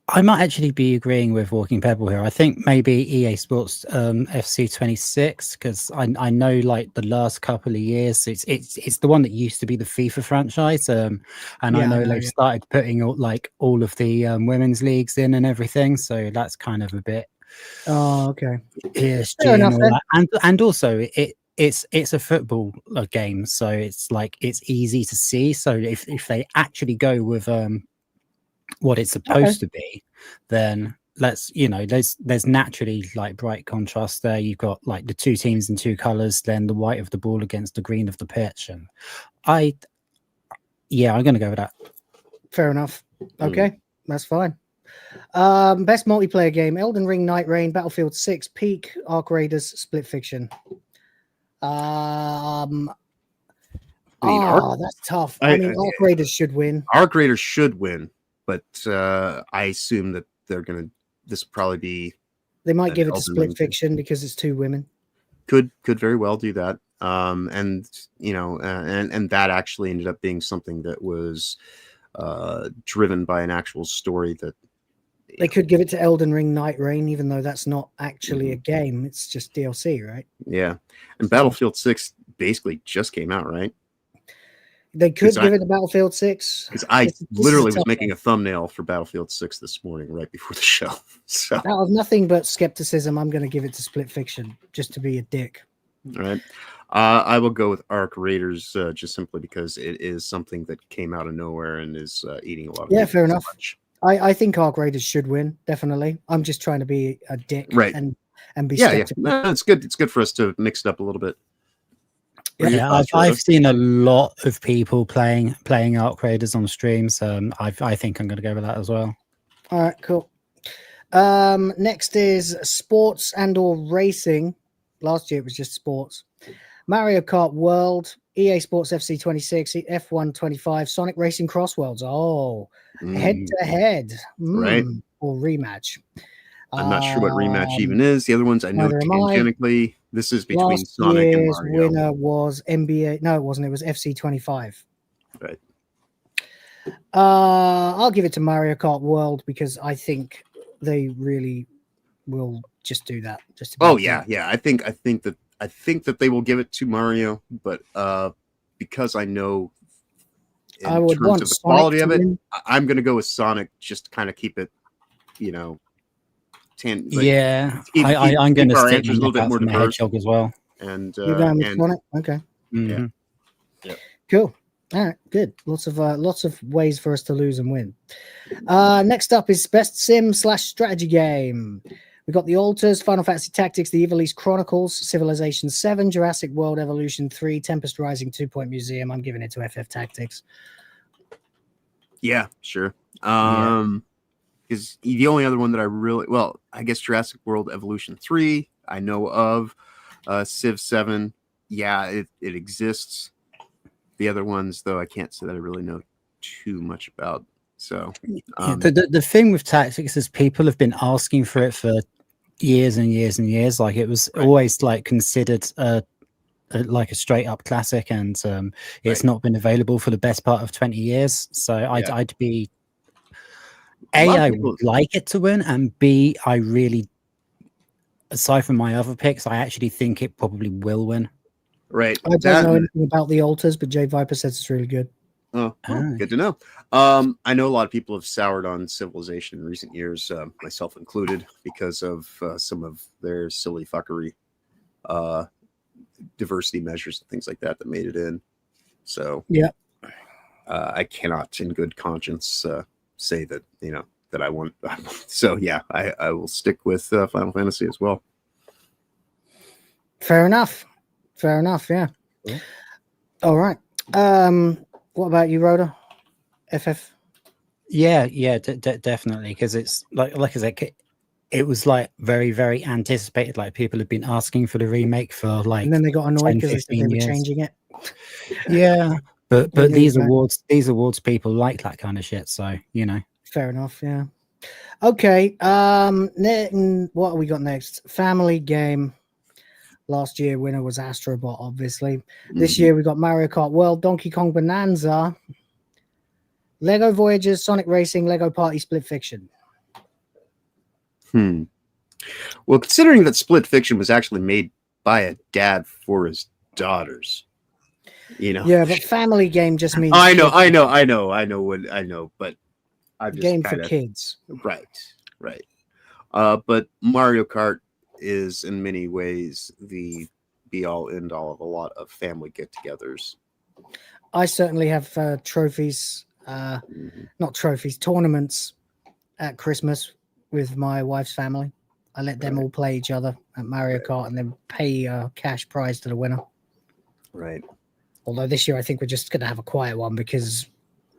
I might actually be agreeing with Walking Pebble here. I think maybe EA Sports FC 26 because I know like the last couple of years it's the one that used to be the FIFA franchise, and I know they've started putting all of the women's leagues in and everything. So that's kind of a bit. Oh, okay. ESG Fair enough, and all that. And also it's a football game, so it's like it's easy to see. So if they actually go with what it's supposed to be, then there's naturally like bright contrast there. You've got like the two teams in two colors, then the white of the ball against the green of the pitch, and I'm gonna go with that. Fair enough. Okay, that's fine. Best multiplayer game: Elden Ring, Night Rain, Battlefield 6, Peak, Arc Raiders, Split Fiction. That's tough. I mean, Arc Raiders should win. Arc Raiders should win, but I assume that this will probably be They might and give it to Elden Split Ring. Fiction because it's 2 women. Could very well do that. And and that actually ended up being something that was driven by an actual story that They could give it to Elden Ring Night Rain, even though that's not actually a game. It's just DLC, right? Yeah. And Battlefield 6 basically just came out, right? They could give it to Battlefield 6. Because I This is literally a was tough making one. a thumbnail for Battlefield 6 this morning, right before the show. So, Out of nothing but skepticism, I'm going to give it to Split Fiction just to be a dick. all right. I will go with Arc Raiders just simply because it is something that came out of nowhere and is eating a lot of Yeah, people's fair enough. lunch. I think Arc Raiders should win, definitely. I'm just trying to be a dick Right. and be Yeah. skeptical. No, it's good. It's good for us to mix it up a little bit. What are your Yeah, thoughts, I've Rhoda? seen a lot of people playing Arc Raiders on streams. I think I'm going to go with that as well. All right, cool. Next is sports and or racing. Last year it was just sports. Mario Kart World, EA Sports FC 26, F1 25, Sonic Racing Cross Worlds. Oh, head to head, Right. or rematch. I'm not sure what rematch even is. The other ones I know neither am I. tangentially. This is between Last Sonic and year's Mario. winner was NBA. No, it wasn't. It was FC 25. Right. I'll give it to Mario Kart World because I think they really will just do that. Just to be Oh a yeah, dick. yeah. I think that they will give it to Mario, but because I know in I would terms want of the Sonic quality to of it, win. I'm going to go with Sonic just to kind of keep it, I'm going to our stick answers a my little neck bit out more for my diverse. hedgehog as well. And You're going with Sonic? Okay. Mhm. Yeah. Cool. All right, good. Lots of ways for us to lose and win. Next up is best sim/strategy game. We got The Alters, Final Fantasy Tactics, The Evil East Chronicles, Civilization 7, Jurassic World Evolution 3, Tempest Rising, 2 Point Museum. I'm giving it to FF Tactics. Yeah, sure. Because the only other one that I guess Jurassic World Evolution 3 I know of. Civ 7, yeah, it exists. The other ones, though, I can't say that I really know too much about. So The thing with Tactics is people have been asking for it for years and years and years. Like it was always like considered like a straight up classic, and it's not been available for the best part of 20 years. So I'd be I would like it to win, and B, I really, aside from my other picks, I actually think it probably will win. Right. I don't know anything about The Alters, but Jay Viper says it's really good. Oh, good to know. I know a lot of people have soured on Civilization in recent years, myself included, because of some of their silly fuckery, diversity measures and things like that made it in. So yeah, I cannot, in good conscience, say that that I want. So yeah, I will stick with Final Fantasy as well. Fair enough. Yeah. Cool. All right. What about you, Rhoda? FF? Yeah, definitely, because it's like I said, it was like very, very anticipated. Like people have been asking for the remake for like, and then they got annoyed because they said they were years. changing it. Yeah, but these awards people like that kind of shit. So Fair enough. Yeah. Okay. What have we got next? Family game. Last year winner was Astrobot, obviously. This year we got Mario Kart World, Donkey Kong Bonanza, Lego Voyagers, Sonic Racing, Lego Party, Split Fiction. Well, considering that Split Fiction was actually made by a dad for his daughters, Yeah, but family game just means I know, but I just game for kids. Right. But Mario Kart is in many ways the be all end all of a lot of family get-togethers. I certainly have trophies, not trophies, tournaments at Christmas with my wife's family. I let them all play each other at Mario Kart and then pay a cash prize to the winner. Right. Although this year I think we're just going to have a quiet one because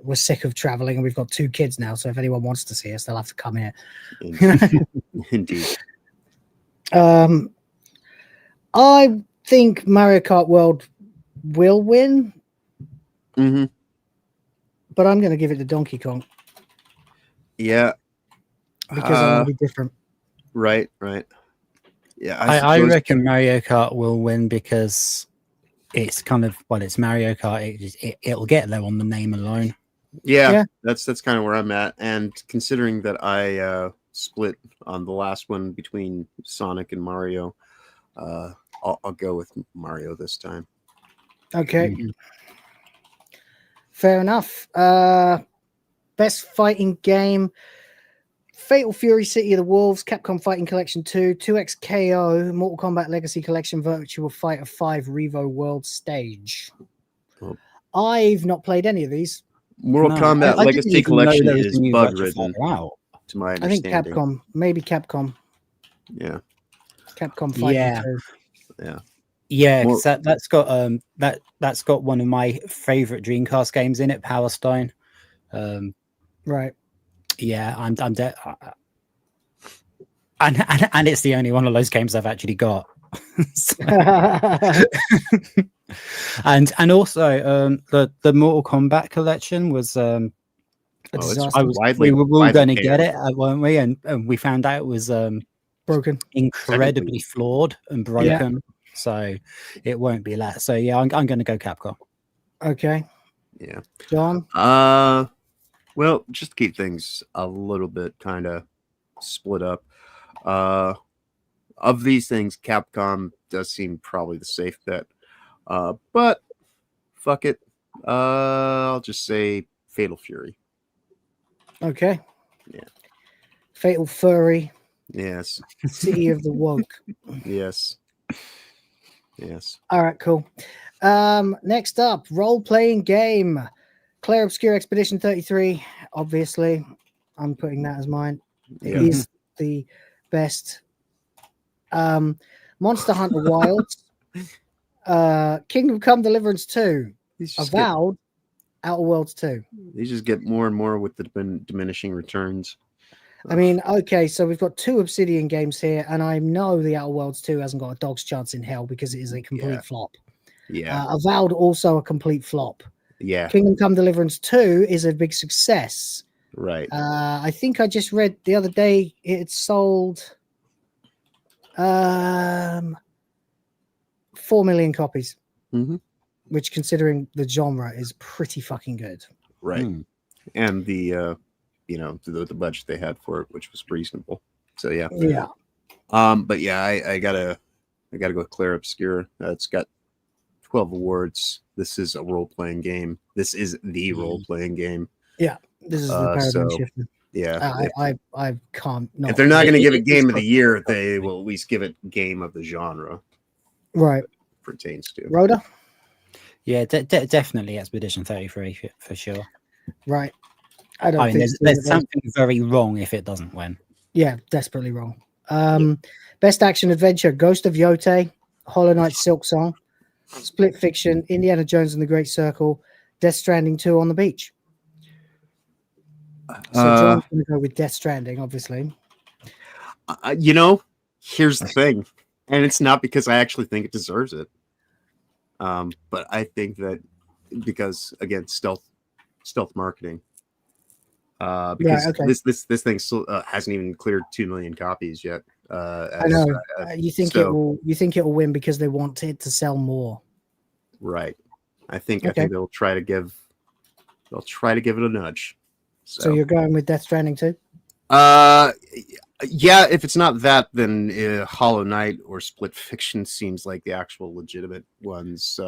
we're sick of traveling and we've got 2 kids now. So if anyone wants to see us, they'll have to come here. Indeed. I think Mario Kart World will win, but I'm going to give it to Donkey Kong. Yeah, because I want to be different. Right. Yeah, I reckon Mario Kart will win because it's kind of it's Mario Kart. It'll get there on the name alone. Yeah. That's kind of where I'm at. And considering that I split on the last one between Sonic and Mario, I'll go with Mario this time. Okay. Fair enough. Best fighting game: Fatal Fury City of the Wolves, Capcom Fighting Collection 2, 2XKO, Mortal Kombat Legacy Collection, Virtua Fighter 5 Revo World Stage. Oh. I've not played any of these. Mortal Kombat Legacy Collection is bug-ridden, to my understanding. I think Capcom, maybe Capcom. Yeah. Capcom Fighting 2. Yeah. Yeah, because that's got one of my favorite Dreamcast games in it, Power Stone. Right. Yeah, I'm dead. And it's the only one of those games I've actually got. and also the Mortal Kombat collection was we were all going to get it, weren't we? And we found out it was broken, incredibly flawed and broken. So it won't be that. So yeah, I'm going to go Capcom. Okay. Yeah. John? Well, just to keep things a little bit kind of split up. Of these things, Capcom does seem probably the safe bet. But fuck it. I'll just say Fatal Fury. Okay. Yeah. Fatal Fury. Yes. City of the Woke. Yes. All right, cool. Next up, role-playing game. Claire Obscure Expedition 33. Obviously, I'm putting that as mine. It is the best. Monster Hunter Wilds. Kingdom Come Deliverance 2. Avowed. Outer Worlds 2. They just get more and more with the diminishing returns. I mean, okay, so we've got 2 Obsidian games here, and I know the Outer Worlds 2 hasn't got a dog's chance in hell because it is a complete flop. Yeah. Avowed also a complete flop. Yeah. Kingdom Come Deliverance 2 is a big success. Right. I think I just read the other day it sold 4 million copies, which, considering the genre, is pretty fucking good. Right. And the the budget they had for it, which was reasonable. So yeah. But yeah, I gotta go with Claire Obscure. It's got 12 awards. This is a role-playing game. This is the role-playing game. Yeah, this is the paradigm shifter. Yeah, I can't. Not. If they're not going to give it Game of the Year, they will at least give it Game of the Genre. Right. Pertains to Rhoda. Yeah, definitely Expedition 33 for sure. Right. I don't think there's something very wrong if it doesn't win. Yeah, desperately wrong. Best action adventure: Ghost of Yotei, Hollow Knight Silk Song, Split Fiction, Indiana Jones and the Great Circle, Death Stranding 2 on the Beach. So John's going to go with Death Stranding, obviously. Here's the thing, and it's not because I actually think it deserves it, but I think that because, again, stealth marketing. Because this thing still hasn't even cleared 2 million copies yet. I know. You think it will? You think it will win because they want it to sell more? Right. I think they'll try to give it a nudge. So you're going with Death Stranding too? Yeah. If it's not that, then Hollow Knight or Split Fiction seems like the actual legitimate ones.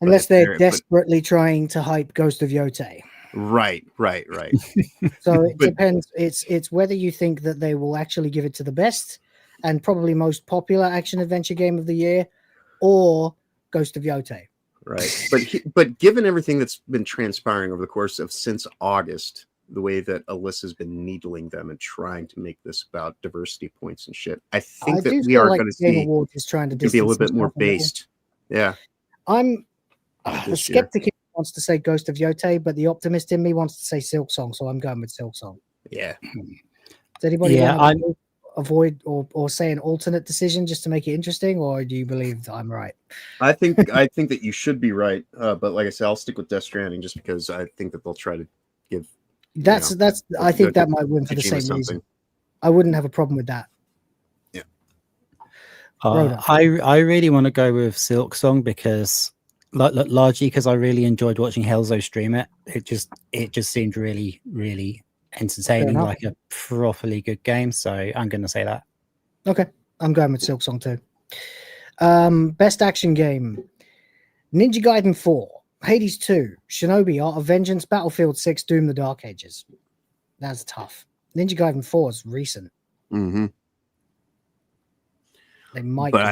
Unless they're desperately trying to hype Ghost of Yotei. Right. So it depends. It's whether you think that they will actually give it to the best and probably most popular action adventure game of the year, or Ghost of Yotei. Right. But given everything that's been transpiring over the course of since August, the way that Alyssa's been needling them and trying to make this about diversity points and shit, I think that we are going to see Awards is trying to be a little bit more based. Yeah. I'm the skeptic wants to say Ghost of Yotei, but the optimist in me wants to say Silk Song, so I'm going with Silk Song. Yeah. Does anybody want to avoid or say an alternate decision just to make it interesting, or do you believe that I'm right? I think that you should be right, but like I said, I'll stick with Death Stranding just because I think that they'll try to give. I think that might win for the same reason. I wouldn't have a problem with that. Rhoda. I really want to go with Silk Song because largely because I really enjoyed watching Helzo stream it. It just seemed really, really entertaining, enough. like a properly good game. So I'm going to say that. Okay, I'm going with Silk Song too. Best action game: Ninja Gaiden 4, Hades 2, Shinobi: Art of Vengeance, Battlefield 6, Doom: The Dark Ages. That's tough. Ninja Gaiden 4 is recent. Mm-hmm. They might, but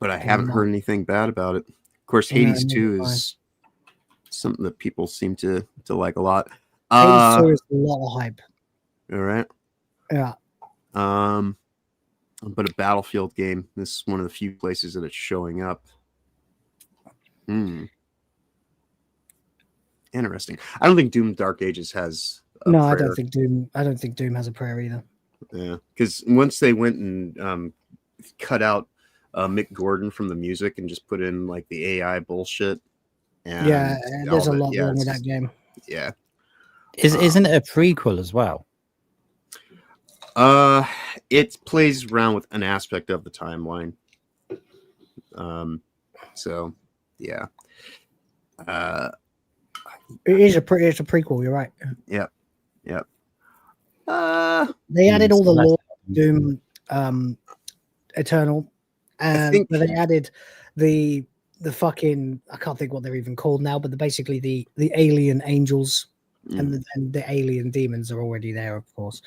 I haven't heard anything bad about it. Of course, Hades 2 is something that people seem to like a lot. Hades 2 is a lot of hype. All right. Yeah. But a Battlefield game, this is one of the few places that it's showing up. Interesting. I don't think Doom Dark Ages has a No, prayer. I don't think Doom has a prayer either. Yeah, because once they went and cut out Mick Gordon from the music and just put in like the AI bullshit. And yeah, there's a lot wrong with that game. Yeah. Isn't it a prequel as well? It plays around with an aspect of the timeline. So yeah. It's a prequel, you're right. Yep. They added all the lore Doom Eternal, and they added the fucking, I can't think what they're even called now, but basically the alien angels and the alien demons are already there, of course.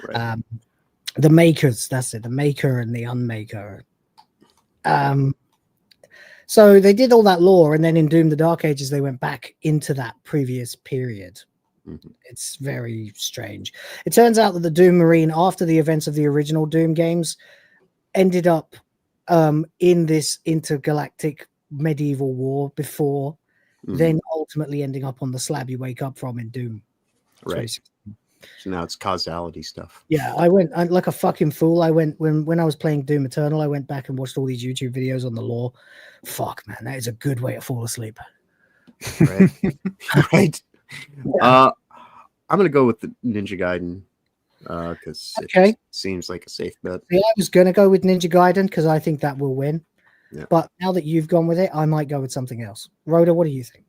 Right. The makers, that's it, the maker and the unmaker. So they did all that lore, and then in Doom: The Dark Ages, they went back into that previous period. It's very strange. It turns out that the Doom Marine, after the events of the original Doom games, ended up in this intergalactic medieval war before, then ultimately ending up on the slab you wake up from in Doom. Right. So now it's causality stuff. Yeah, I went like a fucking fool. I went when I was playing Doom Eternal, I went back and watched all these YouTube videos on the lore. Fuck, man, that is a good way to fall asleep. Right. Right. Yeah. I'm gonna go with the Ninja Gaiden because it seems like a safe bet. Yeah, I was gonna go with Ninja Gaiden because I think that will win. Yeah. But now that you've gone with it, I might go with something else. Rhoda, what do you think?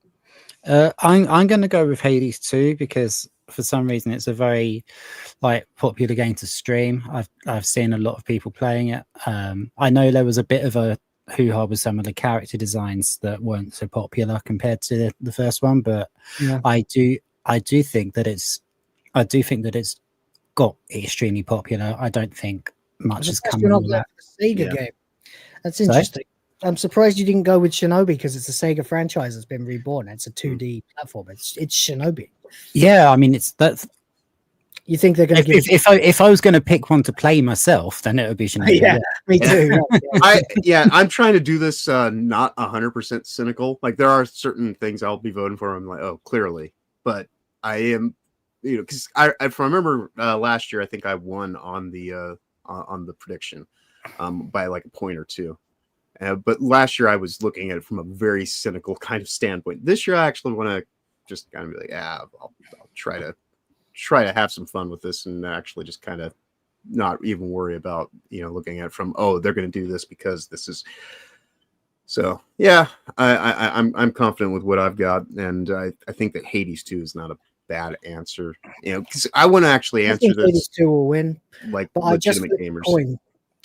I'm going to go with Hades 2 because for some reason it's a very popular game to stream. I've seen a lot of people playing it. I know there was a bit of a hoo-ha with some of the character designs that weren't so popular compared to the first one, but yeah. I do think that it's got extremely popular. I don't think much has come out of that. Sega game. That's interesting. I'm surprised you didn't go with Shinobi because it's a Sega franchise that's been reborn. It's a 2D platform. It's Shinobi. Yeah, I mean that's. You think they're going to give? If I was going to pick one to play myself, then it would be Shinobi. Yeah, me too. I'm trying to do this not 100% cynical. Like there are certain things I'll be voting for. I'm like, oh, clearly, but I am, because if I remember last year, I think I won on the prediction by like a point or two. But last year I was looking at it from a very cynical kind of standpoint. This year I actually want to just kind of be like, I'll try to have some fun with this and actually just kind of not even worry about looking at it from they're going to do this because this is. So yeah, I'm confident with what I've got, and I think that Hades 2 is not a bad answer. Because I want to actually answer this. Hades 2 will win, like but legitimate gamers.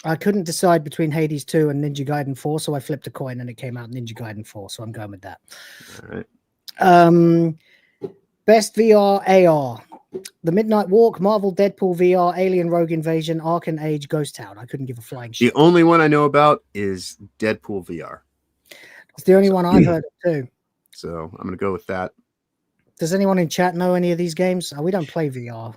I couldn't decide between Hades 2 and Ninja Gaiden 4, so I flipped a coin and it came out Ninja Gaiden 4, so I'm going with that. All right. Best VR AR: The Midnight Walk, Marvel Deadpool VR, Alien Rogue Invasion, Arkham Age, Ghost Town. I couldn't give a flying shit. The only one I know about is Deadpool VR. It's the only one I've heard of too. So I'm going to go with that. Does anyone in chat know any of these games? We don't play VR.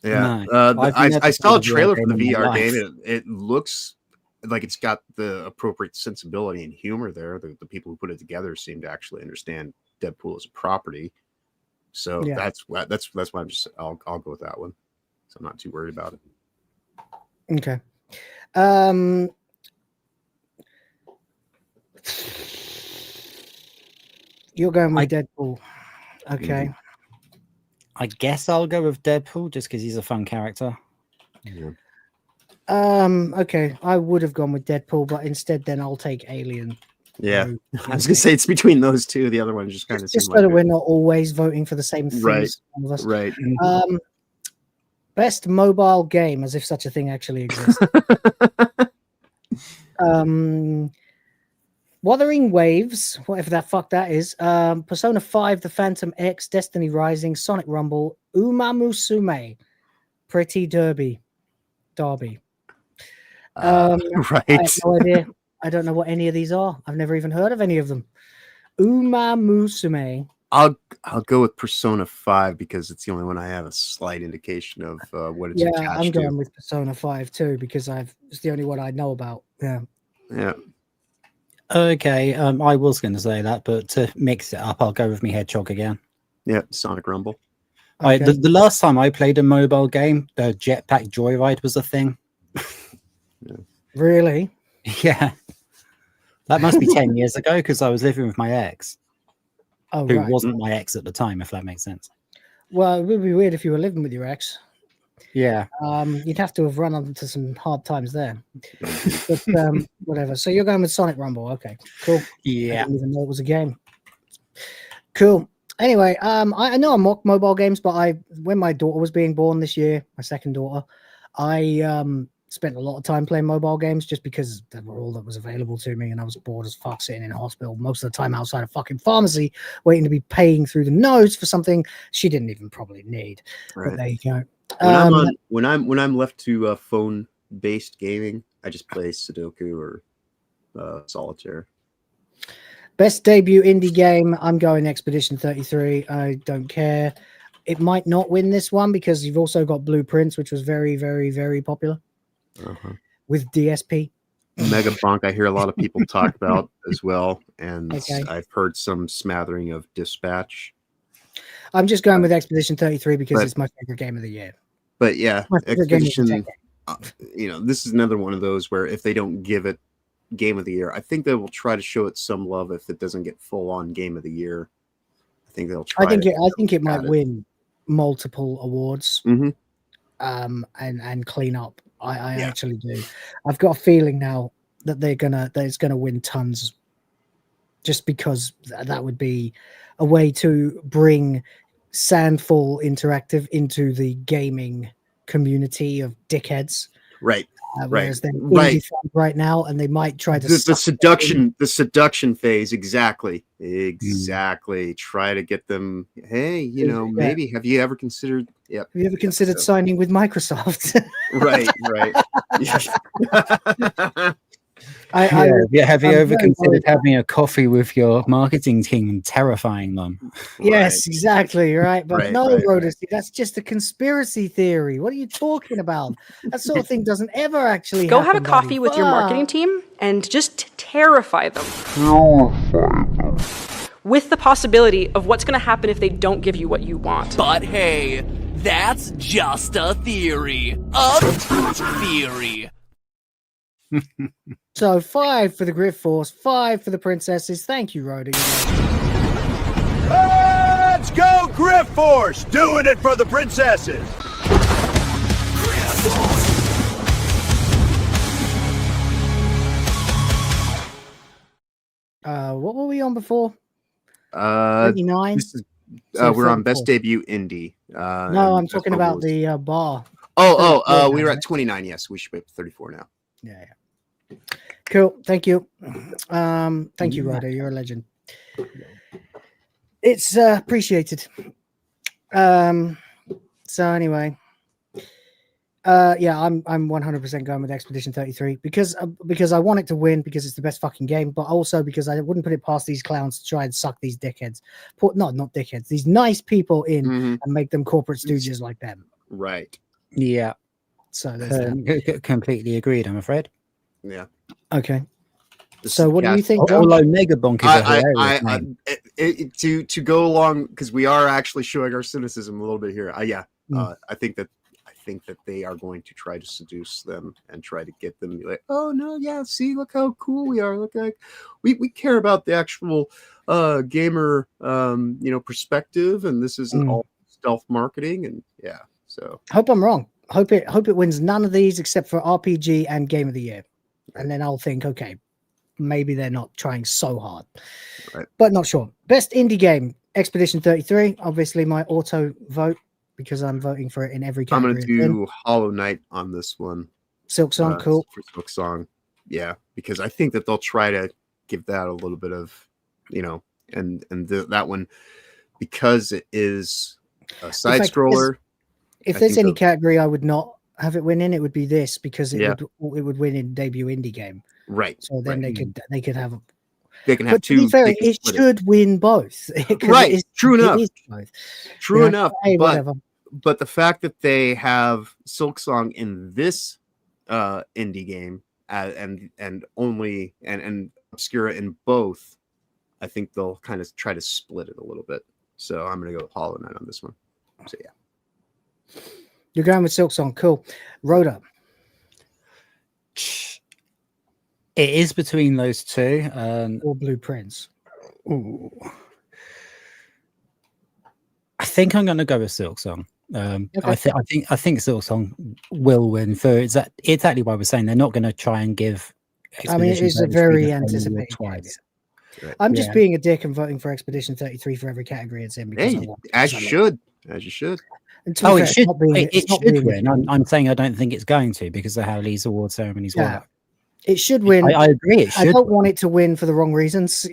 Yeah, I saw a trailer for the VR game. It looks like it's got the appropriate sensibility and humor there. The people who put it together seem to actually understand Deadpool as a property. So that's why I'll go with that one. So I'm not too worried about it. Okay. You're going with Deadpool. Okay. I guess I'll go with Deadpool just because he's a fun character. Yeah. Okay, I would have gone with Deadpool, but instead, then I'll take Alien. Yeah, I was gonna say it's between those two. The other one just kind of just seemed so like that we're not always voting for the same things. Right, all of us. right. Best mobile game, as if such a thing actually exists. Wuthering Waves, whatever that fuck that is. Persona 5, The Phantom X, Destiny Rising, Sonic Rumble, Umamusume, Pretty Derby. Right. I have no idea. I don't know what any of these are. I've never even heard of any of them. Umamusume. I'll go with Persona 5 because it's the only one I have a slight indication of what it's attached I'm going to. with Persona 5 too because it's the only one I know about. Yeah. Yeah. Okay, I was going to say that, but to mix it up, I'll go with me Hedgehog again. Yeah, Sonic Rumble. Okay. The last time I played a mobile game, the Jetpack Joyride was a thing. Really? Yeah. That must be 10 years ago because I was living with my ex. Oh, who right. wasn't my ex at the time, if that makes sense. Well, it would be weird if you were living with your ex. Yeah. You'd have to have run into some hard times there. But whatever. So you're going with Sonic Rumble. Okay, cool. Yeah. I didn't even know it was a game. Cool. Anyway, I know I mock mobile games, but when my daughter was being born this year, my second daughter, I spent a lot of time playing mobile games just because they were all that was available to me, and I was bored as fuck sitting in a hospital most of the time outside a fucking pharmacy waiting to be paying through the nose for something she didn't even probably need. Right. But there you go. When I'm left to phone based gaming, I just play Sudoku or Solitaire. Best debut indie game, I'm going Expedition 33. I don't care. It might not win this one because you've also got Blueprints, which was very, very, very popular with DSP. Megabunk, I hear a lot of people talk about as well, and Okay. I've heard some smattering of Dispatch. I'm just going with Expedition 33 because it's my favorite game of the year. But yeah, My favorite game of the Expedition, decade. this is another one of those where if they don't give it Game of the Year, I think they will try to show it some love if it doesn't get full on Game of the Year. I think they'll try. I think it might win multiple awards. And clean up. I actually do. I've got a feeling now that it's gonna win tons, just because that would be a way to bring Sandfall Interactive into the gaming community of dickheads. Right. Whereas they're indie fans right now, and they might try to the seduction phase. Exactly. Try to get them. Hey, maybe have you ever considered? Yeah. Have you ever considered signing with Microsoft? Right. Have you ever considered having a coffee with your marketing team and terrifying them? Yes, exactly. Right. But Rodus, that's just a conspiracy theory. What are you talking about? That sort of thing doesn't ever actually Go happen. have a coffee with your marketing team and just terrify them. With the possibility of what's going to happen if they don't give you what you want. But hey, that's just a theory. A theory. So 5 for the Grift Force, 5 for the Princesses. Thank you, Rhoda. Let's go, Grift Force! Doing it for the princesses! What were we on before? 39. We're on Best Debut Indie. No, I'm talking about the bar. We were at 29. Yes, we should be up to 34 now. Yeah. Cool. Thank you. Thank you, Ryder. You're a legend. It's appreciated. So anyway, I'm 100% going with Expedition 33 because I want it to win because it's the best fucking game, but also because I wouldn't put it past these clowns to try and suck these dickheads, not dickheads, these nice people in and make them corporate stooges like them. Right. Yeah. So there's completely agreed, I'm afraid. Yeah. Okay. So what do you think, John? Although Megabonk is to go along, because we are actually showing our cynicism a little bit here. I think that they are going to try to seduce them and try to get them to be like, oh no, yeah, see, look how cool we are. Look, like we care about the actual gamer perspective, and this isn't all stealth marketing. And yeah, so I hope I'm wrong. Hope it wins none of these except for RPG and Game of the Year, and then I'll think, okay, maybe they're not trying so hard, but not sure. Best indie game, Expedition 33. Obviously, my auto vote because I'm voting for it in every category. I'm gonna do Hollow Knight on this one. Silk Song, cool. For Silk Song, yeah, because I think that they'll try to give that a little bit of, and that one, because it is a side scroller. If there's any category I would not have it win in, it would be this, because it would win in debut indie game. Right. So then they could have but two. To be fair, it should win both. Right. True enough. True Yeah, enough. hey, whatever. But the fact that they have Silk Song in this indie game and Obscura in both, I think they'll kind of try to split it a little bit. So I'm gonna go with Hollow Knight on this one. So yeah. You're going with Silk Song, cool. Rhoda. It is between those two. Or Blueprints. Ooh. I think I'm going to go with Silk Song. I think Silk Song will win for exactly why we're saying they're not going to try and give. I mean, it is a very anticipated twice. I'm just being a dick and voting for Expedition 33 for every category it's in. Because as you should. Oh, it should win. I'm saying I don't think it's going to, because of how these award ceremonies work. It should win. I agree. It should. I don't want it to win for the wrong reasons,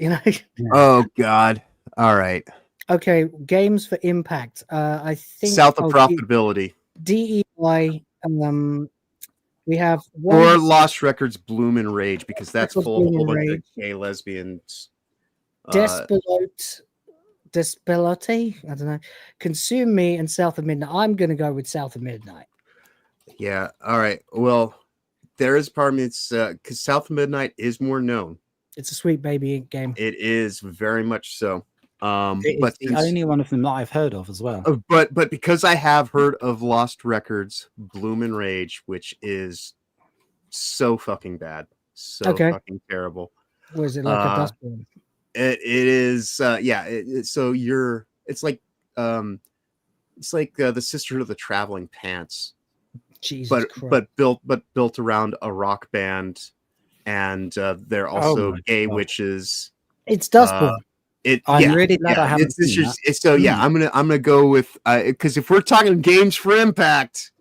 Oh God! All right. Okay, games for impact. I think South of Profitability. DEI. We have or Lost Records, Bloom and Rage, because that's full of a whole bunch of gay lesbians. Despelote. I don't know. Consume Me and South of Midnight. I'm going to go with South of Midnight. Yeah. All right. Well, there is part of me. It's because South of Midnight is more known. It's a sweet baby game. It is very much so. But the only one of them that I've heard of as well. But because I have heard of Lost Records, Bloom and Rage, which is so fucking bad, so fucking terrible. Was it like a dustbin? It is. Yeah. So it's like the Sisterhood of the Traveling Pants. Jesus but built around a rock band, and they're also gay witches. It's Dustborn. I'm really glad I haven't seen that. So yeah, I'm gonna go with because if we're talking games for impact,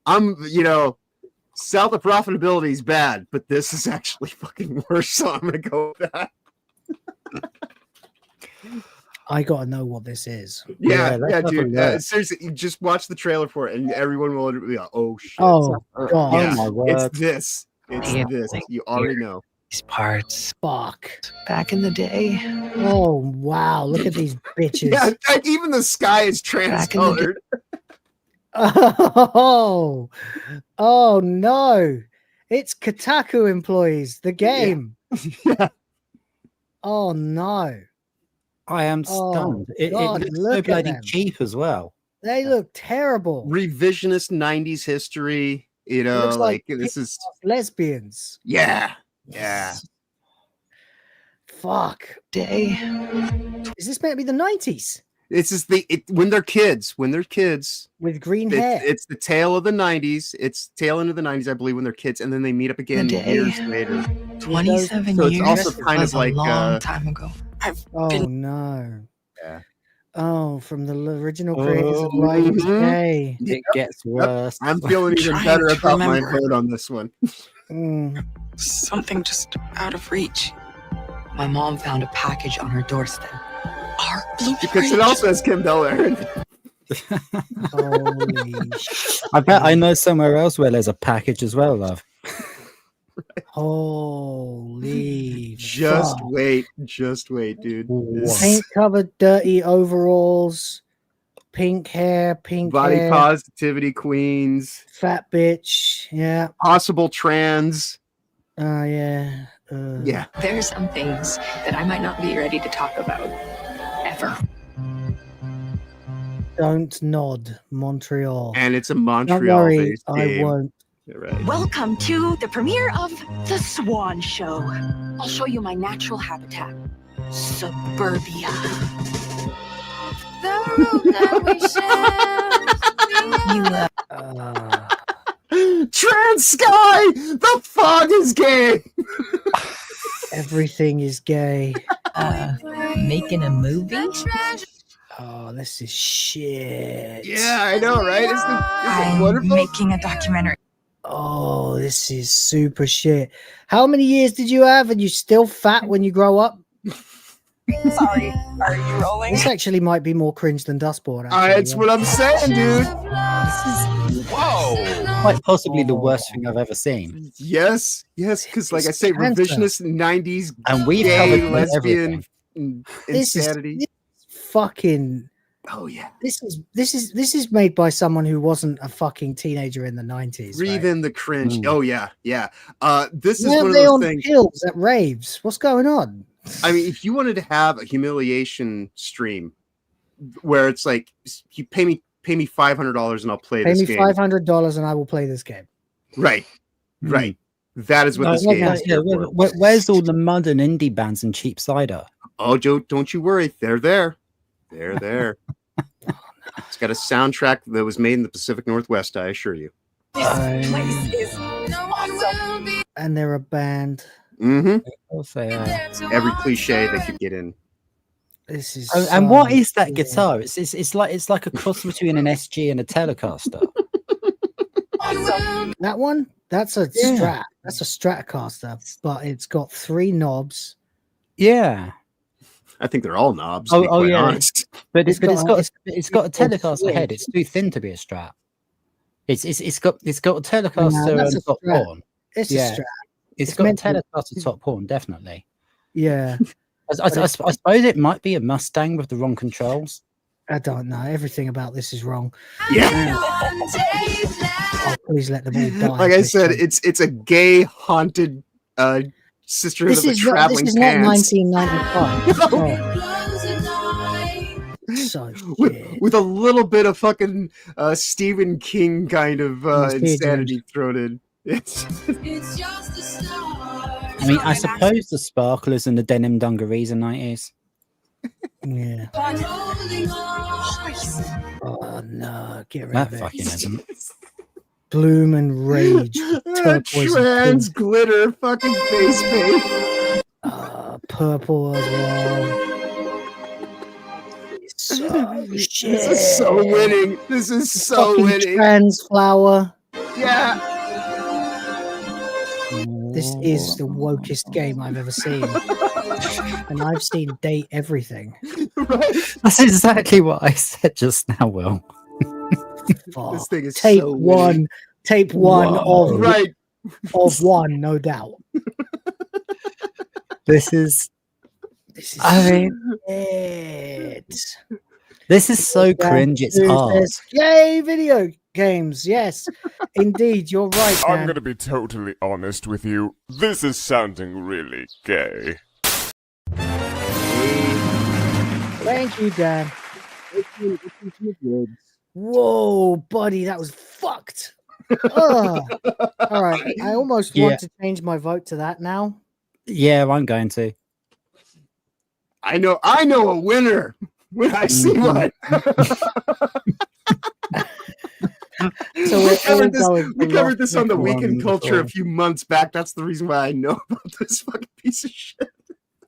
South of Profitability is bad, but this is actually fucking worse. So I'm gonna go with that. I gotta know what this is. Yeah, dude. Seriously, you just watch the trailer for it, and everyone will be like, "Oh shit!" Oh god! Yeah, oh my word! It's this. You already know. These parts. Fuck. Back in the day. Oh wow! Look at these bitches. Yeah, even the sky is trans-colored. Oh no! It's Kotaku employees. The game. Yeah. Oh no! I am stunned. It looks so bloody cheap as well. They look terrible. Revisionist 90s history. It looks like this is lesbians. Yeah. Fuck. Day. Is this meant to be the 90s? This is when they're kids. With green hair. It's the tale of the 90s. It's tail end of the 90s, I believe, when they're kids, and then they meet up again years later. 27 so years. It's also kind of like a long time ago. No. Yeah. Oh, from the original creators of Light Day. It gets worse. I'm feeling even better about my vote on this one. Something just out of reach. My mom found a package on her doorstep. Our blueprint. Because it also has Kim Bel-Air. Holy I bet I know somewhere else where there's a package as well, love. Holy Just wait, dude. Paint covered dirty overalls, pink hair, body positivity queens, fat bitch, yeah. Possible trans. Yeah. Yeah. There are some things that I might not be ready to talk about ever. Don't nod, Montreal. And it's a Montreal-based game. I won't. Right. Welcome to the premiere of The Swan Show. I'll show you my natural habitat, suburbia. The room that we share. trans sky. The fog is gay. Everything is gay. Making a movie? Oh, this is shit. Yeah, I know, right? Isn't it I'm wonderful? making a documentary. Oh, this is super shit. How many years did you have and you still fat when you grow up? Sorry, are you rolling? This actually might be more cringe than Dustboard. That's what I'm saying, dude. Quite possibly the worst thing I've ever seen. Yes, because like I say, revisionist 90s, And we've gay, covered lesbian This is insanity. fucking. Oh yeah. This is made by someone who wasn't a fucking teenager in the 90s. Breathe right? in the cringe. Oh yeah, yeah. This is Why one are of they those on things. pills at raves? What's going on? I mean, if you wanted to have a humiliation stream where it's like you pay me $500 and I'll play Pay this me game. $500 and I will play this game. Right. That is what this game is. Yeah, where's all the mud and indie bands and cheap cider? Oh, Joe, don't you worry. They're there. They're there. It's got a soundtrack that was made in the Pacific Northwest, I assure you. This place is awesome. And they're a band. Mm-hmm. Every cliche they could get in. This is And what is that guitar? It's like a cross between an SG and a Telecaster. That one? That's a Strat. That's a Stratocaster, but it's got 3 knobs. Yeah. I think they're all knobs. Oh yeah. Honest. But it's got a Telecaster head. It's too thin to be a Strat. It's got a Telecaster and top horn. It's a Strat. It's got a Telecaster top horn, definitely. Yeah. I suppose it might be a Mustang with the wrong controls. I don't know. Everything about this is wrong. Yeah. Oh, please let them all die. Like I said, it's a gay haunted sisterhood of the traveling This is pants. not 1995. So with a little bit of fucking Stephen King kind of insanity thrown in. I mean, I suppose the sparklers and the denim dungarees are 90s. Yeah. Oh no, get rid That of it. fucking isn't. Bloom and rage. Turquoise Trans glitter fucking face paint. Purple as well. Shit. This is so winning. This is so Fucking winning. trans flower. Yeah. This is the wokest game I've ever seen. And I've seen date everything. That's exactly what I said just now, Will. This thing is Tape so one. winning. Tape one of Right. Of one, no doubt. This is I mean, it. This is so cringe, it's hard. Yay, video games. Yes, indeed. You're right, I'm man. gonna be totally honest with you. This is sounding really gay. Thank you, Dan. Whoa, buddy, that was fucked. Ugh. All right, I almost want to change my vote to that now. Yeah, I'm going to. I know a winner when I see one. So we covered going this on the Weekend Culture a few months back. That's the reason why I know about this fucking piece of shit.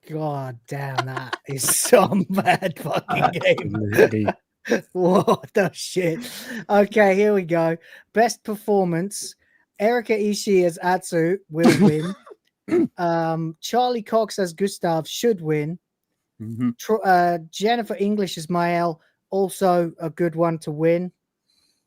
God damn, that is some bad fucking game. What the shit? Okay, here we go. Best performance. Erika Ishii as Atsu will win. Charlie Cox as Gustav should win. Jennifer English as Mael, also a good one to win.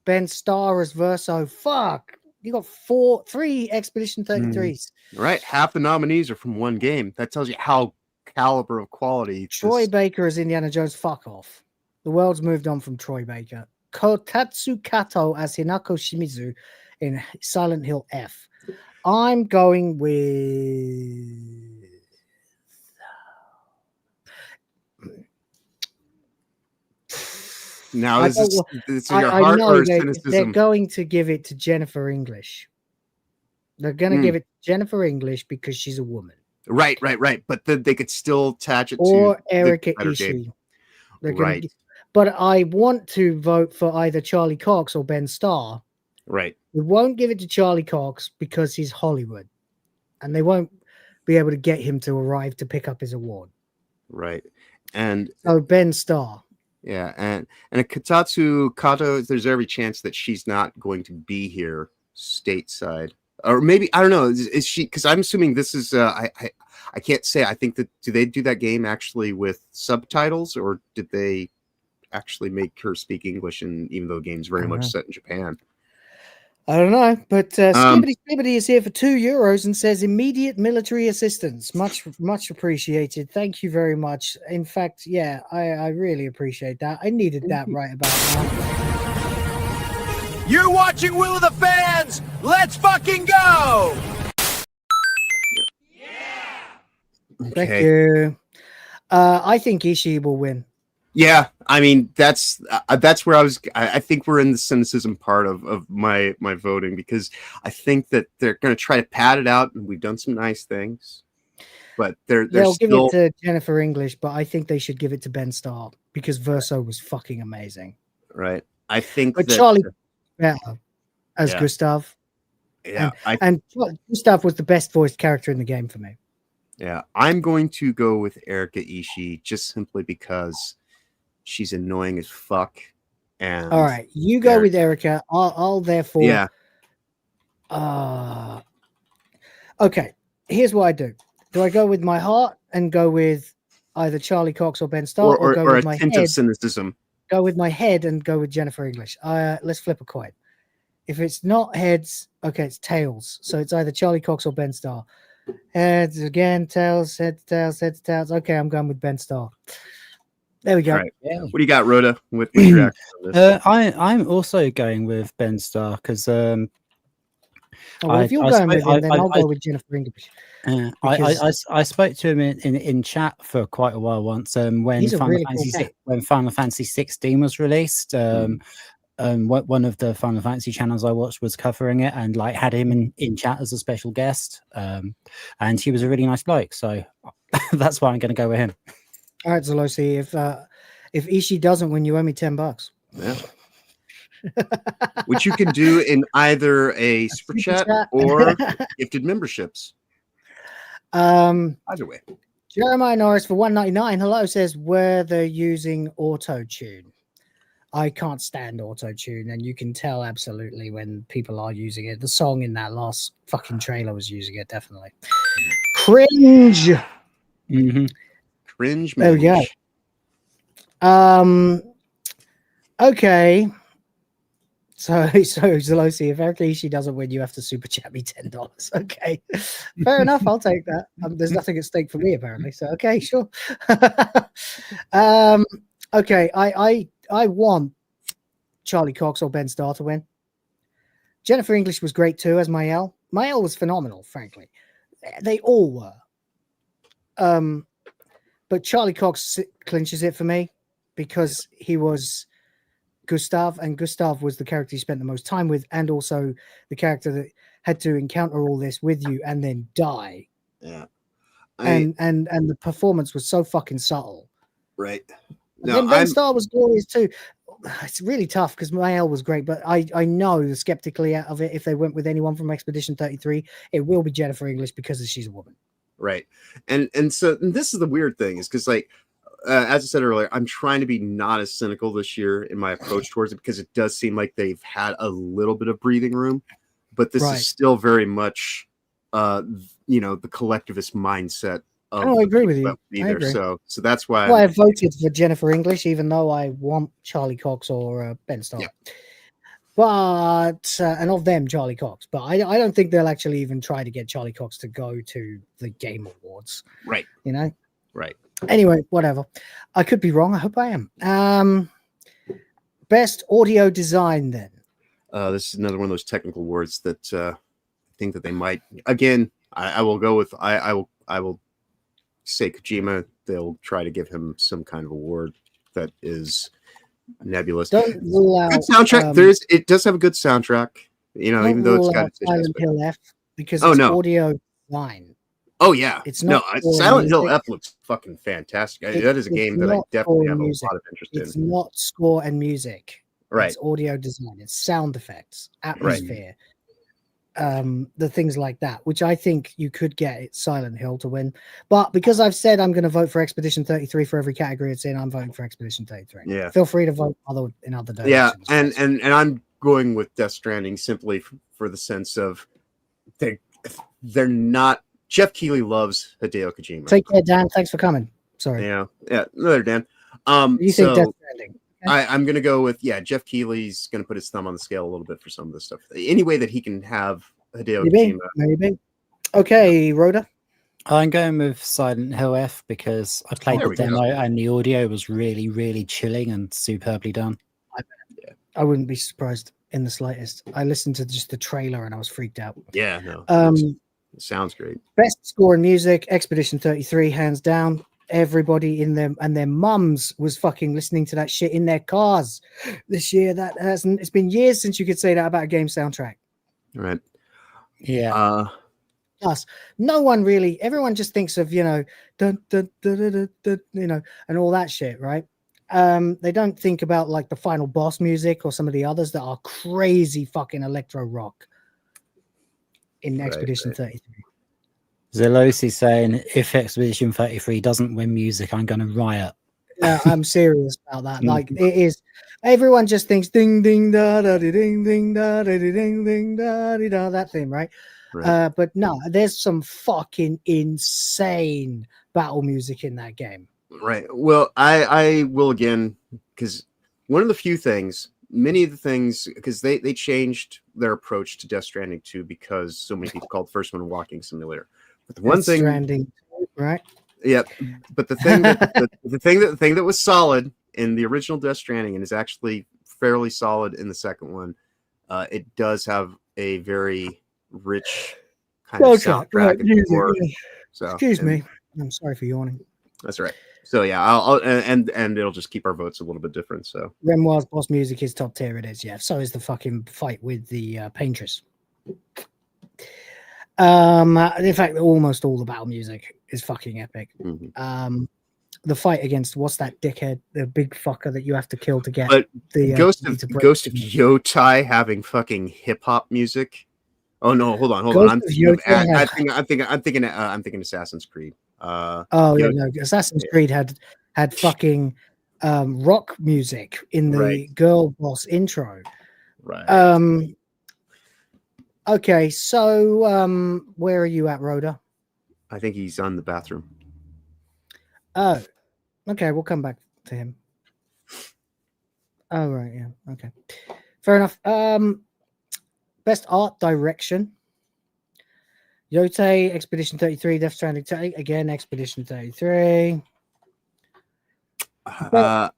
Ben Starr as Verso. Fuck. You got 3 Expedition 33s. Right. Half the nominees are from one game. That tells you how caliber of quality. Troy Baker as Indiana Jones. Fuck off. The world's moved on from Troy Baker. Kotatsu Kato as Hinako Shimizu in Silent Hill F. I'm going with... Now, is this your heart or cynicism? They're going to give it to Jennifer English. They're going to give it to Jennifer English because she's a woman. Right. But then they could still attach it or to Erika the Ishii. Right. But I want to vote for either Charlie Cox or Ben Starr Right. They won't give it to Charlie Cox because he's Hollywood, and they won't be able to get him to arrive to pick up his award. Right. And so Ben Starr. Yeah, and Katatsu Kato, there's every chance that she's not going to be here stateside, or maybe I don't know. Is she? Because I'm assuming this is. I can't say. I think that do they do that game actually with subtitles, or did they actually make her speak English? And even though the game's very much set in Japan. I don't know, but Skibbity Skibbity is here for €2 and says immediate military assistance. Much appreciated. Thank you very much. In fact, yeah, I really appreciate that. I needed that right about now. You're watching Will of the Fans. Let's fucking go. Thank you. I think Ishii will win. Yeah, I mean that's where I was. I think we're in the cynicism part of my voting, because I think that they're going to try to pad it out, and we've done some nice things, but they'll give still... it to Jennifer English, but I think they should give it to Ben Starr because Verso was fucking amazing. Right, I think. But that, Charlie better as yeah. Gustav. Yeah, and Gustav was the best voiced character in the game for me. Yeah, I'm going to go with Erika Ishii just simply because she's annoying as fuck. And all right, you go with Erica. I'll therefore. Yeah. Okay, here's what I do. Do I go with my heart and go with either Charlie Cox or Ben Starr, or go with my hint head? Of cynicism. Go with my head and go with Jennifer English. Let's flip a coin. If it's not heads, okay, it's tails. So it's either Charlie Cox or Ben Starr. Heads again, tails, heads, tails, heads, tails. Okay, I'm going with Ben Starr. There we go. Right. Yeah. What do you got, Rhoda? What's your reaction on this? I'm also going with Ben Starr because if you're going with him, then I'll go with Jennifer English. I spoke to him in chat for quite a while once. When Final Fantasy 16 was released. One of the Final Fantasy channels I watched was covering it, and like had him in chat as a special guest. And he was a really nice bloke, so that's why I'm going to go with him. All right, Zalosi, if Ishii doesn't win, you owe me $10. Yeah. Which you can do in either a super chat or gifted memberships. Either way. Jeremiah Norris for $1.99. Hello, says were they using auto tune? I can't stand auto tune, and you can tell absolutely when people are using it. The song in that last fucking trailer was using it, definitely. Cringe. Mm-hmm. Cringe. There we go. Okay. So Zalosi, if Erika Ishii doesn't win, you have to super chat me $10. Okay, fair enough. I'll take that. There's nothing at stake for me apparently. So okay, sure. Okay, I want Charlie Cox or Ben Starr to win. Jennifer English was great too as Mael. Mael was phenomenal, frankly. They all were. But Charlie Cox clinches it for me because he was Gustav, and Gustav was the character you spent the most time with, and also the character that had to encounter all this with you and then die. Yeah. And the performance was so fucking subtle. Right. No, then Ben Starr was glorious too. It's really tough because Mael was great, but I know skeptically out of it, if they went with anyone from Expedition 33, it will be Jennifer English because she's a woman. Right. And this is the weird thing is because like, as I said earlier, I'm trying to be not as cynical this year in my approach towards it because it does seem like they've had a little bit of breathing room, but this is still very much, the collectivist mindset. I agree with you. Either. So that's why I voted for Jennifer English, even though I want Charlie Cox or Ben Starr. Yeah. But and of them, Charlie Cox. But I don't think they'll actually even try to get Charlie Cox to go to the Game Awards. Right. You know. Right. Anyway, whatever. I could be wrong. I hope I am. Best audio design then. This is another one of those technical words that I think that they might. Again, I will go with. I will say Kojima. They'll try to give him some kind of award that is nebulous. Don't rule out good soundtrack. It does have a good soundtrack. Even though it's got Silent Hill F because it's audio design. Oh yeah, it's not Silent Hill F looks fucking fantastic. That is a game that I definitely have a lot of interest in. It's not score and music. Right. It's audio design. It's sound effects, atmosphere, the things like that, which I think you could get Silent Hill to win. But because I've said I'm going to vote for Expedition 33 for every category it's in, I'm voting for Expedition 33. Yeah. Feel free to vote in other directions. Yeah, and I'm going with Death Stranding simply for the sense of they're not. Jeff Keighley loves Hideo Kojima. Take care, Dan. Thanks for coming. Sorry. Yeah, another Dan. You think Death Stranding? Okay. I'm going to go with Jeff Keighley's going to put his thumb on the scale a little bit for some of this stuff. Any way that he can have Hideo Kojima. Maybe. Okay, Rhoda. I'm going with Silent Hill F because I played the demo and the audio was really, really chilling and superbly done. I wouldn't be surprised in the slightest. I listened to just the trailer and I was freaked out. Yeah, no. It sounds great. Best score in music, Expedition 33, hands down. Everybody in them and their mums was fucking listening to that shit in their cars this year. It's been years since you could say that about a game soundtrack. Right. Yeah. Us. No one really, everyone just thinks of, dun, dun, dun, dun, dun, dun, and all that shit, right? They don't think about like the final boss music or some of the others that are crazy fucking electro rock in Expedition 33. Zelosi saying, if Expedition 33 doesn't win music, I'm going to riot. I'm serious about that. Like it is, everyone just thinks ding ding da da ding ding da da ding ding da da, that thing, right? But no, there's some fucking insane battle music in that game. Right. Well, I will again, because one of the few things, many of the things, because they changed their approach to Death Stranding 2 because so many people called the first one a walking simulator. But the one Death thing, Stranding, right? Yep. But the thing that the thing that was solid in the original Death Stranding and is actually fairly solid in the second one, it does have a very rich kind of soundtrack. Excuse me. I'm sorry for yawning. That's right. So yeah, I'll and it'll just keep our votes a little bit different. So Renoir's boss music is top tier. It is, yeah. So is the fucking fight with the paintress. In fact, almost all the battle music is fucking epic. The fight against what's that dickhead, the big fucker that you have to kill to get the Ghost of Yotei having fucking hip hop music. Oh no, hold on. I'm thinking Assassin's Creed. Assassin's Creed had fucking rock music in the girl boss intro. Right. Okay, so where are you at, Rhoda? I think he's on the bathroom. Oh, okay, we'll come back to him. Oh, right, yeah, okay. Fair enough. Best art direction. Yotei, Expedition 33, Death Stranding 2, again, Expedition 33. I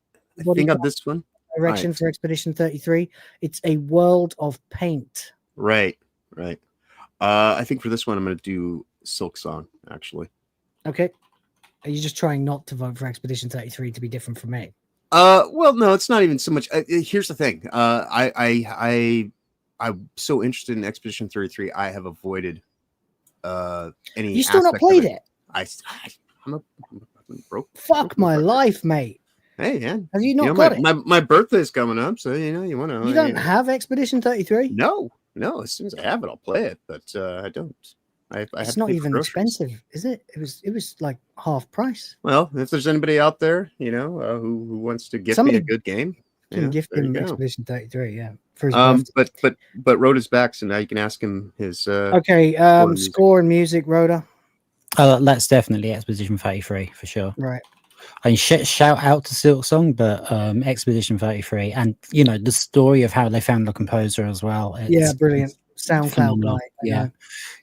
think of this one. Direction for Expedition 33. It's a world of paint. Right. I think for this one, I'm going to do Silk Song, actually. Okay. Are you just trying not to vote for Expedition 33 to be different from me? Well, no, it's not even so much. Here's the thing. I'm so interested in Expedition 33. I have avoided any. You still not played it? I'm broke. Fuck my life, mate. Hey, man. Have you not got it? My birthday's coming up, so you want to. You don't have Expedition 33? No. As soon as I have it, I'll play it. But I don't. It's not even expensive, is it? It was like half price. Well, if there's anybody out there, who wants to gift me a good game, you can gift him Expedition 33, yeah. For his but Rhoda's back, so now you can ask him his. Okay, score and music, Rhoda. That's definitely Expedition 33 for sure. Right. I mean, shout out to Silk Song, but Expedition 33, and the story of how they found the composer as well. Brilliant. SoundCloud guy.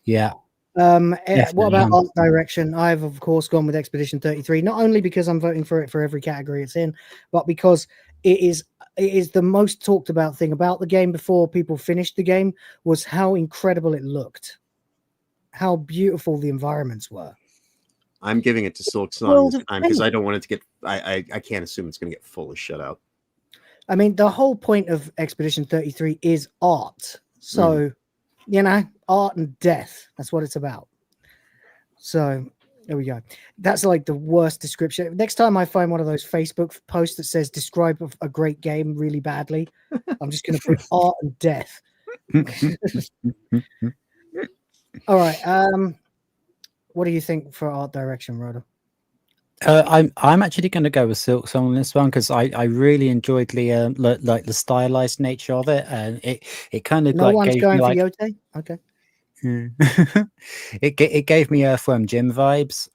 Yeah. What about art direction? I've of course gone with Expedition 33, not only because I'm voting for it for every category it's in, but because it is the most talked about thing about the game before people finished the game was how incredible it looked, how beautiful the environments were. I'm giving it to Silk Song this time because I don't want it to get. I can't assume it's going to get fully shut out. I mean, the whole point of Expedition 33 is art. So, art and death. That's what it's about. So, There we go. That's like the worst description. Next time I find one of those Facebook posts that says describe a great game really badly, I'm just going to put art and death. All right. What do you think for art direction, Rhoda? I'm actually going to go with Silk Song on this one because I really enjoyed the like the stylized nature of it, and it kind of No like one's gave going me for like Yotei. Okay. it gave me Earthworm Jim vibes.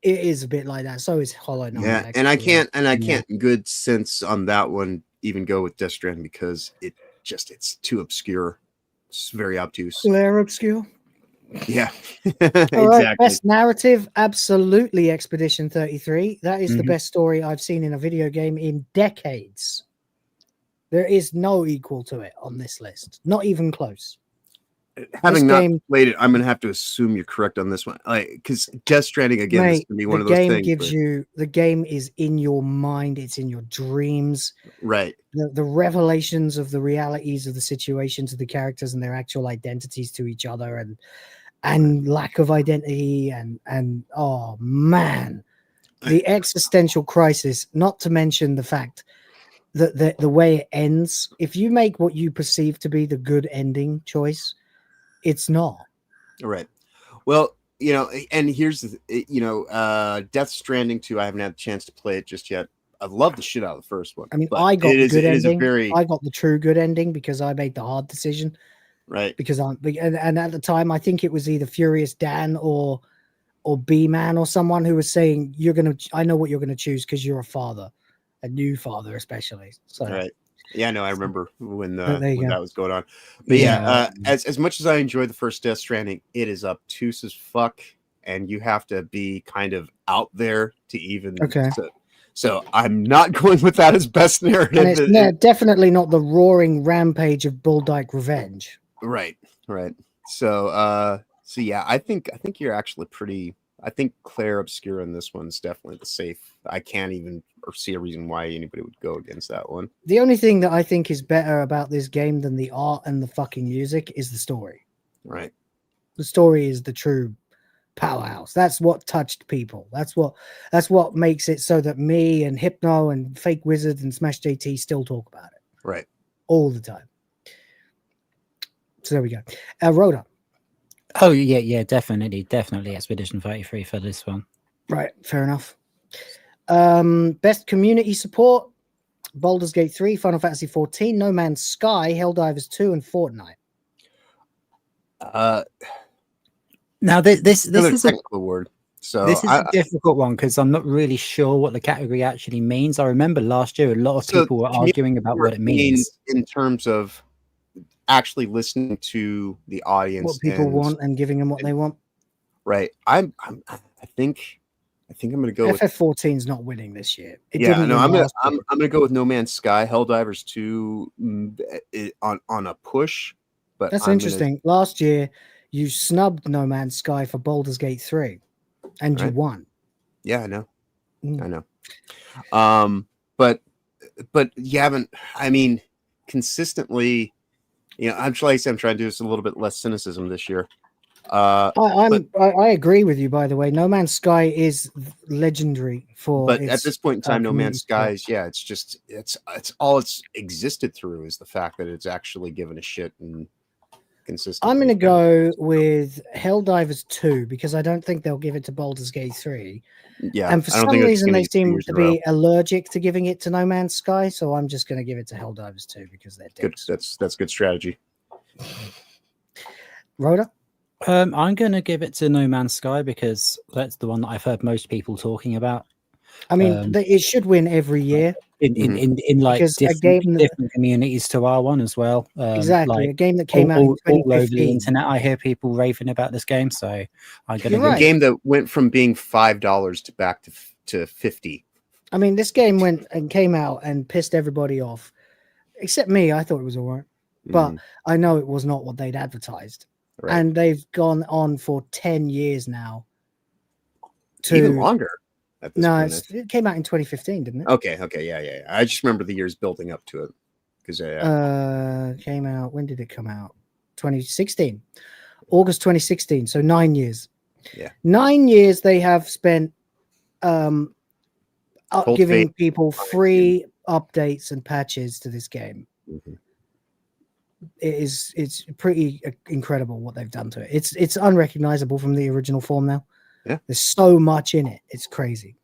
It is a bit like that. So is Hollow Knight. Yeah, actually, and I can't Yeah. in good sense on that one even go with Death Stranding because it's too obscure. It's very obtuse. Glare obscure. Yeah. All right, Exactly. best narrative, absolutely Expedition 33. That is the Mhm. best story I've seen in a video game in decades. There is no equal to it on this list. Not even close. Having this not game- played it, I'm gonna have to assume you're correct on this one. Like, because Death Stranding again is Mate, gonna be one the of those game things. gives but- you the game is in your mind, it's in your dreams. right. The revelations of the realities of the situations of the characters and their actual identities to each other and lack of identity and oh man, the existential crisis, not to mention the fact that the way it ends, if you make what you perceive to be the good ending choice, it's not. Right. Well, and here's Death Stranding 2, I haven't had a chance to play it just yet. I've loved the shit out of the first one. I mean, but I got the good it is a ending. very I got the true good ending because I made the hard decision. right. Because and at the time I think it was either Furious Dan or B Man or someone who was saying I know what you're gonna choose because you're a father, a new father especially. So Right. Yeah, no, I remember when there you when go. that was going on. But Yeah. as much as I enjoyed the first Death Stranding, it is obtuse as fuck, and you have to be kind of out there to even. Okay. So I'm not going with that as best narrative. And it's definitely not the roaring rampage of Bull Dyke Revenge. Right. So yeah, I think you're actually pretty. I think Claire Obscura in this one's definitely the safe. I can't even see a reason why anybody would go against that one. The only thing that I think is better about this game than the art and the fucking music is the story. Right. The story is the true powerhouse. That's what touched people. That's what makes it so that me and Hypno and Fake Wizard and Smash JT still talk about it. Right. All the time. So there we go. Rhoda. Oh yeah, definitely Expedition 33 for this one. Right, fair enough. Best community support: Baldur's Gate 3, Final Fantasy 14, No Man's Sky, Helldivers 2, and Fortnite. Now this Another is a technical word. So this is a difficult one because I'm not really sure what the category actually means. I remember last year a lot of people were arguing about what it means in terms of actually listening to the audience, What people want and giving them what they want. Right. I think I'm going to go with FF14 is not winning this year. It yeah. didn't No, win I'm last going year. to go with No Man's Sky, Helldivers 2 on a push. But That's I'm interesting. Last year, you snubbed No Man's Sky for Baldur's Gate 3, and you Right. won. Yeah, I know. Mm. I know. But you haven't. I mean, consistently. I'm trying to do this a little bit less cynicism this year. I agree with you, by the way. No Man's Sky is legendary for. But its, at this point in time, No Man's community Sky is it's all it's existed through is the fact that it's actually given a shit and consistent. I'm going to go with Helldivers 2 because I don't think they'll give it to Baldur's Gate 3. Yeah, And for I don't some think it's reason, gonna they get 2 seem years to in a row. be allergic to giving it to No Man's Sky. So I'm just going to give it to Helldivers 2 because they're Good. dicks. That's good strategy. Rhoda? I'm going to give it to No Man's Sky because that's the one that I've heard most people talking about. I mean, it should win every year. In like Because a different, game that- different communities to our one as well. Exactly, like a game that came out in all over the 2015. internet. I hear people raving about this game, so I'm going to You're right. A game that went from being $5 to back to 50. I mean, this game went and came out and pissed everybody off, except me. I thought it was all right, but I know it was not what they'd advertised. Right. And they've gone on for 10 years now. Even longer. At this No, point, it came out in 2015, didn't it? Okay, yeah. I just remember the years building up to it because Came out. When did it come out? 2016, August 2016. So 9 years. Yeah. 9 years they have spent giving Cultivate- people free updates and patches to this game. Mhm. It's pretty incredible what they've done to it. It's unrecognizable from the original form now. Yeah. There's so much in it. It's crazy.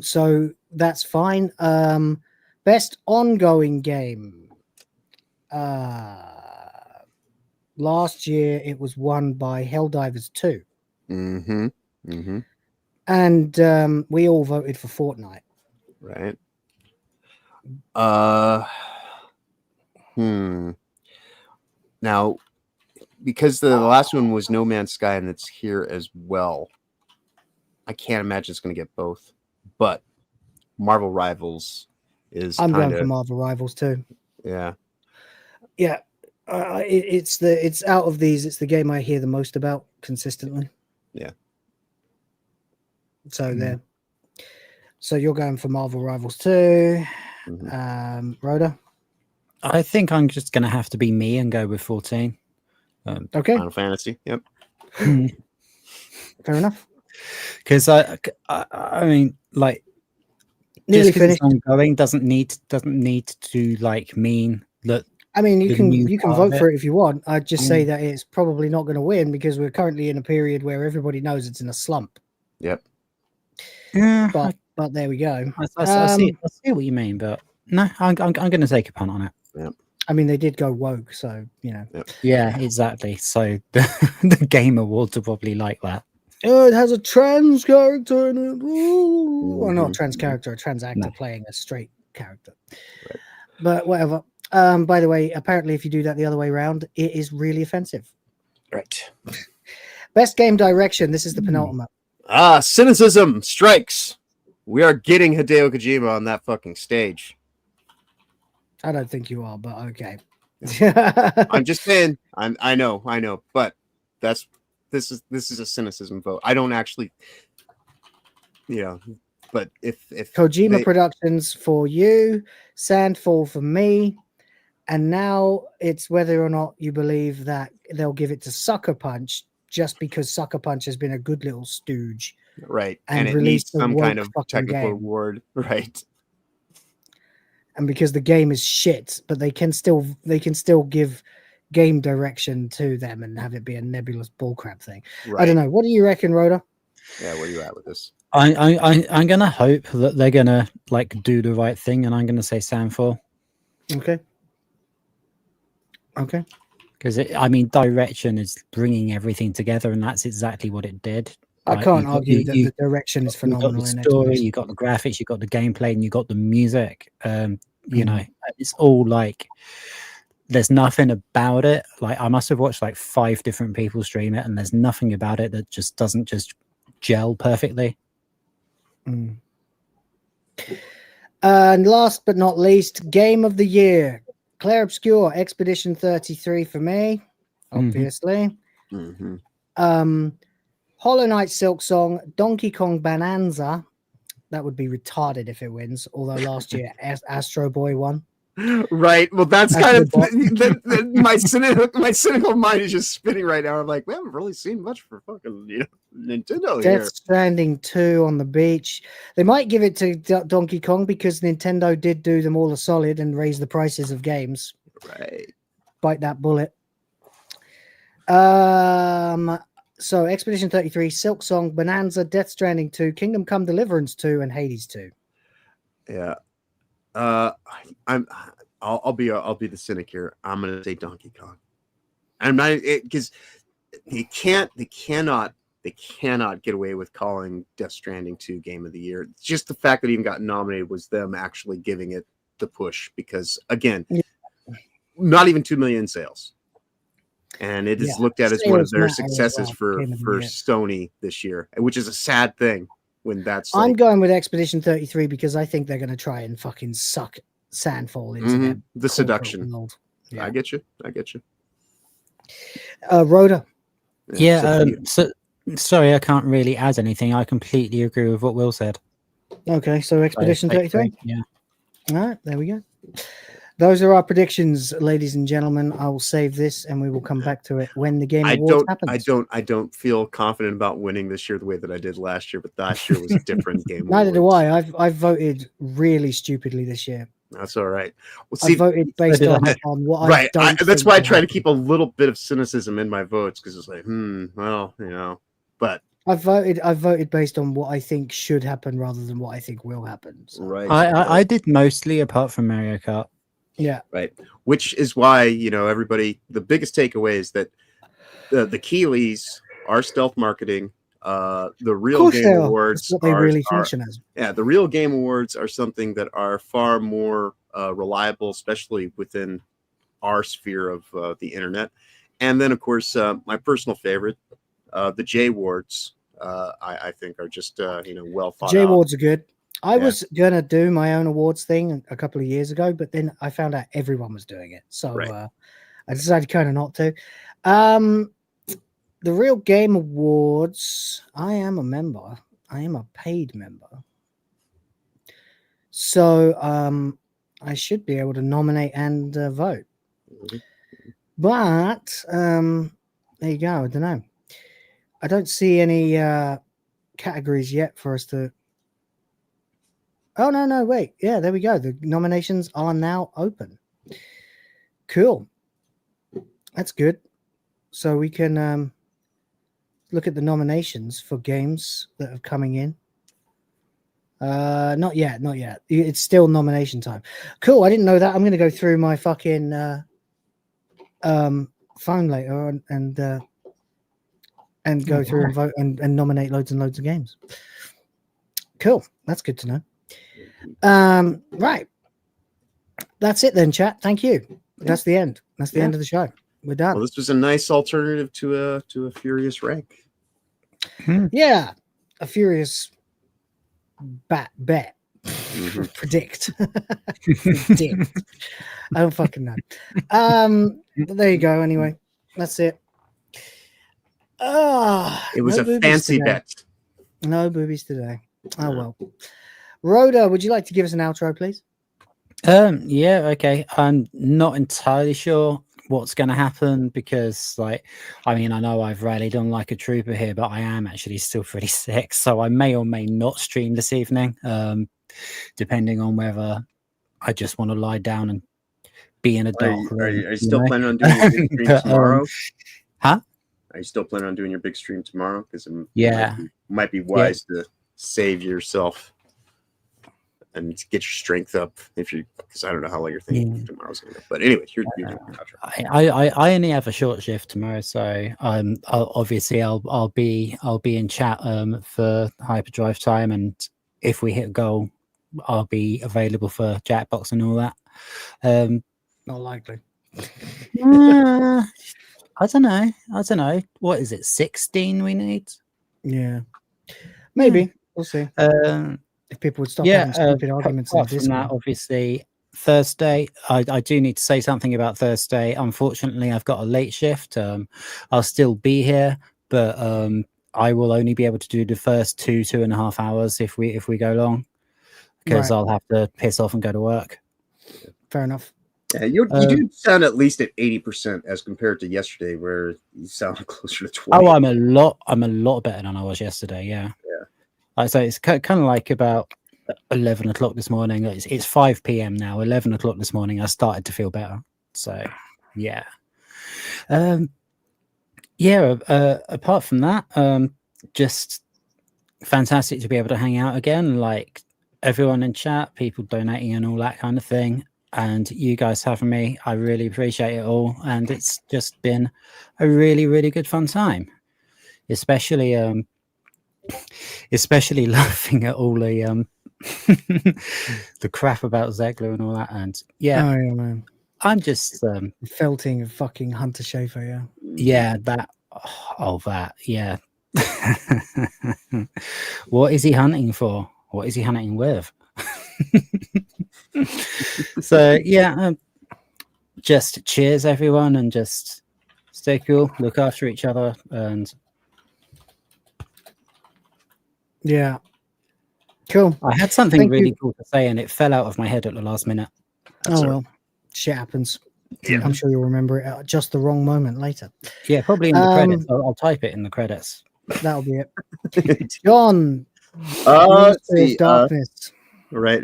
So that's fine. Best ongoing game. Last year it was won by Helldivers 2. Mm-hmm. Mm-hmm. And we all voted for Fortnite. Right. Now, because the last one was No Man's Sky and it's here as well, I can't imagine it's going to get both. But Marvel Rivals is I'm kinda, going for Marvel Rivals too. Yeah. Yeah. It's out of these, it's the game I hear the most about consistently. Yeah. So there. So you're going for Marvel Rivals too. Rhoda? I think I'm just going to have to be me and go with 14. Okay. Final Fantasy. Yep. Fair enough. Because I mean, like, Nearly just because it's finished. ongoing doesn't need to like mean that. I mean, you the can new part vote of for it if you want. I'd just say Mm. that it's probably not going to win because we're currently in a period where everybody knows it's in a slump. Yep. Yeah, But there we go. I see what you mean, but no, I'm going to take a punt on it. Yep. I mean, they did go woke, so you know. Yep. Yeah, exactly. So the Game Awards are probably like that. Oh, it has a trans character in it. Ooh. Well, not a trans character, a trans actor playing a straight character. Right. But whatever. By the way, apparently, if you do that the other way around, it is really offensive. Right. Best game direction. This is the penultimate. Cynicism strikes. We are getting Hideo Kojima on that fucking stage. I don't think you are, but okay. I'm just saying. I know, but this is a cynicism vote. I don't actually, but if Kojima Productions for you, Sandfall for me, and now it's whether or not you believe that they'll give it to Sucker Punch just because Sucker Punch has been a good little stooge, right, and it released needs some kind of fucking technical game. award, right? And because the game is shit, but they can still give game direction to them and have it be a nebulous bullcrap thing. Right. I don't know. What do you reckon, Rhoda? Yeah, where you at with this? I'm gonna hope that they're gonna like do the right thing, and I'm gonna say Sandfall. Okay. Okay. Because I mean, direction is bringing everything together, and that's exactly what it did. I Like, can't you got- argue that you- the direction is You phenomenal. got the in story, Expedition. you got the graphics, you got the gameplay, and you got the music. You Mhm. know, it's all like there's nothing about it. Like I must have watched like 5 different people stream it, and there's nothing about it that just doesn't just gel perfectly. Mm. And last but not least, game of the year. Claire Obscure, Expedition 33 for me, obviously. Mm-hmm. Hollow Knight Silk Song, Donkey Kong Bonanza. That would be retarded if it wins, although last year Astro Boy won. Right. Well, that's That's kind of the my cynical mind is just spinning right now. I'm like, we haven't really seen much for fucking Nintendo here. Death Stranding 2 on the beach. They might give it to Donkey Kong because Nintendo did do them all a solid and raise the prices of games. Right. Bite that bullet. So Expedition 33, Silk Song, Bonanza, Death Stranding 2, Kingdom Come Deliverance 2, and Hades 2. Yeah. I'll be the cynic here. I'm gonna say Donkey Kong. I'm not because they cannot get away with calling Death Stranding 2 Game of the Year. Just the fact that it even got nominated was them actually giving it the push because again, not even 2 million sales. And it is looked at as one of their successes for Sony this year, which is a sad thing when that's I'm going with Expedition 33 because I think they're going to try and fucking suck Sandfall into the seduction. World. Yeah. I get you. Rhoda. Yeah. Sorry, I can't really add anything. I completely agree with what Will said. Okay, so Expedition 33. Yeah. All right, there we go. those are our predictions, ladies and gentlemen. I will save this and we will come back to it when the Game Awards happens. I don't feel confident about winning this year the way that I did last year, but last year was a different Game Neither Awards. do I. I've voted really stupidly this year. That's all right. Well, I voted based on what I don't. That's why I try to keep a little bit of cynicism in my votes, because it's like, well, you know, but I voted based on what I think should happen rather than what I think will happen. So. Right. I did mostly, apart from Mario Kart. Yeah. Right. Which is why, you know, everybody, the biggest takeaway is that the Keeleys are stealth marketing. The real Game Awards That's what they really function as. Yeah, the real Game Awards are something that are far more reliable, especially within our sphere of the internet. And then, of course, my personal favorite, the J Awards, I think are just well thought out. J Awards are good. I was gonna do my own awards thing a couple of years ago, but then I found out everyone was doing it, so I decided kind of not to. The real Game Awards, I am a member. I am a paid member, so I should be able to nominate and vote. But there you go. I don't know. I don't see any categories yet for us to. Oh, no, wait. Yeah, there we go. The nominations are now open. Cool. That's good. So we can look at the nominations for games that are coming in. Not yet. It's still nomination time. Cool. I didn't know that. I'm going to go through my fucking phone later and go through and vote and nominate loads and loads of games. Cool. That's good to know. Right. That's it then, chat. Thank you. That's the end. That's the end of the show. We're done. Well, this was a nice alternative to a furious rank. Yeah. A furious bet. Predict. Predict. I don't fucking know. But there you go. Anyway, that's it. It was a fancy bet. No boobies today. Oh well. Rhoda, would you like to give us an outro, please? Yeah, okay. I'm not entirely sure what's going to happen because, like, I mean, I know I've rallied on like a trooper here, but I am actually still pretty sick, so I may or may not stream this evening, depending on whether I just want to lie down and be in a dark room. Are you still planning on doing your big stream tomorrow? Huh? Are you still planning on doing your big stream tomorrow? Because it might be wise to save yourself and get your strength up because I don't know how long you're thinking tomorrow's going to go. But anyway, I only have a short shift tomorrow, so I'll be in chat for hyperdrive time, and if we hit goal, I'll be available for Jackbox and all that. Not likely. I don't know. What is it? 16 we need? Yeah, maybe. We'll see. If people would stop having stupid arguments in this. That, obviously, Thursday, I do need to say something about Thursday. Unfortunately, I've got a late shift. I'll still be here, but I will only be able to do the first 2.5 hours if we go long, because I'll have to piss off and go to work. Fair enough. Yeah, you do sound at least at 80% as compared to yesterday, where you sound closer to 20. Oh, I'm a lot better than I was yesterday. Yeah. So it's kind of like about 11 o'clock this morning. It's 5 p.m. now. 11 o'clock this morning, I started to feel better. So, yeah. Apart from that, just fantastic to be able to hang out again. Like everyone in chat, people donating and all that kind of thing. And you guys having me. I really appreciate it all. And it's just been a really, really good fun time. Especially laughing at all the the crap about Zegler and all that, and man. I'm just felting of fucking Hunter Schafer, that what is he hunting for? What is he hunting with? So just cheers everyone, and just stay cool, look after each other, and yeah, cool. I had something really cool to say, and it fell out of my head at the last minute. Well, Shit happens. Yeah. I'm sure you'll remember it at just the wrong moment later. Yeah, probably in the credits. I'll type it in the credits. That'll be it. John, Let's Ministry of see. Darkness. Right.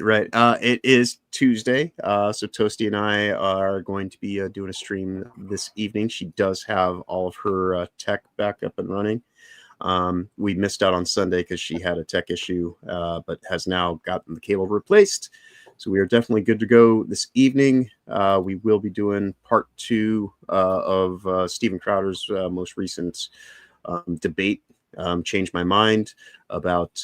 It is Tuesday. So Toasty and I are going to be doing a stream this evening. She does have all of her tech back up and running. We missed out on Sunday because she had a tech issue, but has now gotten the cable replaced. So we are definitely good to go this evening. We will be doing part 2 of Stephen Crowder's most recent debate, Change My Mind, about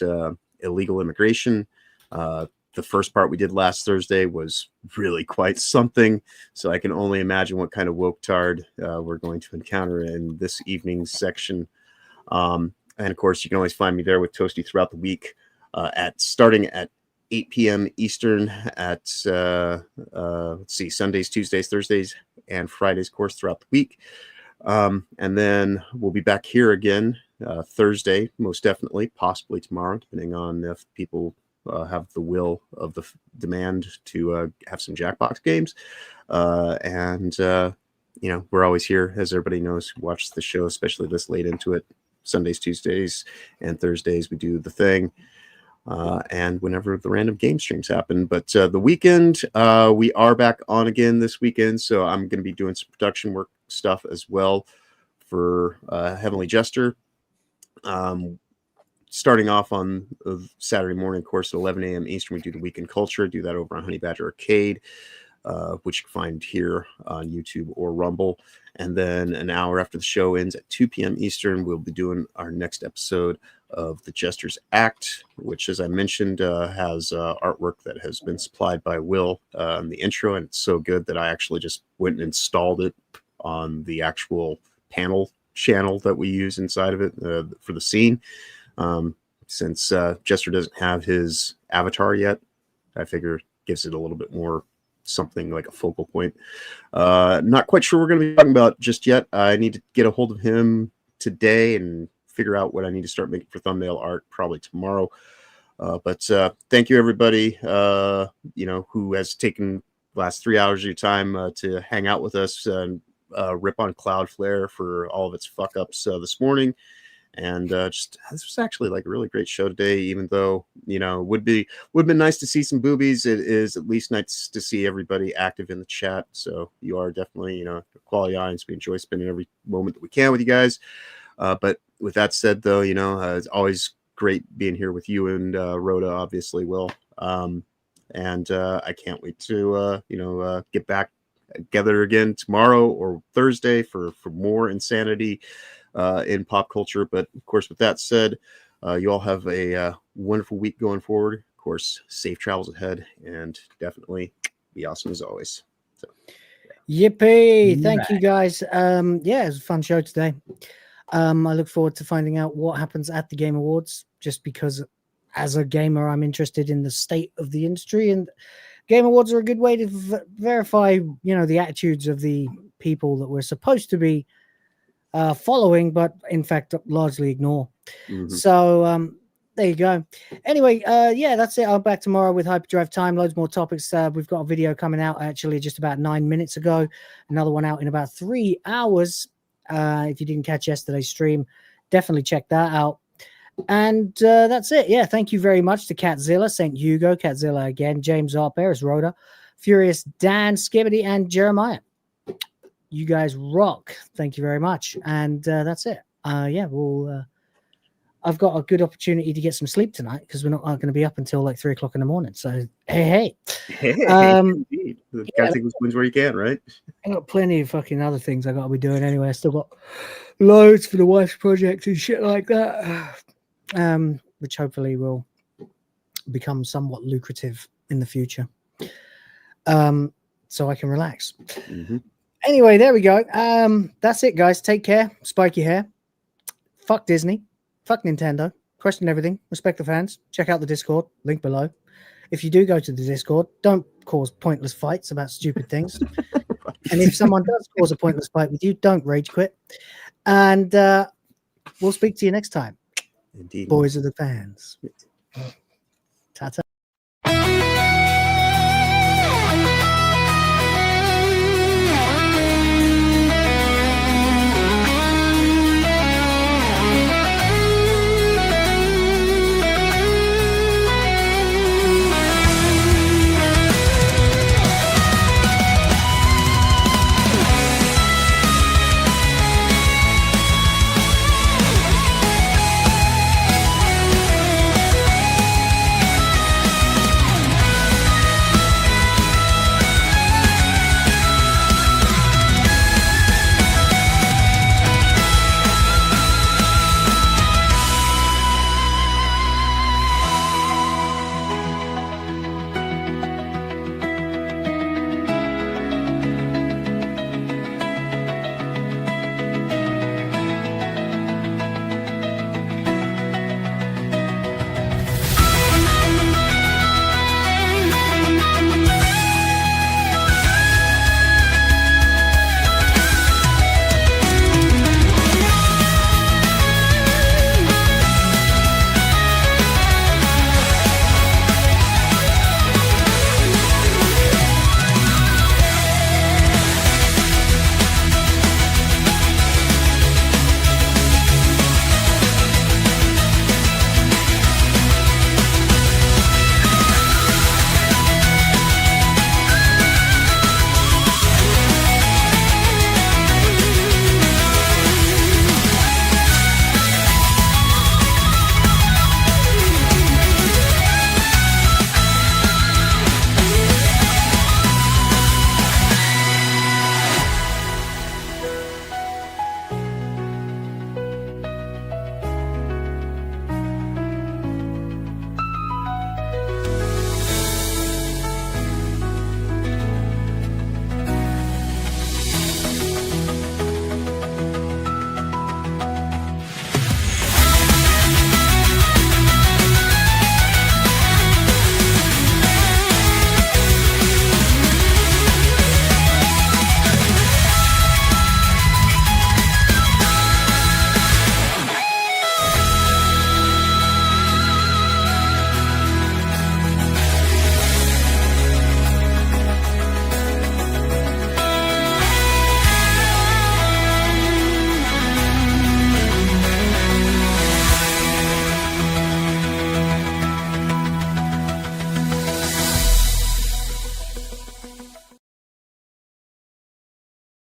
illegal immigration. The first part we did last Thursday was really quite something. So I can only imagine what kind of woke tard we're going to encounter in this evening's section. And of course, you can always find me there with Toasty throughout the week, starting at 8 p.m. Eastern at let's see, Sundays, Tuesdays, Thursdays, and Fridays, of course, throughout the week. And then we'll be back here again Thursday, most definitely, possibly tomorrow, depending on if people have the will of the demand to have some Jackbox games. And you know, we're always here, as everybody knows who watches the show, especially this late into it. Sundays, Tuesdays, and Thursdays, we do the thing. And whenever the random game streams happen. But the weekend, we are back on again this weekend. So I'm going to be doing some production work stuff as well for Heavenly Jester. Starting off on Saturday morning, of course, at 11 a.m. Eastern, we do the Weekend Culture. Do that over on Honey Badger Arcade, which you can find here on YouTube or Rumble. And then an hour after the show ends at 2 p.m. Eastern, we'll be doing our next episode of the Jester's Act, which, as I mentioned, has artwork that has been supplied by Will in the intro. And it's so good that I actually just went and installed it on the actual panel channel that we use inside of it for the scene. Since Jester doesn't have his avatar yet, I figure it gives it a little bit more something like a focal point. Not quite sure we're going to be talking about just yet. I need to get a hold of him today and figure out what I need to start making for thumbnail art probably tomorrow. But thank you, everybody, you know, who has taken the last 3 hours of your time to hang out with us and rip on Cloudflare for all of its fuck ups this morning. And just this was actually like a really great show today, even though, you know, would be nice to see some boobies. It is at least nice to see everybody active in the chat. So you are definitely, you know, a quality audience. We enjoy spending every moment that we can with you guys. But with that said, though, you know, it's always great being here with you and Rhoda, obviously, Will. And I can't wait to, you know, get back together again tomorrow or Thursday for more insanity in pop culture. But of course, with that said, you all have a wonderful week going forward. Of course, safe travels ahead, and definitely be awesome as always. So, yeah. Yippee! Thank you, guys. Yeah, it was a fun show today. I look forward to finding out what happens at the Game Awards, just because as a gamer, I'm interested in the state of the industry, and Game Awards are a good way to verify, you know, the attitudes of the people that we're supposed to be following, but in fact largely ignore. So there you go. Anyway, yeah, that's it. I'm back tomorrow with Hyperdrive Time. Loads more topics. We've got a video coming out actually just about 9 minutes ago, another one out in about 3 hours. If you didn't catch yesterday's stream, definitely check that out. And that's it. Yeah, thank you very much to Catzilla, St. Hugo, Catzilla again, James Arperis, Rhoda, Furious Dan, Skibbity, and Jeremiah. You guys rock. Thank you very much. And that's it. Yeah, well, I've got a good opportunity to get some sleep tonight because we're not going to be up until like 3 o'clock in the morning. So, hey. Indeed. You gotta take those wins where you can, right? I got plenty of fucking other things I got to be doing anyway. I still got loads for the wife's project and shit like that, which hopefully will become somewhat lucrative in the future. So I can relax. Anyway, there we go. That's it, guys. Take care. Spike your hair. Fuck Disney. Fuck Nintendo. Question everything. Respect the fans. Check out the Discord. Link below. If you do go to the Discord, don't cause pointless fights about stupid things. And if someone does cause a pointless fight with you, don't rage quit. And we'll speak to you next time. Indeed. Boys of the fans.